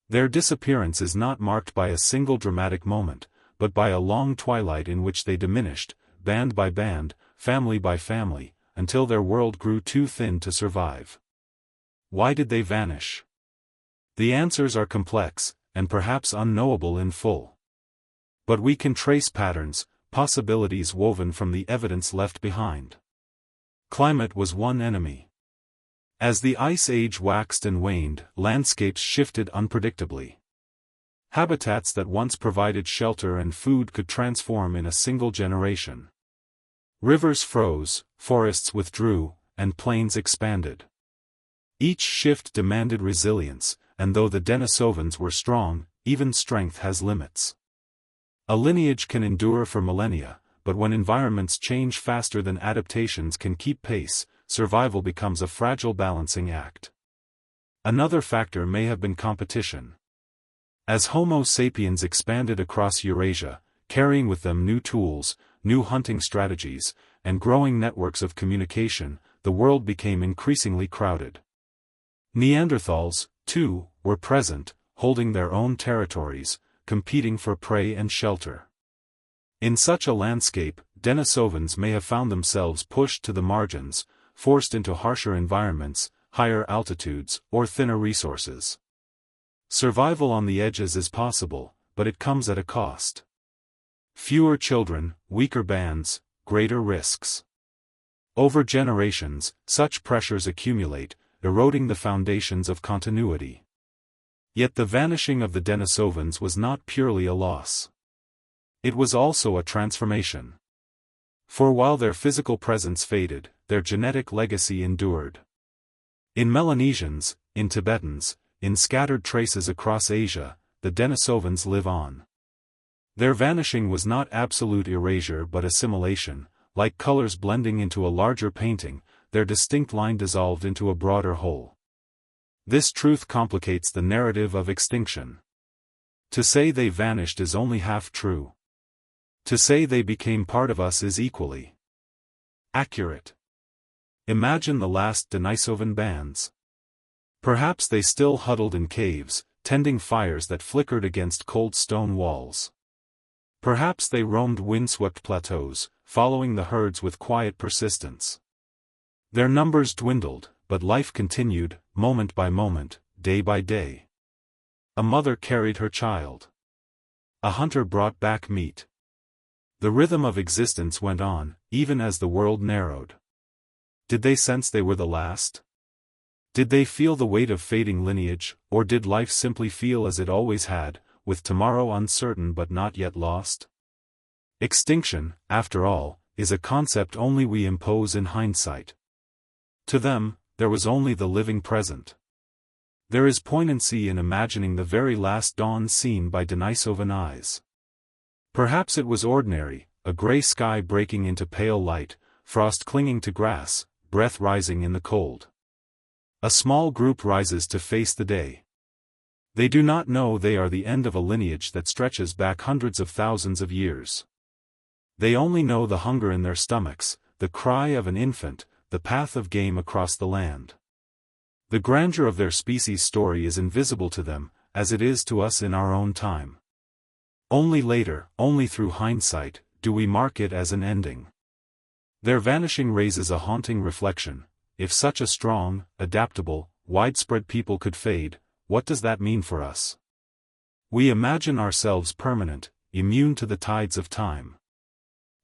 Their disappearance is not marked by a single dramatic moment, but by a long twilight in which they diminished, band by band, family by family, until their world grew too thin to survive. Why did they vanish? The answers are complex, and perhaps unknowable in full. But we can trace patterns, possibilities woven from the evidence left behind. Climate was one enemy. As the ice age waxed and waned, landscapes shifted unpredictably. Habitats that once provided shelter and food could transform in a single generation. Rivers froze, forests withdrew, and plains expanded. Each shift demanded resilience, and though the Denisovans were strong, even strength has limits. A lineage can endure for millennia, but when environments change faster than adaptations can keep pace, survival becomes a fragile balancing act. Another factor may have been competition. As Homo sapiens expanded across Eurasia, carrying with them new tools, new hunting strategies, and growing networks of communication, the world became increasingly crowded. Neanderthals, too, were present, holding their own territories, competing for prey and shelter. In such a landscape, Denisovans may have found themselves pushed to the margins, forced into harsher environments, higher altitudes, or thinner resources. Survival on the edges is possible, but it comes at a cost. Fewer children, weaker bands, greater risks. Over generations, such pressures accumulate, eroding the foundations of continuity. Yet the vanishing of the Denisovans was not purely a loss. It was also a transformation. For while their physical presence faded, their genetic legacy endured. In Melanesians, in Tibetans, in scattered traces across Asia, the Denisovans live on. Their vanishing was not absolute erasure but assimilation, like colors blending into a larger painting, their distinct line dissolved into a broader whole. This truth complicates the narrative of extinction. To say they vanished is only half true. To say they became part of us is equally accurate. Imagine the last Denisovan bands. Perhaps they still huddled in caves, tending fires that flickered against cold stone walls. Perhaps they roamed windswept plateaus, following the herds with quiet persistence. Their numbers dwindled, but life continued, moment by moment, day by day. A mother carried her child. A hunter brought back meat. The rhythm of existence went on, even as the world narrowed. Did they sense they were the last? Did they feel the weight of fading lineage, or did life simply feel as it always had, with tomorrow uncertain but not yet lost? Extinction, after all, is a concept only we impose in hindsight. To them, there was only the living present. There is poignancy in imagining the very last dawn seen by Denisovan eyes. Perhaps it was ordinary, a gray sky breaking into pale light, frost clinging to grass, breath rising in the cold. A small group rises to face the day. They do not know they are the end of a lineage that stretches back hundreds of thousands of years. They only know the hunger in their stomachs, the cry of an infant, the path of game across the land. The grandeur of their species' story is invisible to them, as it is to us in our own time. Only later, only through hindsight, do we mark it as an ending. Their vanishing raises a haunting reflection. If such a strong, adaptable, widespread people could fade, what does that mean for us? We imagine ourselves permanent, immune to the tides of time.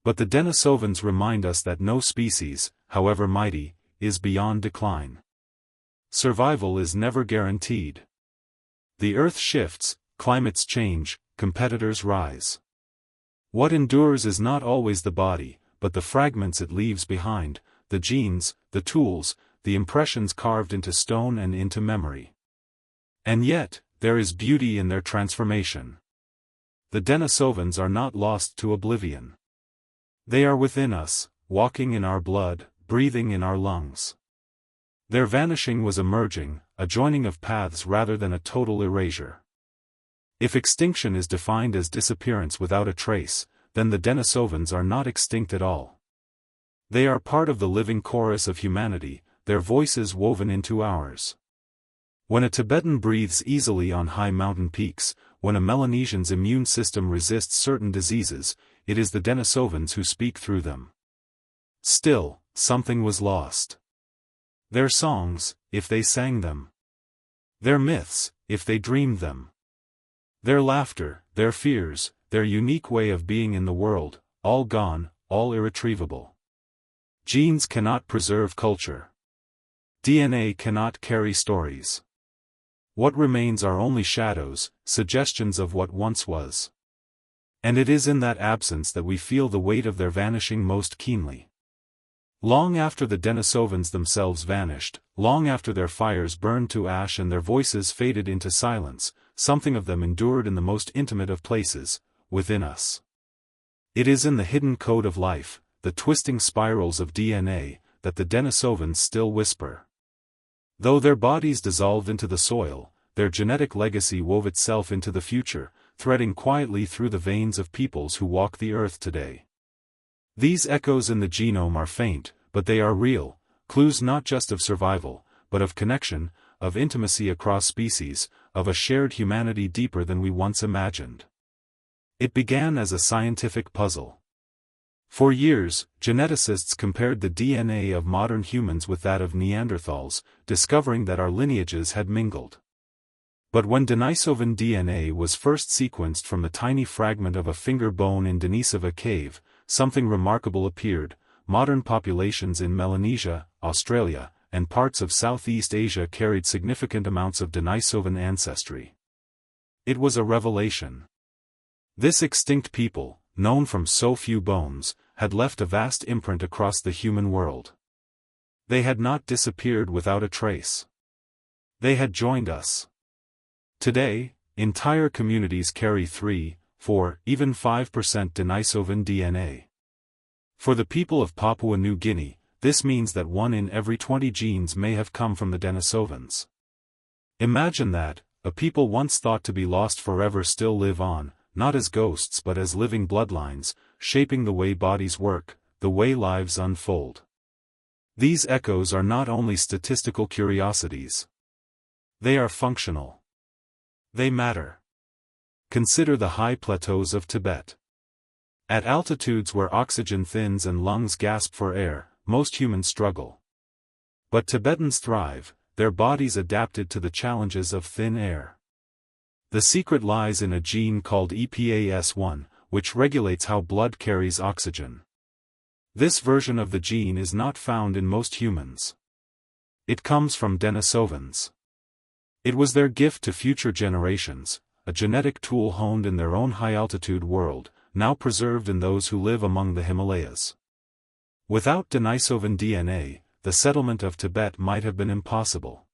But the Denisovans remind us that no species, however mighty, is beyond decline. Survival is never guaranteed. The earth shifts, climates change, competitors rise. What endures is not always the body, but the fragments it leaves behind, the genes, the tools, the impressions carved into stone and into memory. And yet, there is beauty in their transformation. The Denisovans are not lost to oblivion. They are within us, walking in our blood, breathing in our lungs. Their vanishing was a merging, a joining of paths rather than a total erasure. If extinction is defined as disappearance without a trace, then the Denisovans are not extinct at all. They are part of the living chorus of humanity, their voices woven into ours. When a Tibetan breathes easily on high mountain peaks, when a Melanesian's immune system resists certain diseases, it is the Denisovans who speak through them. Still, something was lost. Their songs, if they sang them. Their myths, if they dreamed them. Their laughter, their fears, their unique way of being in the world, all gone, all irretrievable. Genes cannot preserve culture. DNA cannot carry stories. What remains are only shadows, suggestions of what once was. And it is in that absence that we feel the weight of their vanishing most keenly. Long after the Denisovans themselves vanished, long after their fires burned to ash and their voices faded into silence, something of them endured in the most intimate of places, within us. It is in the hidden code of life, the twisting spirals of DNA, that the Denisovans still whisper. Though their bodies dissolved into the soil, their genetic legacy wove itself into the future, threading quietly through the veins of peoples who walk the earth today. These echoes in the genome are faint, but they are real, clues not just of survival, but of connection, of intimacy across species, of a shared humanity deeper than we once imagined. It began as a scientific puzzle. For years, geneticists compared the DNA of modern humans with that of Neanderthals, discovering that our lineages had mingled. But when Denisovan DNA was first sequenced from the tiny fragment of a finger bone in Denisova cave, something remarkable appeared. Modern populations in Melanesia, Australia, and parts of Southeast Asia carried significant amounts of Denisovan ancestry. It was a revelation. This extinct people, known from so few bones, had left a vast imprint across the human world. They had not disappeared without a trace. They had joined us. Today, entire communities carry 3, 4, even 5% Denisovan DNA. For the people of Papua New Guinea, this means that 1 in every 20 genes may have come from the Denisovans. Imagine that, a people once thought to be lost forever still live on, not as ghosts but as living bloodlines, shaping the way bodies work, the way lives unfold. These echoes are not only statistical curiosities. They are functional. They matter. Consider the high plateaus of Tibet. At altitudes where oxygen thins and lungs gasp for air, most humans struggle. But Tibetans thrive, their bodies adapted to the challenges of thin air. The secret lies in a gene called EPAS1, which regulates how blood carries oxygen. This version of the gene is not found in most humans. It comes from Denisovans. It was their gift to future generations, a genetic tool honed in their own high-altitude world, now preserved in those who live among the Himalayas. Without Denisovan DNA, the settlement of Tibet might have been impossible.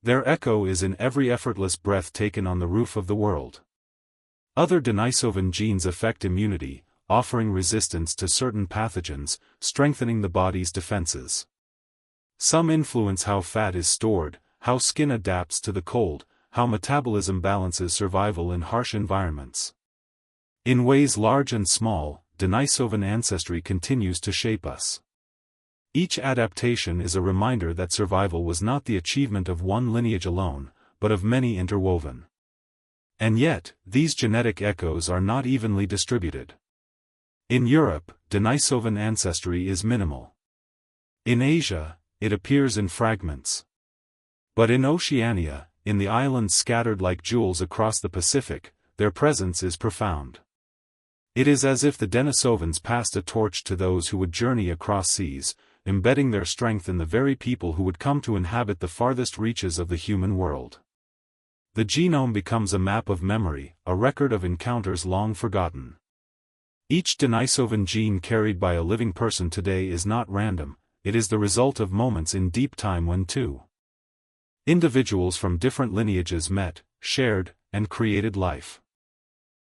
Their echo is in every effortless breath taken on the roof of the world. Other Denisovan genes affect immunity, offering resistance to certain pathogens, strengthening the body's defenses. Some influence how fat is stored, how skin adapts to the cold, how metabolism balances survival in harsh environments. In ways large and small, Denisovan ancestry continues to shape us. Each adaptation is a reminder that survival was not the achievement of one lineage alone, but of many interwoven. And yet, these genetic echoes are not evenly distributed. In Europe, Denisovan ancestry is minimal. In Asia, it appears in fragments. But in Oceania, in the islands scattered like jewels across the Pacific, their presence is profound. It is as if the Denisovans passed a torch to those who would journey across seas, embedding their strength in the very people who would come to inhabit the farthest reaches of the human world. The genome becomes a map of memory, a record of encounters long forgotten. Each Denisovan gene carried by a living person today is not random, it is the result of moments in deep time when two individuals from different lineages met, shared, and created life.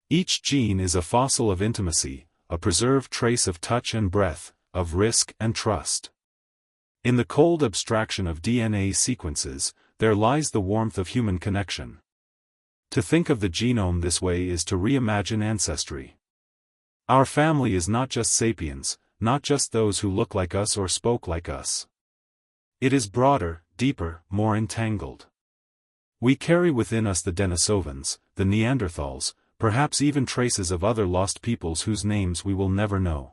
Each gene is a fossil of intimacy, a preserved trace of touch and breath, of risk and trust. In the cold abstraction of DNA sequences, there lies the warmth of human connection. To think of the genome this way is to reimagine ancestry. Our family is not just sapiens, not just those who look like us or spoke like us. It is broader, deeper, more entangled. We carry within us the Denisovans, the Neanderthals, perhaps even traces of other lost peoples whose names we will never know.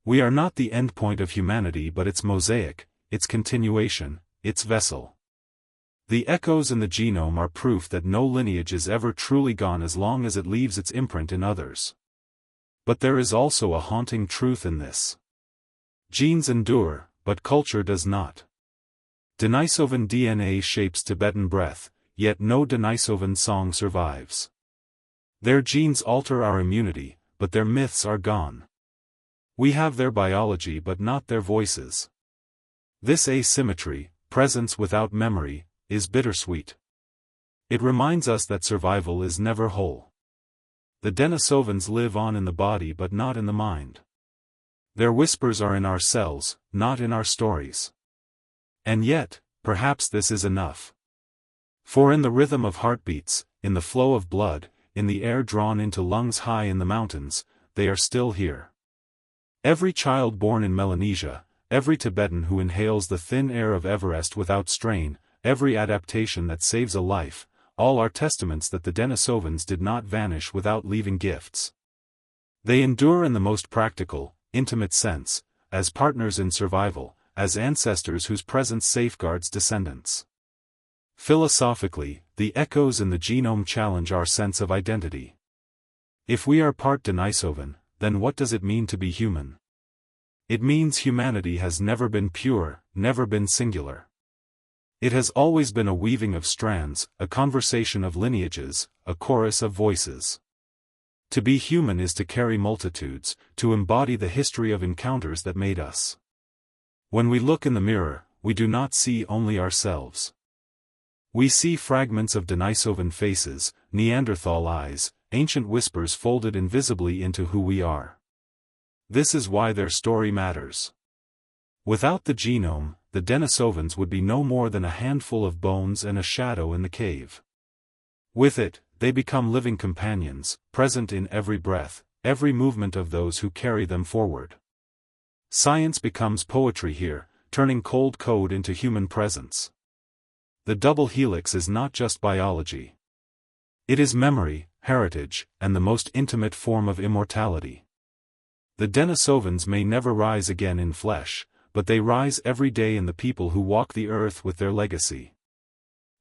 We are not the endpoint of humanity but its mosaic, its continuation, its vessel. The echoes in the genome are proof that no lineage is ever truly gone as long as it leaves its imprint in others. But there is also a haunting truth in this. Genes endure, but culture does not. Denisovan DNA shapes Tibetan breath, yet no Denisovan song survives. Their genes alter our immunity, but their myths are gone. We have their biology but not their voices. This asymmetry, presence without memory, is bittersweet. It reminds us that survival is never whole. The Denisovans live on in the body but not in the mind. Their whispers are in our cells, not in our stories. And yet, perhaps this is enough. For in the rhythm of heartbeats, in the flow of blood, in the air drawn into lungs high in the mountains, they are still here. Every child born in Melanesia, every Tibetan who inhales the thin air of Everest without strain, every adaptation that saves a life, all are testaments that the Denisovans did not vanish without leaving gifts. They endure in the most practical, intimate sense, as partners in survival, as ancestors whose presence safeguards descendants. Philosophically, the echoes in the genome challenge our sense of identity. If we are part Denisovan, then what does it mean to be human? It means humanity has never been pure, never been singular. It has always been a weaving of strands, a conversation of lineages, a chorus of voices. To be human is to carry multitudes, to embody the history of encounters that made us. When we look in the mirror, we do not see only ourselves. We see fragments of Denisovan faces, Neanderthal eyes, ancient whispers folded invisibly into who we are. This is why their story matters. Without the genome, the Denisovans would be no more than a handful of bones and a shadow in the cave. With it, they become living companions, present in every breath, every movement of those who carry them forward. Science becomes poetry here, turning cold code into human presence. The double helix is not just biology. It is memory, heritage, and the most intimate form of immortality. The Denisovans may never rise again in flesh, but they rise every day in the people who walk the earth with their legacy.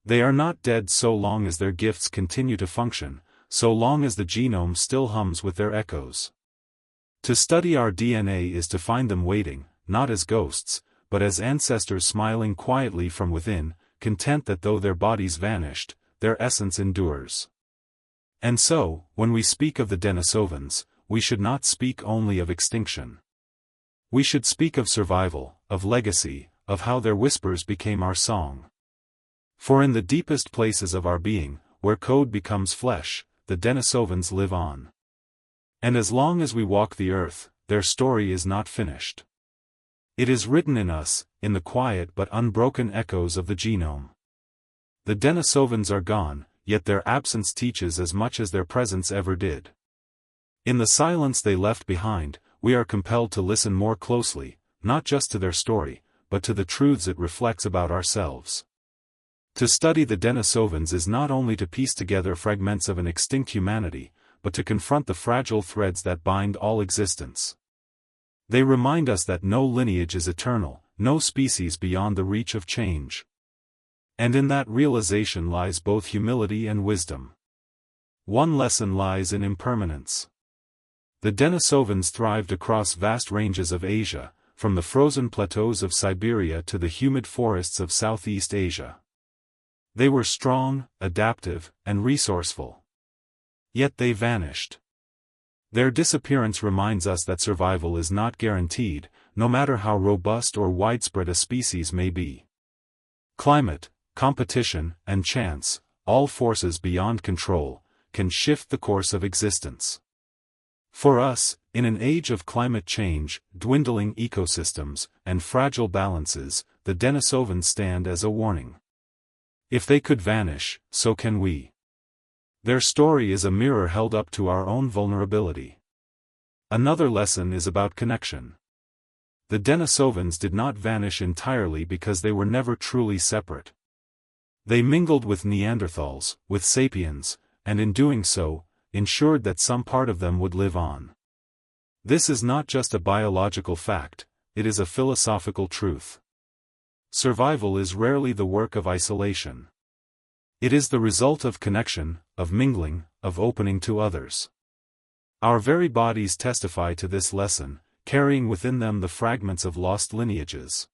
They are not dead so long as their gifts continue to function, so long as the genome still hums with their echoes. To study our DNA is to find them waiting, not as ghosts, but as ancestors smiling quietly from within, content that though their bodies vanished, their essence endures. And so, when we speak of the Denisovans, we should not speak only of extinction. We should speak of survival, of legacy, of how their whispers became our song. For in the deepest places of our being, where code becomes flesh, the Denisovans live on. And as long as we walk the earth, their story is not finished. It is written in us, in the quiet but unbroken echoes of the genome. The Denisovans are gone, yet their absence teaches as much as their presence ever did. In the silence they left behind, we are compelled to listen more closely, not just to their story, but to the truths it reflects about ourselves. To study the Denisovans is not only to piece together fragments of an extinct humanity, but to confront the fragile threads that bind all existence. They remind us that no lineage is eternal, no species beyond the reach of change. And in that realization lies both humility and wisdom. One lesson lies in impermanence. The Denisovans thrived across vast ranges of Asia, from the frozen plateaus of Siberia to the humid forests of Southeast Asia. They were strong, adaptive, and resourceful. Yet they vanished. Their disappearance reminds us that survival is not guaranteed, no matter how robust or widespread a species may be. Climate, competition, and chance, all forces beyond control, can shift the course of existence. For us, in an age of climate change, dwindling ecosystems, and fragile balances, the Denisovans stand as a warning. If they could vanish, so can we. Their story is a mirror held up to our own vulnerability. Another lesson is about connection. The Denisovans did not vanish entirely because they were never truly separate. They mingled with Neanderthals, with Sapiens, and in doing so, ensured that some part of them would live on. This is not just a biological fact, it is a philosophical truth. Survival is rarely the work of isolation. It is the result of connection, of mingling, of opening to others. Our very bodies testify to this lesson, carrying within them the fragments of lost lineages.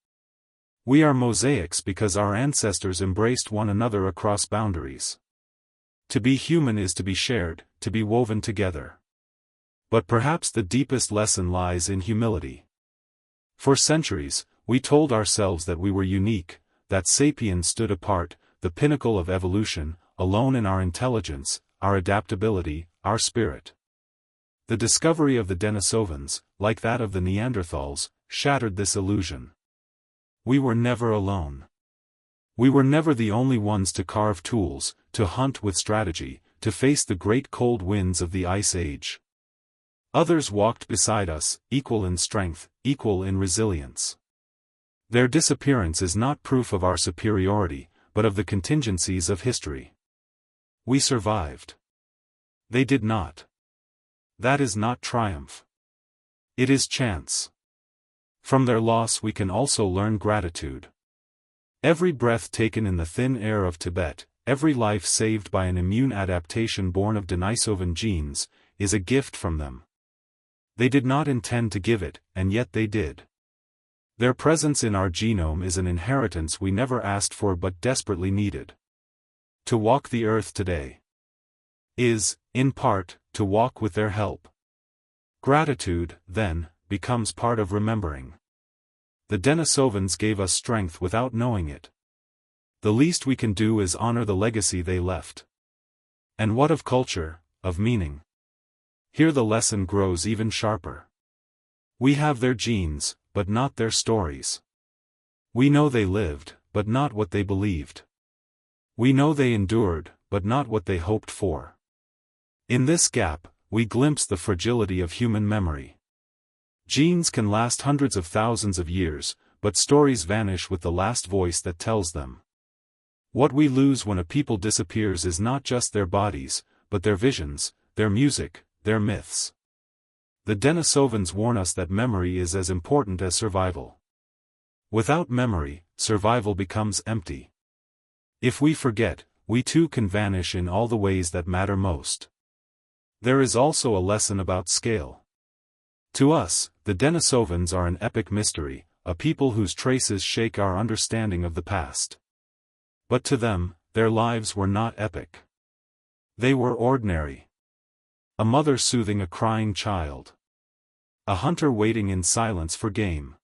We are mosaics because our ancestors embraced one another across boundaries. To be human is to be shared, to be woven together. But perhaps the deepest lesson lies in humility. For centuries, we told ourselves that we were unique, that Sapiens stood apart, the pinnacle of evolution, alone in our intelligence, our adaptability, our spirit. The discovery of the Denisovans, like that of the Neanderthals, shattered this illusion. We were never alone. We were never the only ones to carve tools, to hunt with strategy, to face the great cold winds of the Ice Age. Others walked beside us, equal in strength, equal in resilience. Their disappearance is not proof of our superiority, but of the contingencies of history. We survived. They did not. That is not triumph. It is chance. From their loss we can also learn gratitude. Every breath taken in the thin air of Tibet, every life saved by an immune adaptation born of Denisovan genes, is a gift from them. They did not intend to give it, and yet they did. Their presence in our genome is an inheritance we never asked for but desperately needed. To walk the earth today is, in part, to walk with their help. Gratitude, then, becomes part of remembering. The Denisovans gave us strength without knowing it. The least we can do is honor the legacy they left. And what of culture, of meaning? Here the lesson grows even sharper. We have their genes, but not their stories. We know they lived, but not what they believed. We know they endured, but not what they hoped for. In this gap, we glimpse the fragility of human memory. Genes can last hundreds of thousands of years, but stories vanish with the last voice that tells them. What we lose when a people disappears is not just their bodies, but their visions, their music, their myths. The Denisovans warn us that memory is as important as survival. Without memory, survival becomes empty. If we forget, we too can vanish in all the ways that matter most. There is also a lesson about scale. To us, the Denisovans are an epic mystery, a people whose traces shake our understanding of the past. But to them, their lives were not epic. They were ordinary. A mother soothing a crying child. A hunter waiting in silence for game.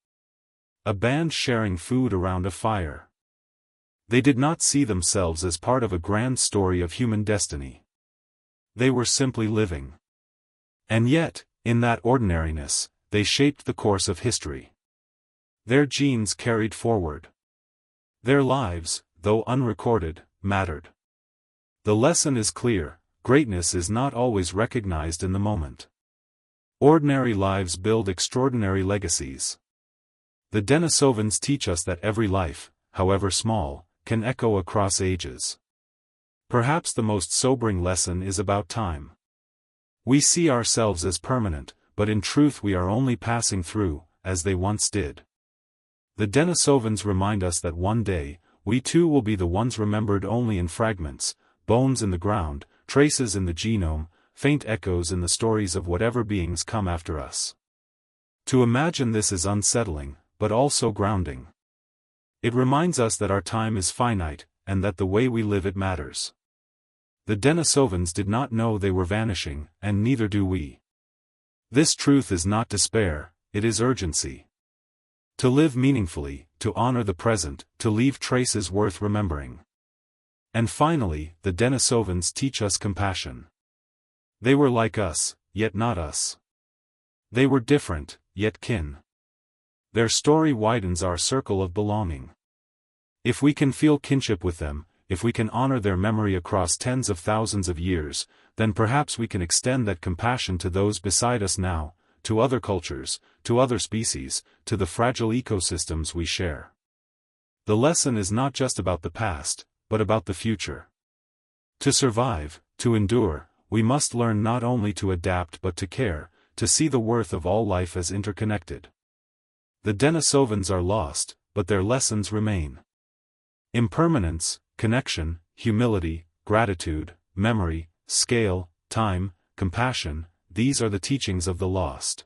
A band sharing food around a fire. They did not see themselves as part of a grand story of human destiny. They were simply living. And yet, in that ordinariness, they shaped the course of history. Their genes carried forward. Their lives, though unrecorded, mattered. The lesson is clear: greatness is not always recognized in the moment. Ordinary lives build extraordinary legacies. The Denisovans teach us that every life, however small, can echo across ages. Perhaps the most sobering lesson is about time. We see ourselves as permanent, but in truth we are only passing through, as they once did. The Denisovans remind us that one day, we too will be the ones remembered only in fragments, bones in the ground, traces in the genome, faint echoes in the stories of whatever beings come after us. To imagine this is unsettling, but also grounding. It reminds us that our time is finite, and that the way we live it matters. The Denisovans did not know they were vanishing, and neither do we. This truth is not despair, it is urgency. To live meaningfully, to honor the present, to leave traces worth remembering. And finally, the Denisovans teach us compassion. They were like us, yet not us. They were different, yet kin. Their story widens our circle of belonging. If we can feel kinship with them, if we can honor their memory across tens of thousands of years, then perhaps we can extend that compassion to those beside us now, to other cultures, to other species, to the fragile ecosystems we share. The lesson is not just about the past, but about the future. To survive, to endure, we must learn not only to adapt but to care, to see the worth of all life as interconnected. The Denisovans are lost, but their lessons remain. Impermanence, connection, humility, gratitude, memory, scale, time, compassion, these are the teachings of the lost.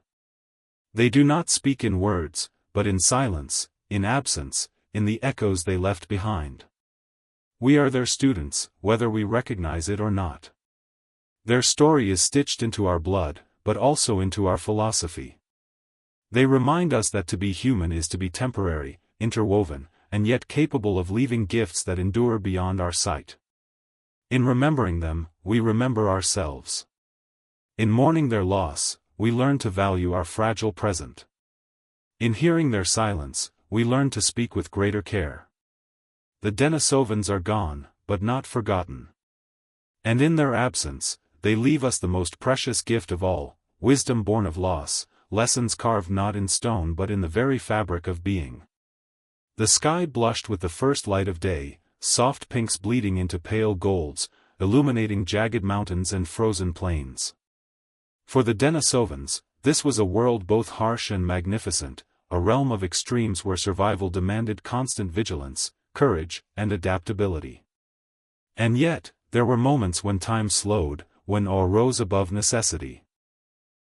They do not speak in words, but in silence, in absence, in the echoes they left behind. We are their students, whether we recognize it or not. Their story is stitched into our blood, but also into our philosophy. They remind us that to be human is to be temporary, interwoven, and yet capable of leaving gifts that endure beyond our sight. In remembering them, we remember ourselves. In mourning their loss, we learn to value our fragile present. In hearing their silence, we learn to speak with greater care. The Denisovans are gone, but not forgotten. And in their absence, they leave us the most precious gift of all, wisdom born of loss, lessons carved not in stone but in the very fabric of being. The sky blushed with the first light of day, soft pinks bleeding into pale golds, illuminating jagged mountains and frozen plains. For the Denisovans, this was a world both harsh and magnificent, a realm of extremes where survival demanded constant vigilance, courage, and adaptability. And yet, there were moments when time slowed, when awe rose above necessity.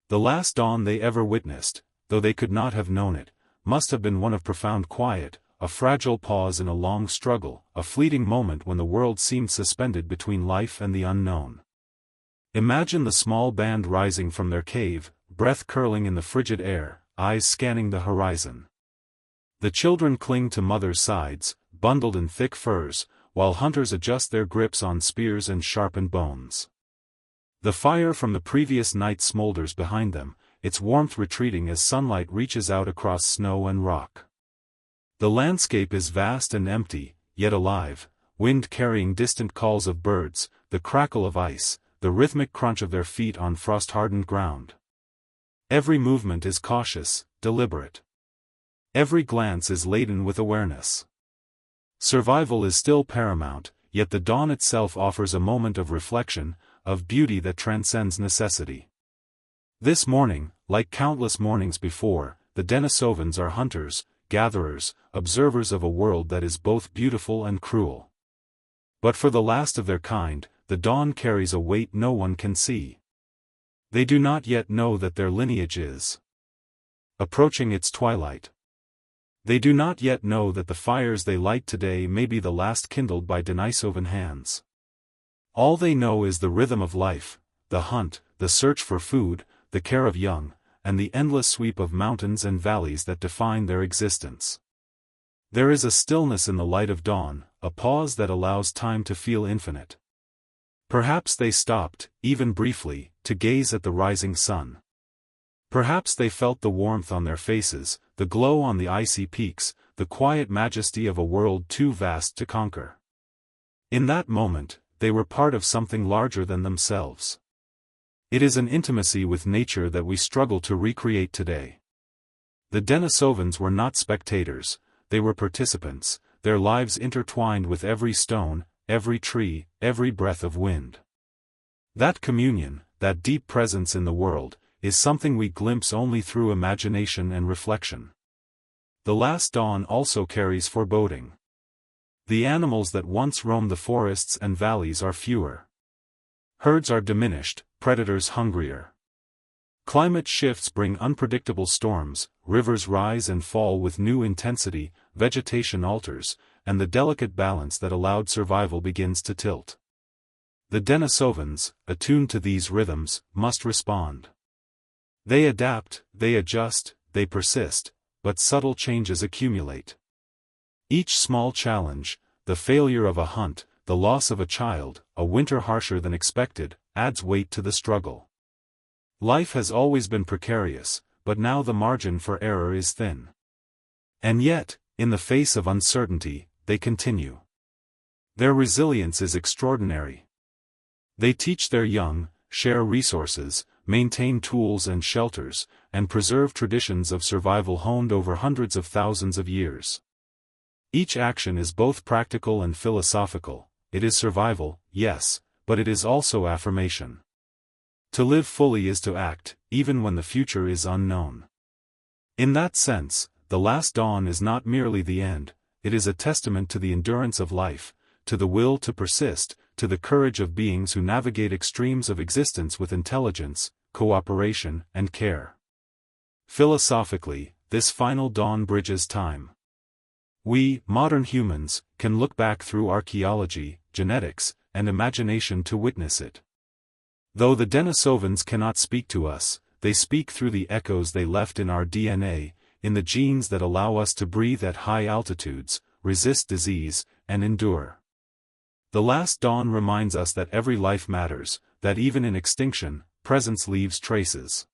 The last dawn they ever witnessed, though they could not have known it, must have been one of profound quiet, a fragile pause in a long struggle, a fleeting moment when the world seemed suspended between life and the unknown. Imagine the small band rising from their cave, breath curling in the frigid air, eyes scanning the horizon. The children cling to mother's sides, bundled in thick furs, while hunters adjust their grips on spears and sharpened bones. The fire from the previous night smolders behind them, its warmth retreating as sunlight reaches out across snow and rock. The landscape is vast and empty, yet alive, wind carrying distant calls of birds, the crackle of ice, the rhythmic crunch of their feet on frost-hardened ground. Every movement is cautious, deliberate. Every glance is laden with awareness. Survival is still paramount, yet the dawn itself offers a moment of reflection, of beauty that transcends necessity. This morning, like countless mornings before, the Denisovans are hunters, gatherers, observers of a world that is both beautiful and cruel. But for the last of their kind, the dawn carries a weight no one can see. They do not yet know that their lineage is approaching its twilight. They do not yet know that the fires they light today may be the last kindled by Denisovan hands. All they know is the rhythm of life, the hunt, the search for food, the care of young, and the endless sweep of mountains and valleys that define their existence. There is a stillness in the light of dawn, a pause that allows time to feel infinite. Perhaps they stopped, even briefly, to gaze at the rising sun. Perhaps they felt the warmth on their faces, the glow on the icy peaks, the quiet majesty of a world too vast to conquer. In that moment, they were part of something larger than themselves. It is an intimacy with nature that we struggle to recreate today. The Denisovans were not spectators, they were participants, their lives intertwined with every stone, every tree, every breath of wind. That communion, that deep presence in the world, is something we glimpse only through imagination and reflection. The last dawn also carries foreboding. The animals that once roamed the forests and valleys are fewer. Herds are diminished, predators hungrier. Climate shifts bring unpredictable storms, rivers rise and fall with new intensity, vegetation alters, and the delicate balance that allowed survival begins to tilt. The Denisovans, attuned to these rhythms, must respond. They adapt, they adjust, they persist, but subtle changes accumulate. Each small challenge, the failure of a hunt, the loss of a child, a winter harsher than expected, adds weight to the struggle. Life has always been precarious, but now the margin for error is thin. And yet, in the face of uncertainty, they continue. Their resilience is extraordinary. They teach their young, share resources, maintain tools and shelters, and preserve traditions of survival honed over hundreds of thousands of years. Each action is both practical and philosophical. It is survival, yes, but it is also affirmation. To live fully is to act, even when the future is unknown. In that sense, the last dawn is not merely the end, it is a testament to the endurance of life, to the will to persist, to the courage of beings who navigate extremes of existence with intelligence, cooperation, and care. Philosophically, this final dawn bridges time. We, modern humans, can look back through archaeology, genetics, and imagination to witness it. Though the Denisovans cannot speak to us, they speak through the echoes they left in our DNA, in the genes that allow us to breathe at high altitudes, resist disease, and endure. The last dawn reminds us that every life matters, that even in extinction, presence leaves traces.